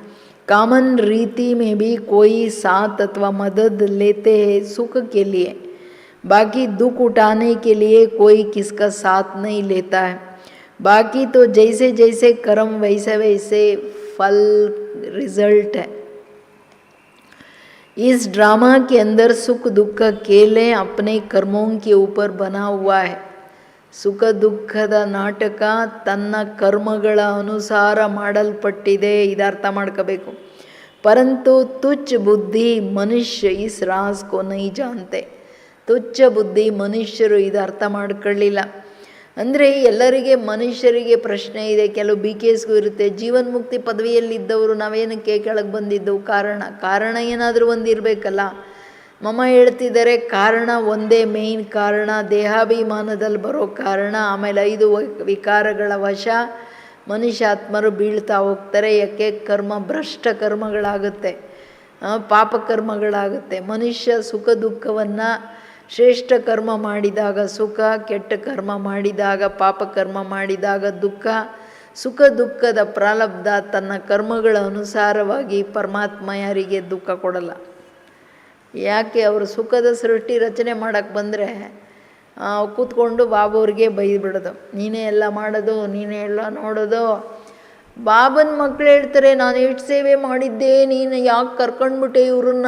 कॉमन रीति में भी कोई साथ अथवा मदद लेते हैं सुख के लिए, बाकी दुख उठाने के लिए कोई किसका साथ नहीं लेता है. बाकी तो जैसे जैसे कर्म वैसे वैसे फल रिजल्ट है. इस ड्रामा के अंदर सुख दुख का खेल है, अपने कर्मों के ऊपर बना हुआ है. ಸುಖ ದುಃಖದ ನಾಟಕ ತನ್ನ ಕರ್ಮಗಳ ಅನುಸಾರ ಮಾಡಲ್ಪಟ್ಟಿದೆ, ಇದರ್ಥ ಮಾಡ್ಕೋಬೇಕು. ಪರಂತು ತುಚ್ಛ ಬುದ್ಧಿ ಮನುಷ್ಯ ಇಸ್ ರಾಸ್ ಕೋ ನೈ ಜಾನ್ತೆ. ತುಚ್ಛ ಬುದ್ಧಿ ಮನುಷ್ಯರು ಇದು ಅರ್ಥ ಮಾಡ್ಕೊಳ್ಳಿಲ್ಲ. ಅಂದರೆ ಎಲ್ಲರಿಗೆ ಮನುಷ್ಯರಿಗೆ ಪ್ರಶ್ನೆ ಇದೆ, ಕೆಲವು BKSಗೂ ಇರುತ್ತೆ. ಜೀವನ್ ಮುಕ್ತಿ ಪದವಿಯಲ್ಲಿದ್ದವರು ನಾವೇನಕ್ಕೆ ಕೆಳಗೆ ಬಂದಿದ್ದವು? ಕಾರಣ ಏನಾದರೂ ಒಂದು ಇರಬೇಕಲ್ಲ. ಮಮ್ಮ ಹೇಳ್ತಿದ್ದಾರೆ ಕಾರಣ ಒಂದೇ ಮೇಯ್ನ್ ಕಾರಣ, ದೇಹಾಭಿಮಾನದಲ್ಲಿ ಬರೋ ಕಾರಣ. ಆಮೇಲೆ 5 ವಿಕಾರಗಳ ವಶ ಮನುಷ್ಯಾತ್ಮರು ಬೀಳ್ತಾ ಹೋಗ್ತಾರೆ. ಯಾಕೆ? ಕರ್ಮ ಭ್ರಷ್ಟ ಕರ್ಮಗಳಾಗುತ್ತೆ, ಪಾಪಕರ್ಮಗಳಾಗುತ್ತೆ. ಮನುಷ್ಯ ಸುಖ ದುಃಖವನ್ನು ಶ್ರೇಷ್ಠ ಕರ್ಮ ಮಾಡಿದಾಗ ಸುಖ, ಕೆಟ್ಟ ಕರ್ಮ ಮಾಡಿದಾಗ ಪಾಪಕರ್ಮ ಮಾಡಿದಾಗ ದುಃಖ. ಸುಖ ದುಃಖದ ಪ್ರಾರಬ್ಧ ತನ್ನ ಕರ್ಮಗಳ ಅನುಸಾರವಾಗಿ ಪರಮಾತ್ಮ ಯಾರಿಗೆ ದುಃಖ ಕೊಡಲ್ಲ. ಯಾಕೆ? ಅವರು ಸುಖದ ಸೃಷ್ಟಿ ರಚನೆ ಮಾಡೋಕ್ಕೆ ಬಂದರೆ ಕೂತ್ಕೊಂಡು ಬಾಬವ್ರಿಗೆ ಬೈದ್ಬಿಡೋದು, ನೀನೇ ಎಲ್ಲ ಮಾಡೋದು, ನೀನೇ ಎಲ್ಲ ನೋಡೋದು. ಬಾಬನ ಮಕ್ಕಳು ಹೇಳ್ತಾರೆ ನಾನು ಎಷ್ಟು ಸೇವೆ ಮಾಡಿದ್ದೆ, ನೀನು ಯಾಕೆ ಕರ್ಕೊಂಡ್ಬಿಟ್ಟೆ ಇವ್ರನ್ನ,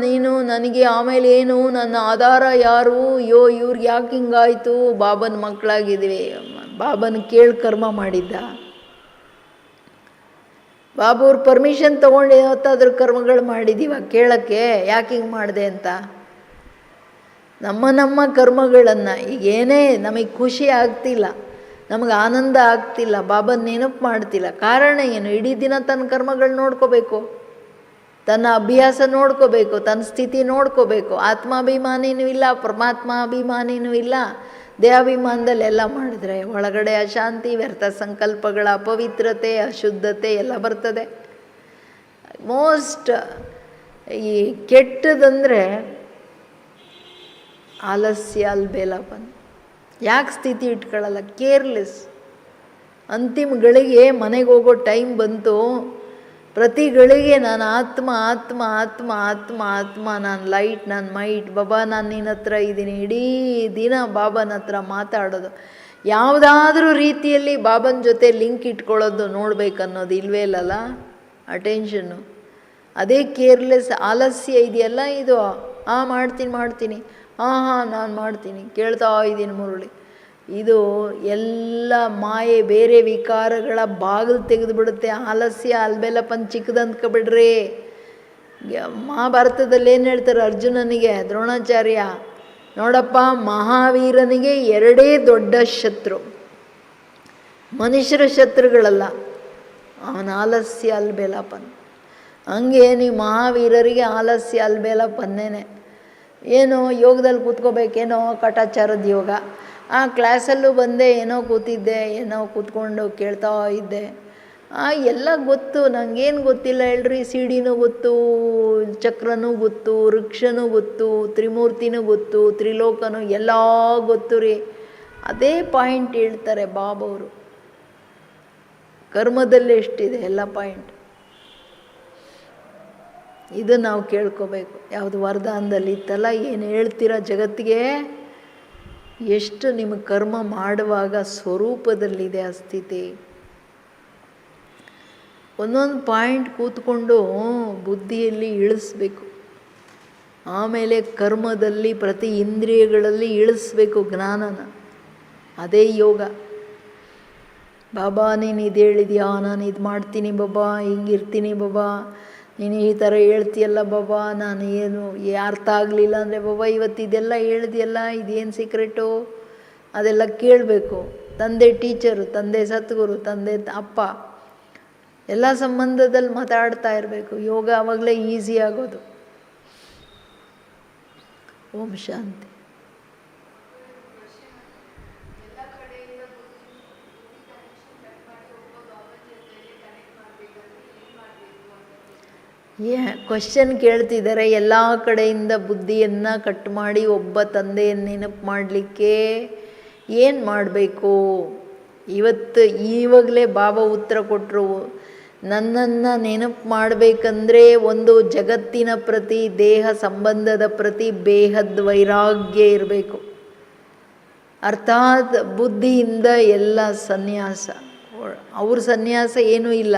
ನೀನು ನನಗೆ ಆಮೇಲೆ ಏನು, ನನ್ನ ಆಧಾರ ಯಾರು, ಅಯ್ಯೋ ಇವ್ರಿಗೆ ಯಾಕೆ ಹಿಂಗಾಯಿತು? ಬಾಬನ ಮಕ್ಕಳಾಗಿದ್ದೀವಿ. ಬಾಬನ ಕೇಳಿ ಕರ್ಮ ಮಾಡಿದ್ದ? ಬಾಬು ಅವ್ರ ಪರ್ಮಿಷನ್ ತೊಗೊಂಡು ಯಾವತ್ತಾದ್ರೂ ಕರ್ಮಗಳು ಮಾಡಿದ್ದೀವ ಕೇಳೋಕ್ಕೆ ಯಾಕೆ ಹಿಂಗೆ ಮಾಡಿದೆ ಅಂತ? ನಮ್ಮ ಕರ್ಮಗಳನ್ನು ಈಗ ಏನೇ ನಮಗೆ ಖುಷಿ ಆಗ್ತಿಲ್ಲ, ನಮಗೆ ಆನಂದ ಆಗ್ತಿಲ್ಲ, ಬಾಬನ ನೆನಪು ಮಾಡ್ತಿಲ್ಲ, ಕಾರಣ ಏನು? ಇಡೀ ದಿನ ತನ್ನ ಕರ್ಮಗಳು ನೋಡ್ಕೋಬೇಕು, ತನ್ನ ಅಭ್ಯಾಸ ನೋಡ್ಕೋಬೇಕು, ತನ್ನ ಸ್ಥಿತಿ ನೋಡ್ಕೋಬೇಕು. ಆತ್ಮಾಭಿಮಾನಿನೂ ಇಲ್ಲ, ಪರಮಾತ್ಮ ಅಭಿಮಾನಿನೂ ಇಲ್ಲ. ದೇಹಾಭಿಮಾನದಲ್ಲಿ ಎಲ್ಲ ಮಾಡಿದ್ರೆ ಒಳಗಡೆ ಅಶಾಂತಿ, ವ್ಯರ್ಥ ಸಂಕಲ್ಪಗಳ ಅಪವಿತ್ರತೆ, ಅಶುದ್ಧತೆ ಎಲ್ಲ ಬರ್ತದೆ. ಮೋಸ್ಟ್ ಈ ಕೆಟ್ಟದಂದರೆ ಆಲಸ್ಯ, ಅಲ್ಬೇಲಪನ್. ಯಾಕೆ ಸ್ಥಿತಿ ಇಟ್ಕೊಳ್ಳಲ್ಲ? ಕೇರ್ಲೆಸ್. ಅಂತಿಮ ಗಳಿಗೆ ಮನೆಗೆ ಹೋಗೋ ಟೈಮ್ ಬಂತು, ಪ್ರತಿ ಗಳಿಗೆ ನಾನು ಆತ್ಮ ಆತ್ಮ ಆತ್ಮ ಆತ್ಮ ಆತ್ಮ, ನಾನು ಲೈಟ್, ನಾನು ಮೈಟ್, ಬಾಬಾ ನಾನು ನಿನ್ನ ಹತ್ರ ಇದ್ದೀನಿ. ಇಡೀ ದಿನ ಬಾಬನ ಹತ್ರ ಮಾತಾಡೋದು, ಯಾವುದಾದ್ರೂ ರೀತಿಯಲ್ಲಿ ಬಾಬನ ಜೊತೆ ಲಿಂಕ್ ಇಟ್ಕೊಳ್ಳೋದು ನೋಡ್ಬೇಕನ್ನೋದು ಇಲ್ವೇ ಇಲ್ಲಲ್ಲ. ಅಟೆನ್ಷನ್ನು ಅದೇ ಕೇರ್ಲೆಸ್. ಆಲಸ್ಯ ಇದೆಯಲ್ಲ, ಇದು ಮಾಡ್ತೀನಿ, ನಾನು ಮಾಡ್ತೀನಿ, ಕೇಳ್ತಾ ಇದ್ದೀನಿ ಮುರುಳಿ. ಇದು ಎಲ್ಲ ಮಾಯೆ, ಬೇರೆ ವಿಕಾರಗಳ ಬಾಗಿಲು ತೆಗೆದುಬಿಡುತ್ತೆ. ಆಲಸ್ಯ, ಅಲ್ಬೇಲಪನ್ ಚಿಕ್ಕದಂದ್ಕೊಬಿಡ್ರಿ. ಮಹಾಭಾರತದಲ್ಲಿ ಏನು ಹೇಳ್ತಾರೆ ಅರ್ಜುನನಿಗೆ ದ್ರೋಣಾಚಾರ್ಯ? ನೋಡಪ್ಪ, ಮಹಾವೀರನಿಗೆ ಎರಡೇ ದೊಡ್ಡ ಶತ್ರು, ಮನುಷ್ಯರ ಶತ್ರುಗಳಲ್ಲ, ಅವನ ಆಲಸ್ಯ, ಅಲ್ಬೇಲಪನ್. ಹಂಗೆ ನೀವು ಮಹಾವೀರರಿಗೆ ಆಲಸ್ಯ, ಅಲ್ಬೇಲಪನ್ನೇನೆ. ಏನೋ ಯೋಗದಲ್ಲಿ ಕೂತ್ಕೋಬೇಕೇನೋ, ಕಟಾಚಾರದ ಯೋಗ. ಆ ಕ್ಲಾಸಲ್ಲೂ ಬಂದೆ, ಏನೋ ಕೂತಿದ್ದೆ, ಏನೋ ಕೂತ್ಕೊಂಡು ಕೇಳ್ತಾ ಇದ್ದೆ. ಎಲ್ಲ ಗೊತ್ತು, ನನಗೇನು ಗೊತ್ತಿಲ್ಲ ಹೇಳ್ರಿ. ಸಿಡಿನೂ ಗೊತ್ತು, ಚಕ್ರನೂ ಗೊತ್ತು, ವೃಕ್ಷನೂ ಗೊತ್ತು, ತ್ರಿಮೂರ್ತಿನೂ ಗೊತ್ತು, ತ್ರಿಲೋಕನೂ ಎಲ್ಲ ಗೊತ್ತು ರೀ. ಅದೇ ಪಾಯಿಂಟ್ ಹೇಳ್ತಾರೆ ಬಾಬವರು. ಕರ್ಮದಲ್ಲಿ ಎಷ್ಟಿದೆ ಎಲ್ಲ ಪಾಯಿಂಟ್. ಇದು ನಾವು ಕೇಳ್ಕೋಬೇಕು. ಯಾವುದು ವರದಾನದಲ್ಲಿ ಇತ್ತಲ್ಲ, ಏನು ಹೇಳ್ತೀರ ಜಗತ್ತಿಗೆ, ಎಷ್ಟು ನಿಮಗೆ ಕರ್ಮ ಮಾಡುವಾಗ ಸ್ವರೂಪದಲ್ಲಿದೆ ಆ ಸ್ಥಿತಿ. ಒಂದೊಂದು ಪಾಯಿಂಟ್ ಕೂತ್ಕೊಂಡು ಬುದ್ಧಿಯಲ್ಲಿ ಇಳಿಸ್ಬೇಕು. ಆಮೇಲೆ ಕರ್ಮದಲ್ಲಿ, ಪ್ರತಿ ಇಂದ್ರಿಯಗಳಲ್ಲಿ ಇಳಿಸ್ಬೇಕು ಜ್ಞಾನನ. ಅದೇ ಯೋಗ. ಬಾಬಾ ನೀನು ಇದು ಹೇಳಿದ್ಯಾ, ನಾನು ಇದು ಮಾಡ್ತೀನಿ ಬಾಬಾ, ಹಿಂಗಿರ್ತೀನಿ ಬಾಬಾ, ನೀನು ಈ ಥರ ಹೇಳ್ತೀಯಲ್ಲ ಬಾಬಾ, ನಾನು ಏನು ಅರ್ಥ ಆಗಲಿಲ್ಲ ಅಂದರೆ ಬಾಬಾ ಇವತ್ತು ಇದೆಲ್ಲ ಹೇಳ್ದಿಯಲ್ಲ, ಇದೇನು ಸೀಕ್ರೆಟು, ಅದೆಲ್ಲ ಕೇಳಬೇಕು. ತಂದೆ ಟೀಚರು, ತಂದೆ ಸದ್ಗುರು, ತಂದೆ ಅಪ್ಪ, ಎಲ್ಲ ಸಂಬಂಧದಲ್ಲಿ ಮಾತಾಡ್ತಾ ಇರಬೇಕು. ಯೋಗ ಆವಾಗಲೇ ಈಸಿ ಆಗೋದು. ಓಂ ಶಾಂತಿ. ಕ್ವಶನ್ ಕೇಳ್ತಿದ್ದಾರೆ. ಎಲ್ಲ ಕಡೆಯಿಂದ ಬುದ್ಧಿಯನ್ನು ಕಟ್ ಮಾಡಿ ಒಬ್ಬ ತಂದೆಯನ್ನು ನೆನಪು ಮಾಡಲಿಕ್ಕೆ ಏನು ಮಾಡಬೇಕು? ಈವಾಗಲೇ ಬಾಬಾ ಉತ್ತರ ಕೊಟ್ಟರು. ನನ್ನನ್ನು ನೆನಪು ಮಾಡಬೇಕಂದ್ರೆ ಒಂದು ಜಗತ್ತಿನ ಪ್ರತಿ, ದೇಹ ಸಂಬಂಧದ ಪ್ರತಿ ಬೇಹದ್ ವೈರಾಗ್ಯ ಇರಬೇಕು. ಅರ್ಥಾತ್ ಬುದ್ಧಿಯಿಂದ ಎಲ್ಲ ಸನ್ಯಾಸ. ಅವ್ರ ಸನ್ಯಾಸ ಏನೂ ಇಲ್ಲ,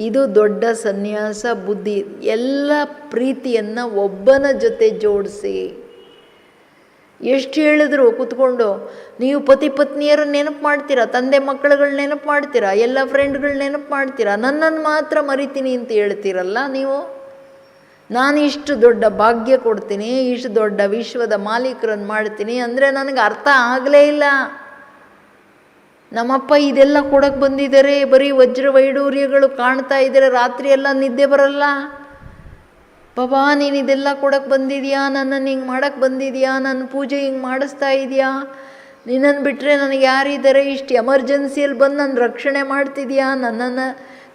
ಇದು ದೊಡ್ಡ ಸನ್ಯಾಸ. ಬುದ್ಧಿ ಎಲ್ಲ ಪ್ರೀತಿಯನ್ನು ಒಬ್ಬನ ಜೊತೆ ಜೋಡಿಸಿ. ಎಷ್ಟು ಹೇಳಿದ್ರು ಕೂತ್ಕೊಂಡು, ನೀವು ಪತಿ ಪತ್ನಿಯರ ನೆನಪು ಮಾಡ್ತೀರಾ, ತಂದೆ ಮಕ್ಕಳುಗಳ ನೆನಪು ಮಾಡ್ತೀರಾ, ಎಲ್ಲ ಫ್ರೆಂಡ್ಗಳ ನೆನಪು ಮಾಡ್ತೀರಾ, ನನ್ನನ್ನು ಮಾತ್ರ ಮರಿತೀನಿ ಅಂತ ಹೇಳ್ತೀರಲ್ಲ ನೀವು. ನಾನು ಇಷ್ಟು ದೊಡ್ಡ ಭಾಗ್ಯ ಕೊಡ್ತೀನಿ, ಇಷ್ಟು ದೊಡ್ಡ ವಿಶ್ವದ ಮಾಲೀಕರನ್ನು ಮಾಡ್ತೀನಿ ಅಂದರೆ ನನಗೆ ಅರ್ಥ ಆಗಲೇ ಇಲ್ಲ. ನಮ್ಮಪ್ಪ ಇದೆಲ್ಲ ಕೊಡಕ್ಕೆ ಬಂದಿದ್ದಾರೆ, ಬರೀ ವಜ್ರ ವೈಡೂರ್ಯಗಳು ಕಾಣ್ತಾ ಇದ್ದಾರೆ, ರಾತ್ರಿ ಎಲ್ಲ ನಿದ್ದೆ ಬರಲ್ಲ. ಬಾಬಾ ನೀನು ಇದೆಲ್ಲ ಕೊಡಕ್ಕೆ ಬಂದಿದೆಯಾ, ನನ್ನನ್ನು ಹಿಂಗೆ ಮಾಡೋಕ್ಕೆ ಬಂದಿದೆಯಾ, ನನ್ನ ಪೂಜೆ ಹಿಂಗೆ ಮಾಡಿಸ್ತಾ ಇದೆಯಾ, ನಿನ್ನನ್ನು ಬಿಟ್ಟರೆ ನನಗೆ ಯಾರಿದ್ದಾರೆ, ಇಷ್ಟು ಎಮರ್ಜೆನ್ಸಿಯಲ್ಲಿ ಬಂದು ನನ್ನ ರಕ್ಷಣೆ ಮಾಡ್ತಿದ್ಯಾ, ನನ್ನನ್ನು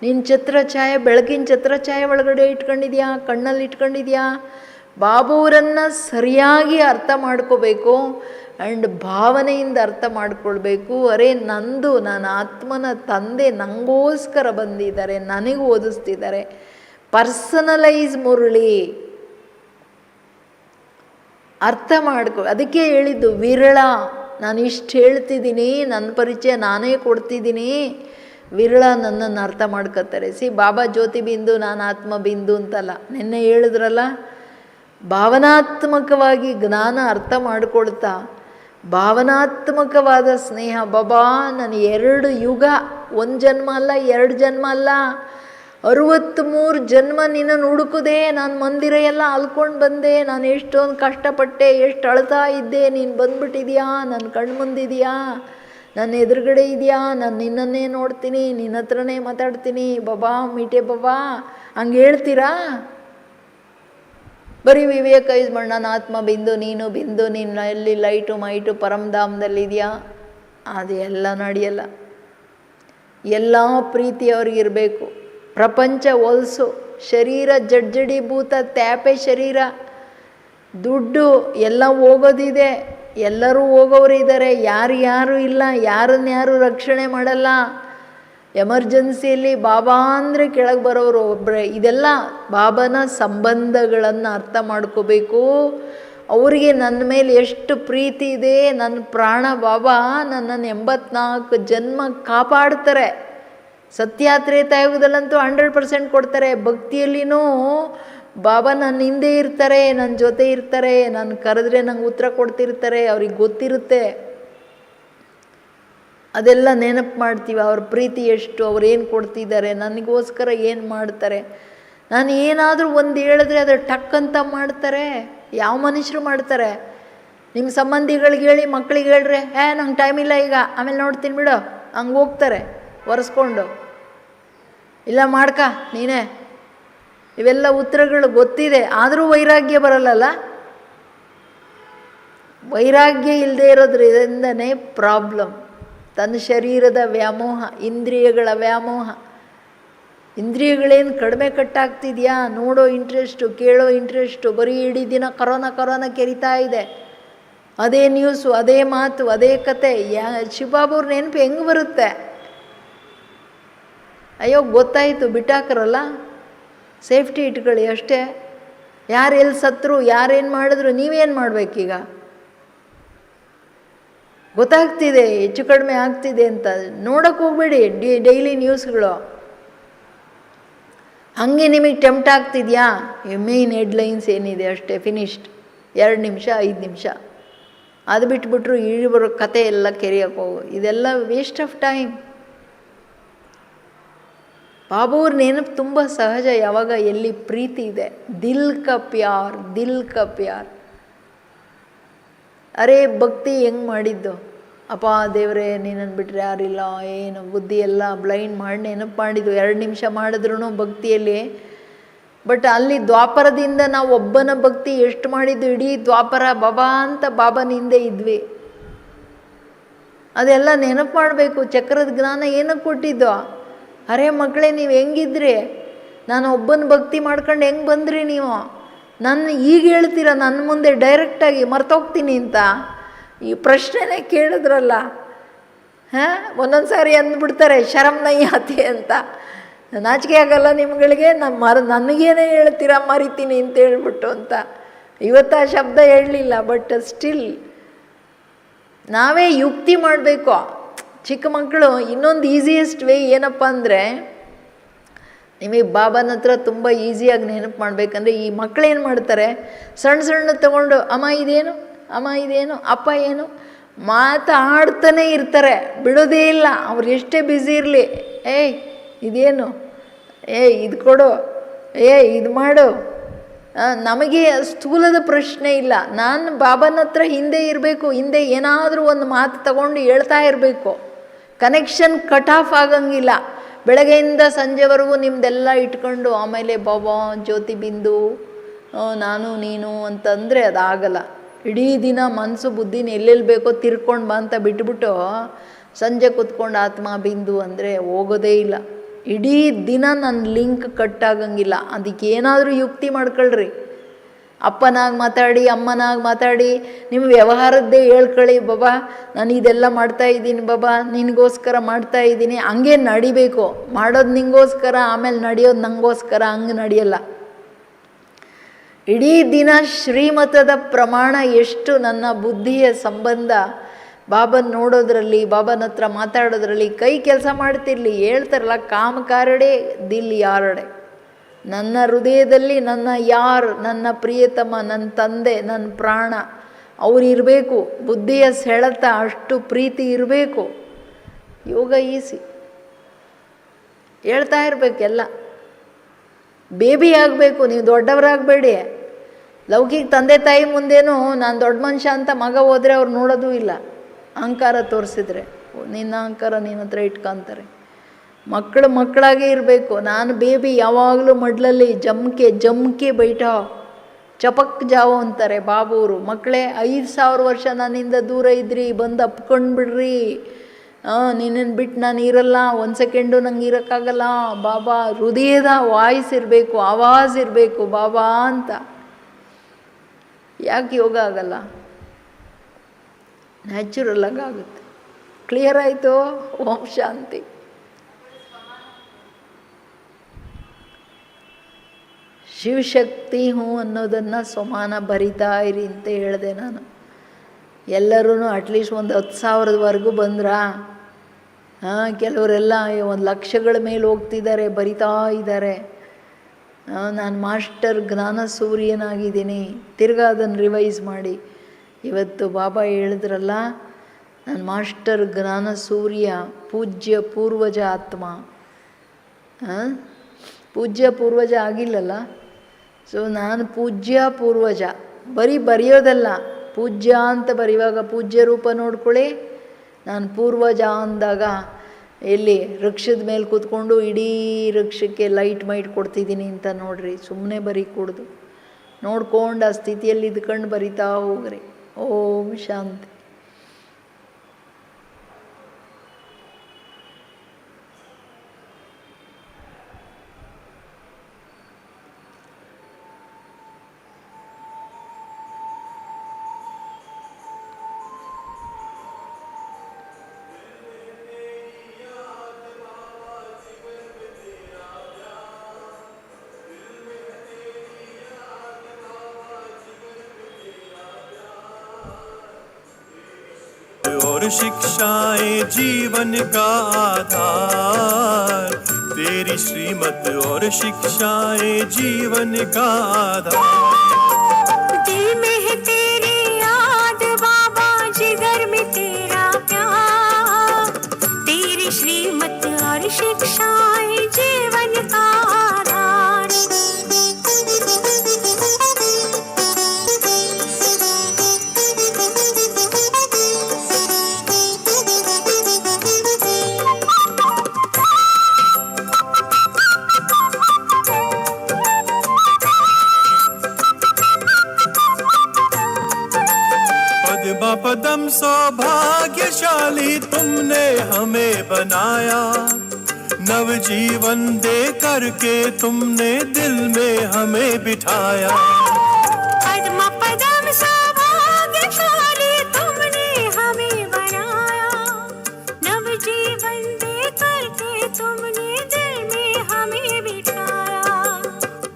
ನಿನ್ನ ಛತ್ರಛಾಯೆ, ಬೆಳಕಿನ ಛತ್ರಛಾಯೆ ಒಳಗಡೆ ಇಟ್ಕೊಂಡಿದ್ಯಾ, ಕಣ್ಣಲ್ಲಿ ಇಟ್ಕೊಂಡಿದ್ಯಾ. ಬಾಬುವರನ್ನು ಸರಿಯಾಗಿ ಅರ್ಥ ಮಾಡ್ಕೋಬೇಕು. ಆ್ಯಂಡ್ ಭಾವನೆಯಿಂದ ಅರ್ಥ ಮಾಡ್ಕೊಳ್ಬೇಕು. ಅರೆ ನಂದು, ನನ್ನ ಆತ್ಮನ ತಂದೆ ನನಗೋಸ್ಕರ ಬಂದಿದ್ದಾರೆ, ನನಗೆ ಓದಿಸ್ತಿದ್ದಾರೆ. ಪರ್ಸನಲೈಸ್ ಮುರಳಿ ಅರ್ಥ ಮಾಡ್ಕೊ. ಅದಕ್ಕೆ ಹೇಳಿದ್ದು ವಿರಳ. ನಾನು ಇಷ್ಟು ಹೇಳ್ತಿದ್ದೀನಿ, ನನ್ನ ಪರಿಚಯ ನಾನೇ ಕೊಡ್ತಿದ್ದೀನಿ, ವಿರಳ ನನ್ನನ್ನು ಅರ್ಥ ಮಾಡ್ಕೋತಾರೆ. ಬಾಬಾ ಜ್ಯೋತಿ ಬಿಂದು, ನಾನು ಆತ್ಮ ಬಿಂದು ಅಂತಲ್ಲ, ನಿನ್ನೆ ಹೇಳಿದ್ರಲ್ಲ. ಭಾವನಾತ್ಮಕವಾಗಿ ಜ್ಞಾನ ಅರ್ಥ ಮಾಡ್ಕೊಳ್ತಾ, ಭಾವನಾತ್ಮಕವಾದ ಸ್ನೇಹ. ಬಾಬಾ ನಾನು 2 ಯುಗ, 1 ಜನ್ಮ ಅಲ್ಲ, 2 ಜನ್ಮ ಅಲ್ಲ, 63 ಜನ್ಮ ನಿನ್ನನ್ನು ಹುಡುಕುದೆ, ನಾನು ಮಂದಿರ ಎಲ್ಲ ಅಲ್ಕೊಂಡು ಬಂದೆ, ನಾನು ಎಷ್ಟೊಂದು ಕಷ್ಟಪಟ್ಟೆ, ಎಷ್ಟು ಅಳ್ತಾ ಇದ್ದೆ, ನೀನು ಬಂದ್ಬಿಟ್ಟಿದ್ಯಾ, ನನ್ನ ಕಣ್ಣು ಮುಂದಿದೆಯಾ, ನನ್ನ ಎದುರುಗಡೆ ಇದೆಯಾ, ನಾನು ನಿನ್ನನ್ನೇ ನೋಡ್ತೀನಿ, ನಿನ್ನ ಹತ್ರನೇ ಮಾತಾಡ್ತೀನಿ, ಬಾಬಾ ಮೀಟೆ ಬಾಬಾ ಹಂಗೆ ಹೇಳ್ತೀರಾ? ಬರೀ ವಿವೇಕ ಇಸ್ಮಣ್ಣ, ನನ್ನ ಆತ್ಮ ಬಿಂದು, ನೀನು ಬಿಂದು, ನಿನ್ನ ಎಲ್ಲಿ ಲೈಟು ಮೈಟು ಪರಮಧಾಮದಲ್ಲಿದೆಯಾ? ಅದೆಲ್ಲ ನಡೆಯಲ್ಲ. ಎಲ್ಲ ಪ್ರೀತಿ ಅವ್ರಿಗಿರಬೇಕು. ಪ್ರಪಂಚ ಹೊಲಸು, ಶರೀರ ಜಡ್ಜಡೀಭೂತ ತ್ಯಾಪೆ ಶರೀರ, ದುಡ್ಡು ಎಲ್ಲ ಹೋಗೋದಿದೆ, ಎಲ್ಲರೂ ಹೋಗೋರಿದ್ದಾರೆ, ಯಾರು ಇಲ್ಲ, ಯಾರನ್ಯಾರು ರಕ್ಷಣೆ ಮಾಡಲ್ಲ. ಎಮರ್ಜೆನ್ಸಿಯಲ್ಲಿ ಬಾಬಾ ಅಂದರೆ ಕೆಳಗೆ ಬರೋರು ಒಬ್ಬರೇ. ಇದೆಲ್ಲ ಬಾಬಾನ ಸಂಬಂಧಗಳನ್ನು ಅರ್ಥ ಮಾಡ್ಕೋಬೇಕು. ಅವರಿಗೆ ನನ್ನ ಮೇಲೆ ಎಷ್ಟು ಪ್ರೀತಿ ಇದೆ, ನನ್ನ ಪ್ರಾಣ ಬಾಬಾ ನನ್ನನ್ನು 84 ಜನ್ಮ ಕಾಪಾಡ್ತಾರೆ. ಸತ್ಯಾತ್ರೇತಾಯುಗದಲ್ಲಂತೂ 100% ಕೊಡ್ತಾರೆ. ಭಕ್ತಿಯಲ್ಲಿನೂ ಬಾಬಾ ನನ್ನ ಹಿಂದೆ ಇರ್ತಾರೆ, ನನ್ನ ಜೊತೆ ಇರ್ತಾರೆ, ನಾನು ಕರೆದ್ರೆ ನಂಗೆ ಉತ್ತರ ಕೊಡ್ತಿರ್ತಾರೆ, ಅವ್ರಿಗೆ ಗೊತ್ತಿರುತ್ತೆ. ಅದೆಲ್ಲ ನೆನಪು ಮಾಡ್ತೀವಿ. ಅವ್ರ ಪ್ರೀತಿ ಎಷ್ಟು, ಅವ್ರು ಏನು ಕೊಡ್ತಿದ್ದಾರೆ, ನನಗೋಸ್ಕರ ಏನು ಮಾಡ್ತಾರೆ. ನಾನು ಏನಾದರೂ ಒಂದು ಹೇಳಿದ್ರೆ ಅದು ಟಕ್ ಅಂತ ಮಾಡ್ತಾರೆ. ಯಾವ ಮನುಷ್ಯರು ಮಾಡ್ತಾರೆ? ನಿಮ್ಮ ಸಂಬಂಧಿಗಳಿಗೆ ಹೇಳಿ, ಮಕ್ಕಳಿಗೆ ಹೇಳ್ರೆ, ನಂಗೆ ಟೈಮ್ ಇಲ್ಲ ಈಗ, ಆಮೇಲೆ ನೋಡ್ತೀನಿ ಬಿಡು, ಹಂಗೆ ಹೋಗ್ತಾರೆ ಒರೆಸ್ಕೊಂಡು. ಇಲ್ಲ ಮಾಡ್ಕ ನೀನೇ. ಇವೆಲ್ಲ ಉತ್ತರಗಳು ಗೊತ್ತಿದೆ, ಆದರೂ ವೈರಾಗ್ಯ ಬರಲ್ಲಲ್ಲ. ವೈರಾಗ್ಯ ಇಲ್ಲದೆ ಇರೋದ್ರಿಂದನೇ ಪ್ರಾಬ್ಲಮ್. ತನ್ನ ಶರೀರದ ವ್ಯಾಮೋಹ, ಇಂದ್ರಿಯಗಳ ವ್ಯಾಮೋಹ. ಇಂದ್ರಿಯಗಳೇನು ಕಡಿಮೆ ಕಟ್ಟಾಗ್ತಿದೆಯಾ? ನೋಡೋ ಇಂಟ್ರೆಸ್ಟು, ಕೇಳೋ ಇಂಟ್ರೆಸ್ಟು, ಬರೀ ಇಡೀ ದಿನ ಕರೋನಾ ಕೆರಿತಾ ಇದೆ. ಅದೇ ನ್ಯೂಸು, ಅದೇ ಮಾತು, ಅದೇ ಕತೆ. ಶಿವಬಾಬವ್ರ ನೆನಪು ಹೆಂಗೆ ಬರುತ್ತೆ? ಅಯ್ಯೋ ಗೊತ್ತಾಯಿತು, ಬಿಟ್ಟಾಕರಲ್ಲ, ಸೇಫ್ಟಿ ಇಟ್ಕೊಳ್ಳಿ ಅಷ್ಟೇ. ಯಾರು ಎಲ್ಲಿ ಸತ್ರು, ಯಾರೇನು ಮಾಡಿದ್ರು, ನೀವೇನು ಮಾಡಬೇಕೀಗ? ಗೊತ್ತಾಗ್ತಿದೆ ಹೆಚ್ಚು ಕಡಿಮೆ ಆಗ್ತಿದೆ ಅಂತ. ನೋಡೋಕ್ಕೆ ಹೋಗ್ಬೇಡಿ ಡೈಲಿ ನ್ಯೂಸ್ಗಳು. ಹಾಗೆ ನಿಮಗೆ ಟೆಂಪ್ಟ್ ಆಗ್ತಿದೆಯಾ? ಮೇಯ್ನ್ ಹೆಡ್ಲೈನ್ಸ್ ಏನಿದೆ ಅಷ್ಟೇ, ಫಿನಿಶ್ಡ್. 2 ನಿಮಿಷ 5 ನಿಮಿಷ ಅದು ಬಿಟ್ಬಿಟ್ರು ಇಳಿ ಬರೋ ಕತೆ ಎಲ್ಲ ಕೆರೆಯೋಕ್ಕೆ ಹೋಗು. ಇದೆಲ್ಲ ವೇಸ್ಟ್ ಆಫ್ ಟೈಮ್. ಬಾಬೂವ್ರ ನೆನಪು ತುಂಬ ಸಹಜ. ಯಾವಾಗ ಎಲ್ಲಿ ಪ್ರೀತಿ ಇದೆ, ದಿಲ್ ಕ ಪ್ಯಾರ್, ದಿಲ್ ಕ ಪ್ಯಾರ್. ಅರೇ ಭಕ್ತಿ ಹೆಂಗೆ ಮಾಡಿದ್ದು? ಅಪ್ಪ ದೇವರೇ ನೀನನ್ನು ಬಿಟ್ಟರೆ ಯಾರಿಲ್ಲ, ಏನು ಬುದ್ಧಿ ಎಲ್ಲ ಬ್ಲೈಂಡ್ ಮಾಡಿ ನೆನಪು ಮಾಡಿದ್ದು. 2 ನಿಮಿಷ ಮಾಡಿದ್ರು ಭಕ್ತಿಯಲ್ಲಿ. ಬಟ್ ಅಲ್ಲಿ ದ್ವಾಪರದಿಂದ ನಾವು ಒಬ್ಬನ ಭಕ್ತಿ ಎಷ್ಟು ಮಾಡಿದ್ದು, ಇಡೀ ದ್ವಾಪರ ಬಾಬಾ ಅಂತ ಬಾಬಾನ ಹಿಂದೆ ಇದ್ವಿ. ಅದೆಲ್ಲ ನೆನಪು ಮಾಡಬೇಕು. ಚಕ್ರದ ಜ್ಞಾನ ಏನಕ್ಕೆ ಕೊಟ್ಟಿದ್ದು? ಅರೇ ಮಕ್ಕಳೇ, ನೀವು ಹೆಂಗಿದ್ರಿ? ನಾನು ಒಬ್ಬನ ಭಕ್ತಿ ಮಾಡ್ಕೊಂಡು ಹೆಂಗೆ ಬಂದ್ರಿ ನೀವು? ನನ್ನ ಈಗ ಹೇಳ್ತೀರ ನನ್ನ ಮುಂದೆ ಡೈರೆಕ್ಟಾಗಿ ಮರ್ತೋಗ್ತೀನಿ ಅಂತ? ಈ ಪ್ರಶ್ನೆನೇ ಕೇಳಿದ್ರಲ್ಲ. ಒಂದೊಂದು ಸಾರಿ ಅಂದ್ಬಿಡ್ತಾರೆ ಶರಮ್ ನೈ ಆತಿ ಅಂತ. ನಾಚಿಕೆ ಆಗಲ್ಲ ನಿಮ್ಗಳಿಗೆ? ನನಗೇನೇ ಹೇಳ್ತೀರಾ ಮರಿತೀನಿ ಅಂತ ಹೇಳ್ಬಿಟ್ಟು ಅಂತ. ಇವತ್ತು ಆ ಶಬ್ದ ಹೇಳಲಿಲ್ಲ, ಬಟ್ ಸ್ಟಿಲ್ ನಾವೇ ಯುಕ್ತಿ ಮಾಡಬೇಕು. ಚಿಕ್ಕ ಮಕ್ಕಳು ಇನ್ನೊಂದು ಈಸಿಯೆಸ್ಟ್ ವೇ ಏನಪ್ಪ ಅಂದರೆ, ನಿಮಗೆ ಬಾಬಾನ ಹತ್ರ ತುಂಬ ಈಸಿಯಾಗಿ ನೆನಪು ಮಾಡಬೇಕಂದ್ರೆ, ಈ ಮಕ್ಕಳೇನು ಮಾಡ್ತಾರೆ, ಸಣ್ಣ ತಗೊಂಡು ಅಮ್ಮ ಇದೇನು, ಅಮ್ಮ ಇದೇನು, ಅಪ್ಪ ಏನು ಮಾತಾಡ್ತಾನೆ ಇರ್ತಾರೆ, ಬಿಡೋದೇ ಇಲ್ಲ. ಅವ್ರು ಎಷ್ಟೇ ಬ್ಯುಸಿ ಇರಲಿ, ಇದೇನು, ಇದು ಕೊಡು, ಇದು ಮಾಡು. ನಮಗೆ ಸ್ಥೂಲದ ಪ್ರಶ್ನೆ ಇಲ್ಲ. ನಾನು ಬಾಬಾನ ಹತ್ರ ಹಿಂದೆ ಇರಬೇಕು, ಹಿಂದೆ ಏನಾದರೂ ಒಂದು ಮಾತು ತಗೊಂಡು ಹೇಳ್ತಾ ಇರಬೇಕು. ಕನೆಕ್ಷನ್ ಕಟ್ ಆಫ್ ಆಗಂಗಿಲ್ಲ. ಬೆಳಗ್ಗೆಯಿಂದ ಸಂಜೆವರೆಗೂ ನಿಮ್ಮದೆಲ್ಲ ಇಟ್ಕೊಂಡು ಆಮೇಲೆ ಬಾಬಾ ಜ್ಯೋತಿ ಬಿಂದು ನಾನು ನೀನು ಅಂತಂದರೆ ಅದಾಗಲ್ಲ. ಇಡೀ ದಿನ ಮನಸ್ಸು ಬುದ್ಧಿನ ಎಲ್ಲೆಲ್ಲಿ ಬೇಕೋ ತಿರ್ಕೊಂಡು ಬಾ ಅಂತ ಬಿಟ್ಬಿಟ್ಟು ಸಂಜೆ ಕೂತ್ಕೊಂಡು ಆತ್ಮ ಬಿಂದು ಅಂದರೆ ಹೋಗೋದೇ ಇಲ್ಲ. ಇಡೀ ದಿನ ನನ್ನ ಲಿಂಕ್ ಕಟ್ ಆಗಂಗಿಲ್ಲ. ಅದಕ್ಕೆ ಏನಾದರೂ ಯುಕ್ತಿ ಮಾಡ್ಕೊಳ್ರಿ. ಅಪ್ಪನಾಗಿ ಮಾತಾಡಿ, ಅಮ್ಮನಾಗಿ ಮಾತಾಡಿ, ನಿಮ್ಮ ವ್ಯವಹಾರದ್ದೇ ಹೇಳ್ಕೊಳ್ಳಿ. ಬಾಬಾ ನಾನು ಇದೆಲ್ಲ ಮಾಡ್ತಾಯಿದ್ದೀನಿ, ಬಾಬಾ ನಿನಗೋಸ್ಕರ ಮಾಡ್ತಾಯಿದ್ದೀನಿ. ಹಂಗೆ ನಡಿಬೇಕು. ಮಾಡೋದು ನಿಂಗೋಸ್ಕರ, ಆಮೇಲೆ ನಡೆಯೋದು ನನಗೋಸ್ಕರ. ಹಂಗೆ ನಡೆಯಲ್ಲ. ಇಡೀ ದಿನ ಶ್ರೀಮತದ ಪ್ರಮಾಣ ಎಷ್ಟು, ನನ್ನ ಬುದ್ಧಿಯ ಸಂಬಂಧ ಬಾಬನ ನೋಡೋದ್ರಲ್ಲಿ, ಬಾಬನ ಹತ್ರ ಮಾತಾಡೋದ್ರಲ್ಲಿ ಕೈ ಕೆಲಸ ಮಾಡ್ತಿರ್ಲಿ. ಹೇಳ್ತಾರಲ್ಲ, ಕಾಮಕಾರಡೆ ದಿಲ್ ಯಾರಡೆ. ನನ್ನ ಹೃದಯದಲ್ಲಿ ನನ್ನ ಯಾರು, ನನ್ನ ಪ್ರಿಯತಮ, ನನ್ನ ತಂದೆ, ನನ್ನ ಪ್ರಾಣ ಅವರಿರಬೇಕು. ಬುದ್ಧಿಯ ಸೆಳೆತ ಅಷ್ಟು ಪ್ರೀತಿ ಇರಬೇಕು. ಯೋಗ ಈಸಿ ಹೇಳ್ತಾ ಇರಬೇಕೆಲ್ಲ. ಬೇಬಿ ಆಗಬೇಕು, ನೀವು ದೊಡ್ಡವರಾಗಬೇಡಿ. ಲೌಕಿಕ ತಂದೆ ತಾಯಿ ಮುಂದೇನು ನಾನು ದೊಡ್ಡ ಮನುಷ್ಯ ಅಂತ ಮಗ ಹೋದರೆ ಅವ್ರು ನೋಡೋದೂ ಇಲ್ಲ. ಅಹಂಕಾರ ತೋರಿಸಿದ್ರೆ ನಿನ್ನ ಅಹಂಕಾರ ನಿನ್ನ ಹತ್ರ ಇಟ್ಕೊಂತಾರೆ. ಮಕ್ಕಳಾಗೇ ಇರಬೇಕು. ನಾನು ಬೇಬಿ ಯಾವಾಗಲೂ ಮಡ್ಲಲ್ಲಿ ಜಮ್ಕೆ ಬೈಟಾ ಚಪಕ್ ಜಾವು ಅಂತಾರೆ ಬಾಬೂರು. ಮಕ್ಕಳೇ 5000 ವರ್ಷ ನನ್ನಿಂದ ದೂರ ಇದ್ರಿ, ಬಂದು ಅಪ್ಕೊಂಡು ಬಿಡ್ರಿ, ನಿನ್ನನ್ನು ಬಿಟ್ಟು ನಾನು ಇರಲ್ಲ, 1 ಸೆಕೆಂಡು ನಂಗೆ ಇರೋಕ್ಕಾಗಲ್ಲ ಬಾಬಾ. ಹೃದಯದ ವಾಯ್ಸ್ ಇರಬೇಕು, ಆವಾಜ್ ಇರಬೇಕು ಬಾಬಾ ಅಂತ. ಯಾಕೆ ಯೋಗ ಆಗಲ್ಲ? ನ್ಯಾಚುರಲ್ ಆಗುತ್ತೆ. ಕ್ಲಿಯರ್ ಆಯಿತು? ಓಂ ಶಾಂತಿ. ಶಿವಶಕ್ತಿ ಹ್ಞೂ ಅನ್ನೋದನ್ನು ಸಮಾನ ಬರಿತಾ ಇರಿ ಅಂತ ಹೇಳಿದೆ ನಾನು. ಎಲ್ಲರೂ ಅಟ್ಲೀಸ್ಟ್ ಒಂದು 10,000ವರೆಗೂ ಬಂದ್ರಾ? ಕೆಲವರೆಲ್ಲ 1 ಲಕ್ಷಗಳ ಮೇಲೆ ಹೋಗ್ತಿದ್ದಾರೆ, ಬರಿತಾ ಇದ್ದಾರೆ. ನಾನು ಮಾಸ್ಟರ್ ಜ್ಞಾನ ಸೂರ್ಯನಾಗಿದ್ದೀನಿ. ತಿರ್ಗಾ ಅದನ್ನು ರಿವೈಸ್ ಮಾಡಿ. ಇವತ್ತು ಬಾಬಾ ಹೇಳಿದ್ರಲ್ಲ, ನಾನು ಮಾಸ್ಟರ್ ಜ್ಞಾನ ಸೂರ್ಯ, ಪೂಜ್ಯ ಪೂರ್ವಜ ಆತ್ಮ. ಪೂಜ್ಯ ಪೂರ್ವಜ ಆಗಿಲ್ಲಲ್ಲ. ಸೊ ನಾನು ಪೂಜ್ಯ ಪೂರ್ವಜ. ಬರೆಯೋದಲ್ಲ, ಪೂಜ್ಯ ಅಂತ ಬರೆಯುವಾಗ ಪೂಜ್ಯ ರೂಪ ನೋಡ್ಕೊಳ್ಳಿ. ನಾನು ಪೂರ್ವಜ ಅಂದಾಗ ಎಲ್ಲಿ ವೃಕ್ಷದ ಮೇಲೆ ಕೂತ್ಕೊಂಡು ಇಡೀ ವೃಕ್ಷಕ್ಕೆ ಲೈಟ್ ಮೈಟ್ ಕೊಡ್ತಿದ್ದೀನಿ ಅಂತ ನೋಡ್ರಿ. ಸುಮ್ಮನೆ ಬರೀಕೂಡ್ದು, ನೋಡ್ಕೊಂಡು ಆ ಸ್ಥಿತಿಯಲ್ಲಿ ಇದ್ಕೊಂಡು ಬರಿತಾ ಹೋಗ್ರಿ. ಓಂ ಶಾಂತಿ. और शिक्षाएं जीवन का आधार, तेरी श्रीमत और शिक्षाएं जीवन का आधार। दिल में है तेरी याद बाबा, जिगर में तेरा प्यार, तेरी श्रीमत और शिक्षाएं जीवन का आधार। पदम सौभाग्यशाली तुमने हमें बनाया, नव जीवन दे करके तुमने दिल में हमें बिठाया। पद्म पदम सौभाग्यशाली तुमने हमें बनाया, नव जीवन दे करके तुमने दिल में हमें बिठाया।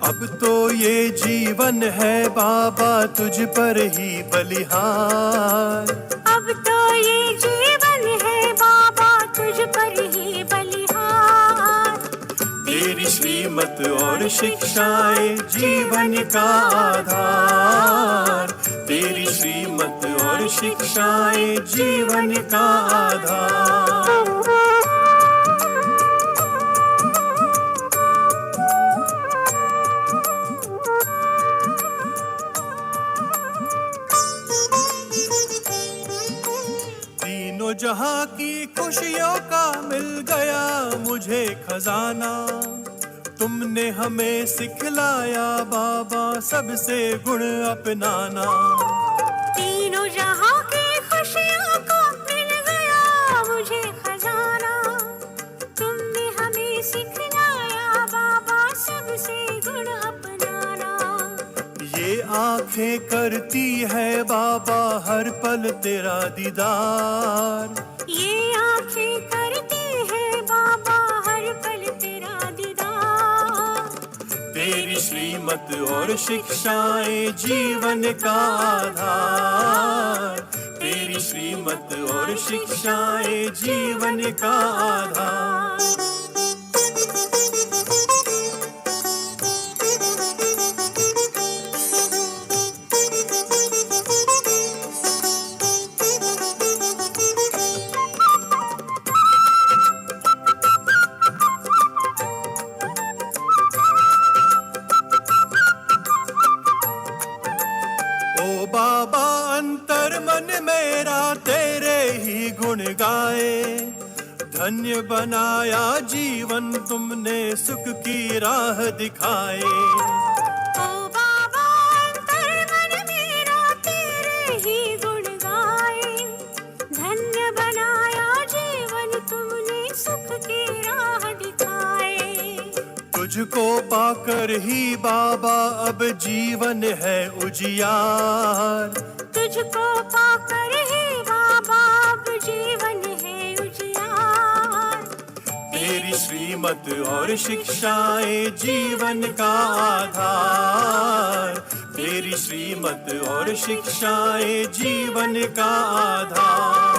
अब तो ये जीवन है बाबा तुझ पर ही बलिहार, अब तो ये जीवन है बाबा तुझ पर ही बलिहार। तेरी श्रीमत और शिक्षाएं जीवन का आधार, तेरी श्रीमत और शिक्षाएं जीवन का आधार। जहाँ की खुशियों का मिल गया मुझे खजाना, तुमने हमें सिखलाया बाबा सबसे गुण अपनाना। तीनों जहाँ की खुशियों का मिल गया मुझे खजाना, तुमने हमें सिखलाया बाबा सबसे गुण अपनाना। ये आंखें करती है बाबा हर पल तेरा दीदार, ये आंखें करती है बाबा हर पल तेरा दीदार। तेरी श्रीमत और शिक्षाएं जीवन का आधार, तेरी श्रीमत और शिक्षाएं जीवन का आधार। धन्य बनाया जीवन तुमने, सुख की राह दिखाए। ओ बाबा अंतर मन मेरा तेरे ही गुण गाए। धन्य बनाया जीवन तुमने, सुख की राह दिखाए। तुझको पाकर ही बाबा अब जीवन है उजियार। तुझको पाकर ही बाबा अब जीवन है उजियार। तेरी श्रीमत और शिक्षाएं जीवन का आधार। तेरी श्रीमत और शिक्षाएं जीवन का आधार।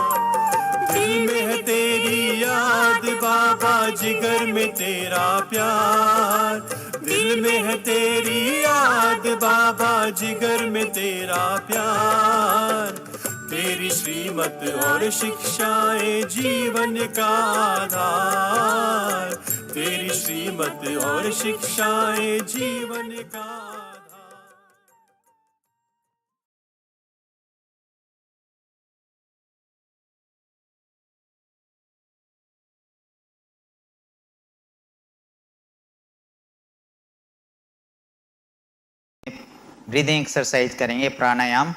दिल में है तेरी याद बाबा, जिगर में तेरा प्यार। दिल में है तेरी याद बाबा, जिगर में तेरा प्यार। तेरी श्रीमत और शिक्षाएं जीवन का आधार। तेरी श्रीमत और शिक्षाएं जीवन का आधार। ब्रीदिंग एक्सरसाइज करेंगे, प्राणायाम।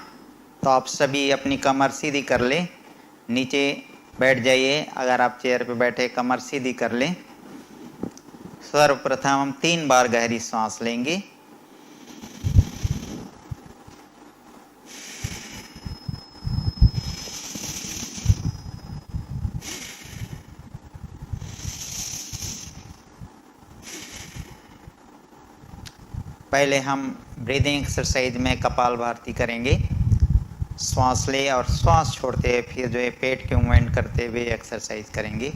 तो आप सभी अपनी कमर सीधी कर लें, नीचे बैठ जाइए। अगर आप चेयर पे बैठे कमर सीधी कर लें। सर्वप्रथम हम 3 बार गहरी सांस लेंगे। पहले हम ब्रीदिंग एक्सरसाइज में कपालभाति करेंगे। श्वास ले और श्वास छोड़ते हुए फिर जो है पेट के मूवमेंट करते हुए एक्सरसाइज करेंगे।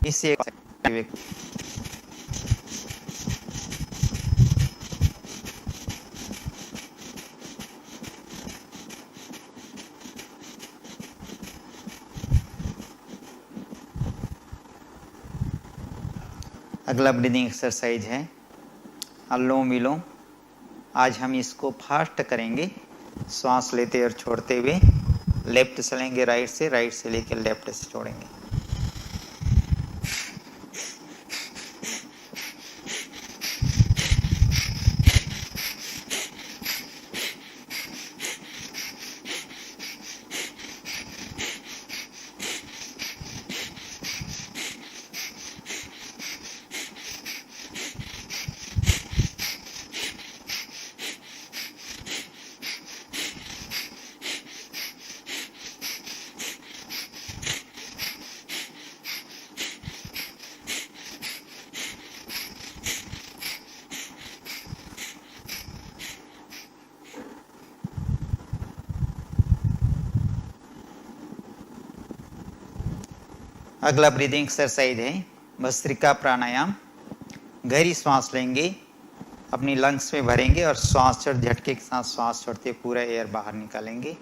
इसी अगला ब्रीदिंग एक्सरसाइज है अनुलोम विलोम। आज हम इसको फास्ट करेंगे, श्वास लेते और छोड़ते हुए। लेफ्ट से लेंगे राइट से, राइट से लेकर लेफ्ट से छोड़ेंगे। अगला ब्रीदिंग एक्सरसाइज है भस्त्रिका प्राणायाम। गहरी सांस लेंगे, अपनी लंग्स में भरेंगे और श्वास छोड़ झटके के साथ श्वास छोड़ते पूरा एयर बाहर निकालेंगे।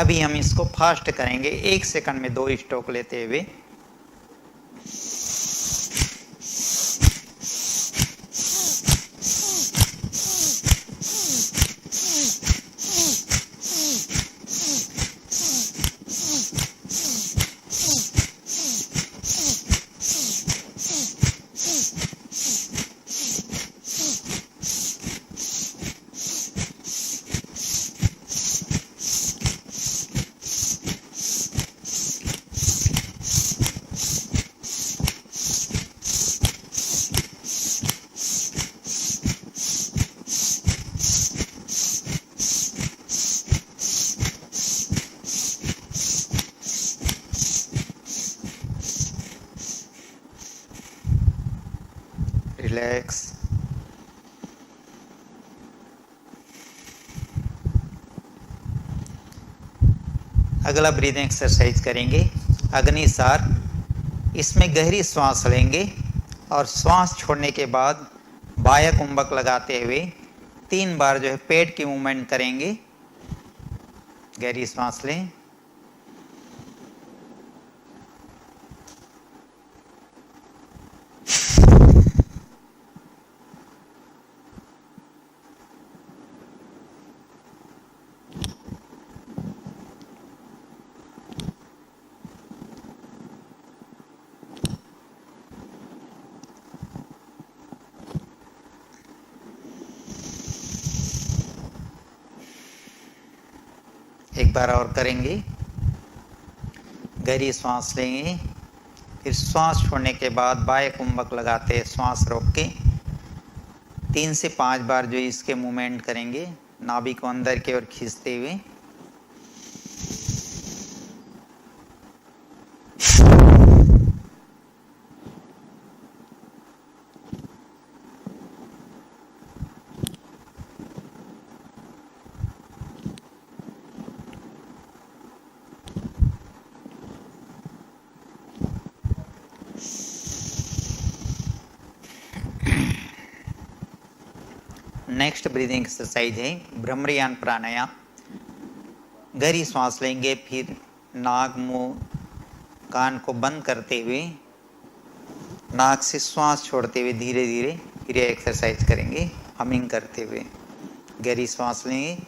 अभी हम इसको फास्ट करेंगे, 1 सेकंड में 2 स्ट्रोक लेते हुए। रिलैक्स। अगला ब्रीदिंग एक्सरसाइज करेंगे अग्निसार। इसमें गहरी श्वास लेंगे और श्वास छोड़ने के बाद बाह्य कुंभक लगाते हुए 3 बार जो है पेट की मूवमेंट करेंगे। गहरी श्वास लें, एक बार और करेंगे। गहरी श्वास लेंगे, फिर श्वास छोड़ने के बाद बाह्य कुंभक लगाते श्वास रोक के 3 से 5 बार जो इसके मूवमेंट करेंगे, नाभि को अंदर की ओर खींचते हुए। नेक्स्ट ब्रीदिंग एक्सरसाइज है भ्रमरियान प्राणायाम। गहरी सांस लेंगे, फिर नाक, मुंह, कान को बंद करते हुए नाक से श्वास छोड़ते हुए धीरे धीरे फिर यह एक्सरसाइज करेंगे, हमिंग करते हुए। गहरी सांस लेंगे,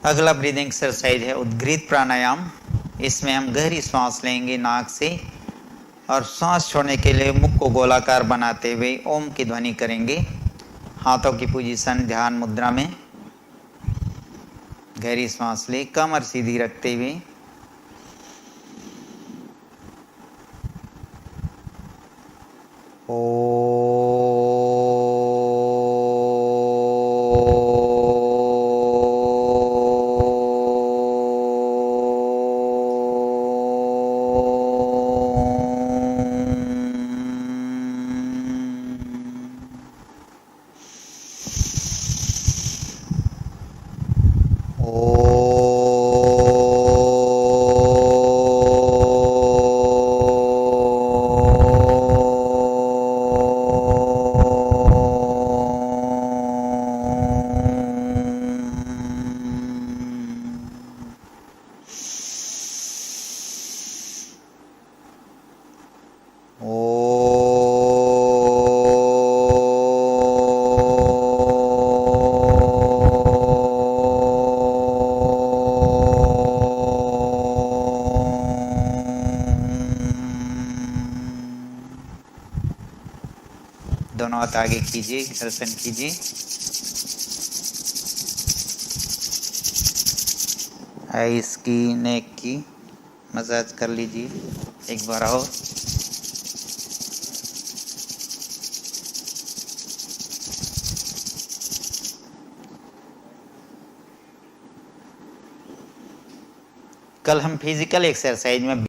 अगला ब्रीदिंग एक्सरसाइज है उद्गीत प्राणायाम। इसमें हम गहरी सांस लेंगे नाक से और सांस छोड़ने के लिए मुख को गोलाकार बनाते हुए ओम की ध्वनि करेंगे। हाथों की पोजीशन ध्यान मुद्रा में। गहरी सांस ले, कमर सीधी रखते हुए। हाथ आगे कीजिए, घर्षण कीजिए। आइस की, नेक की मसाज कर लीजिए एक बार और। कल हम फिजिकल एक्सरसाइज में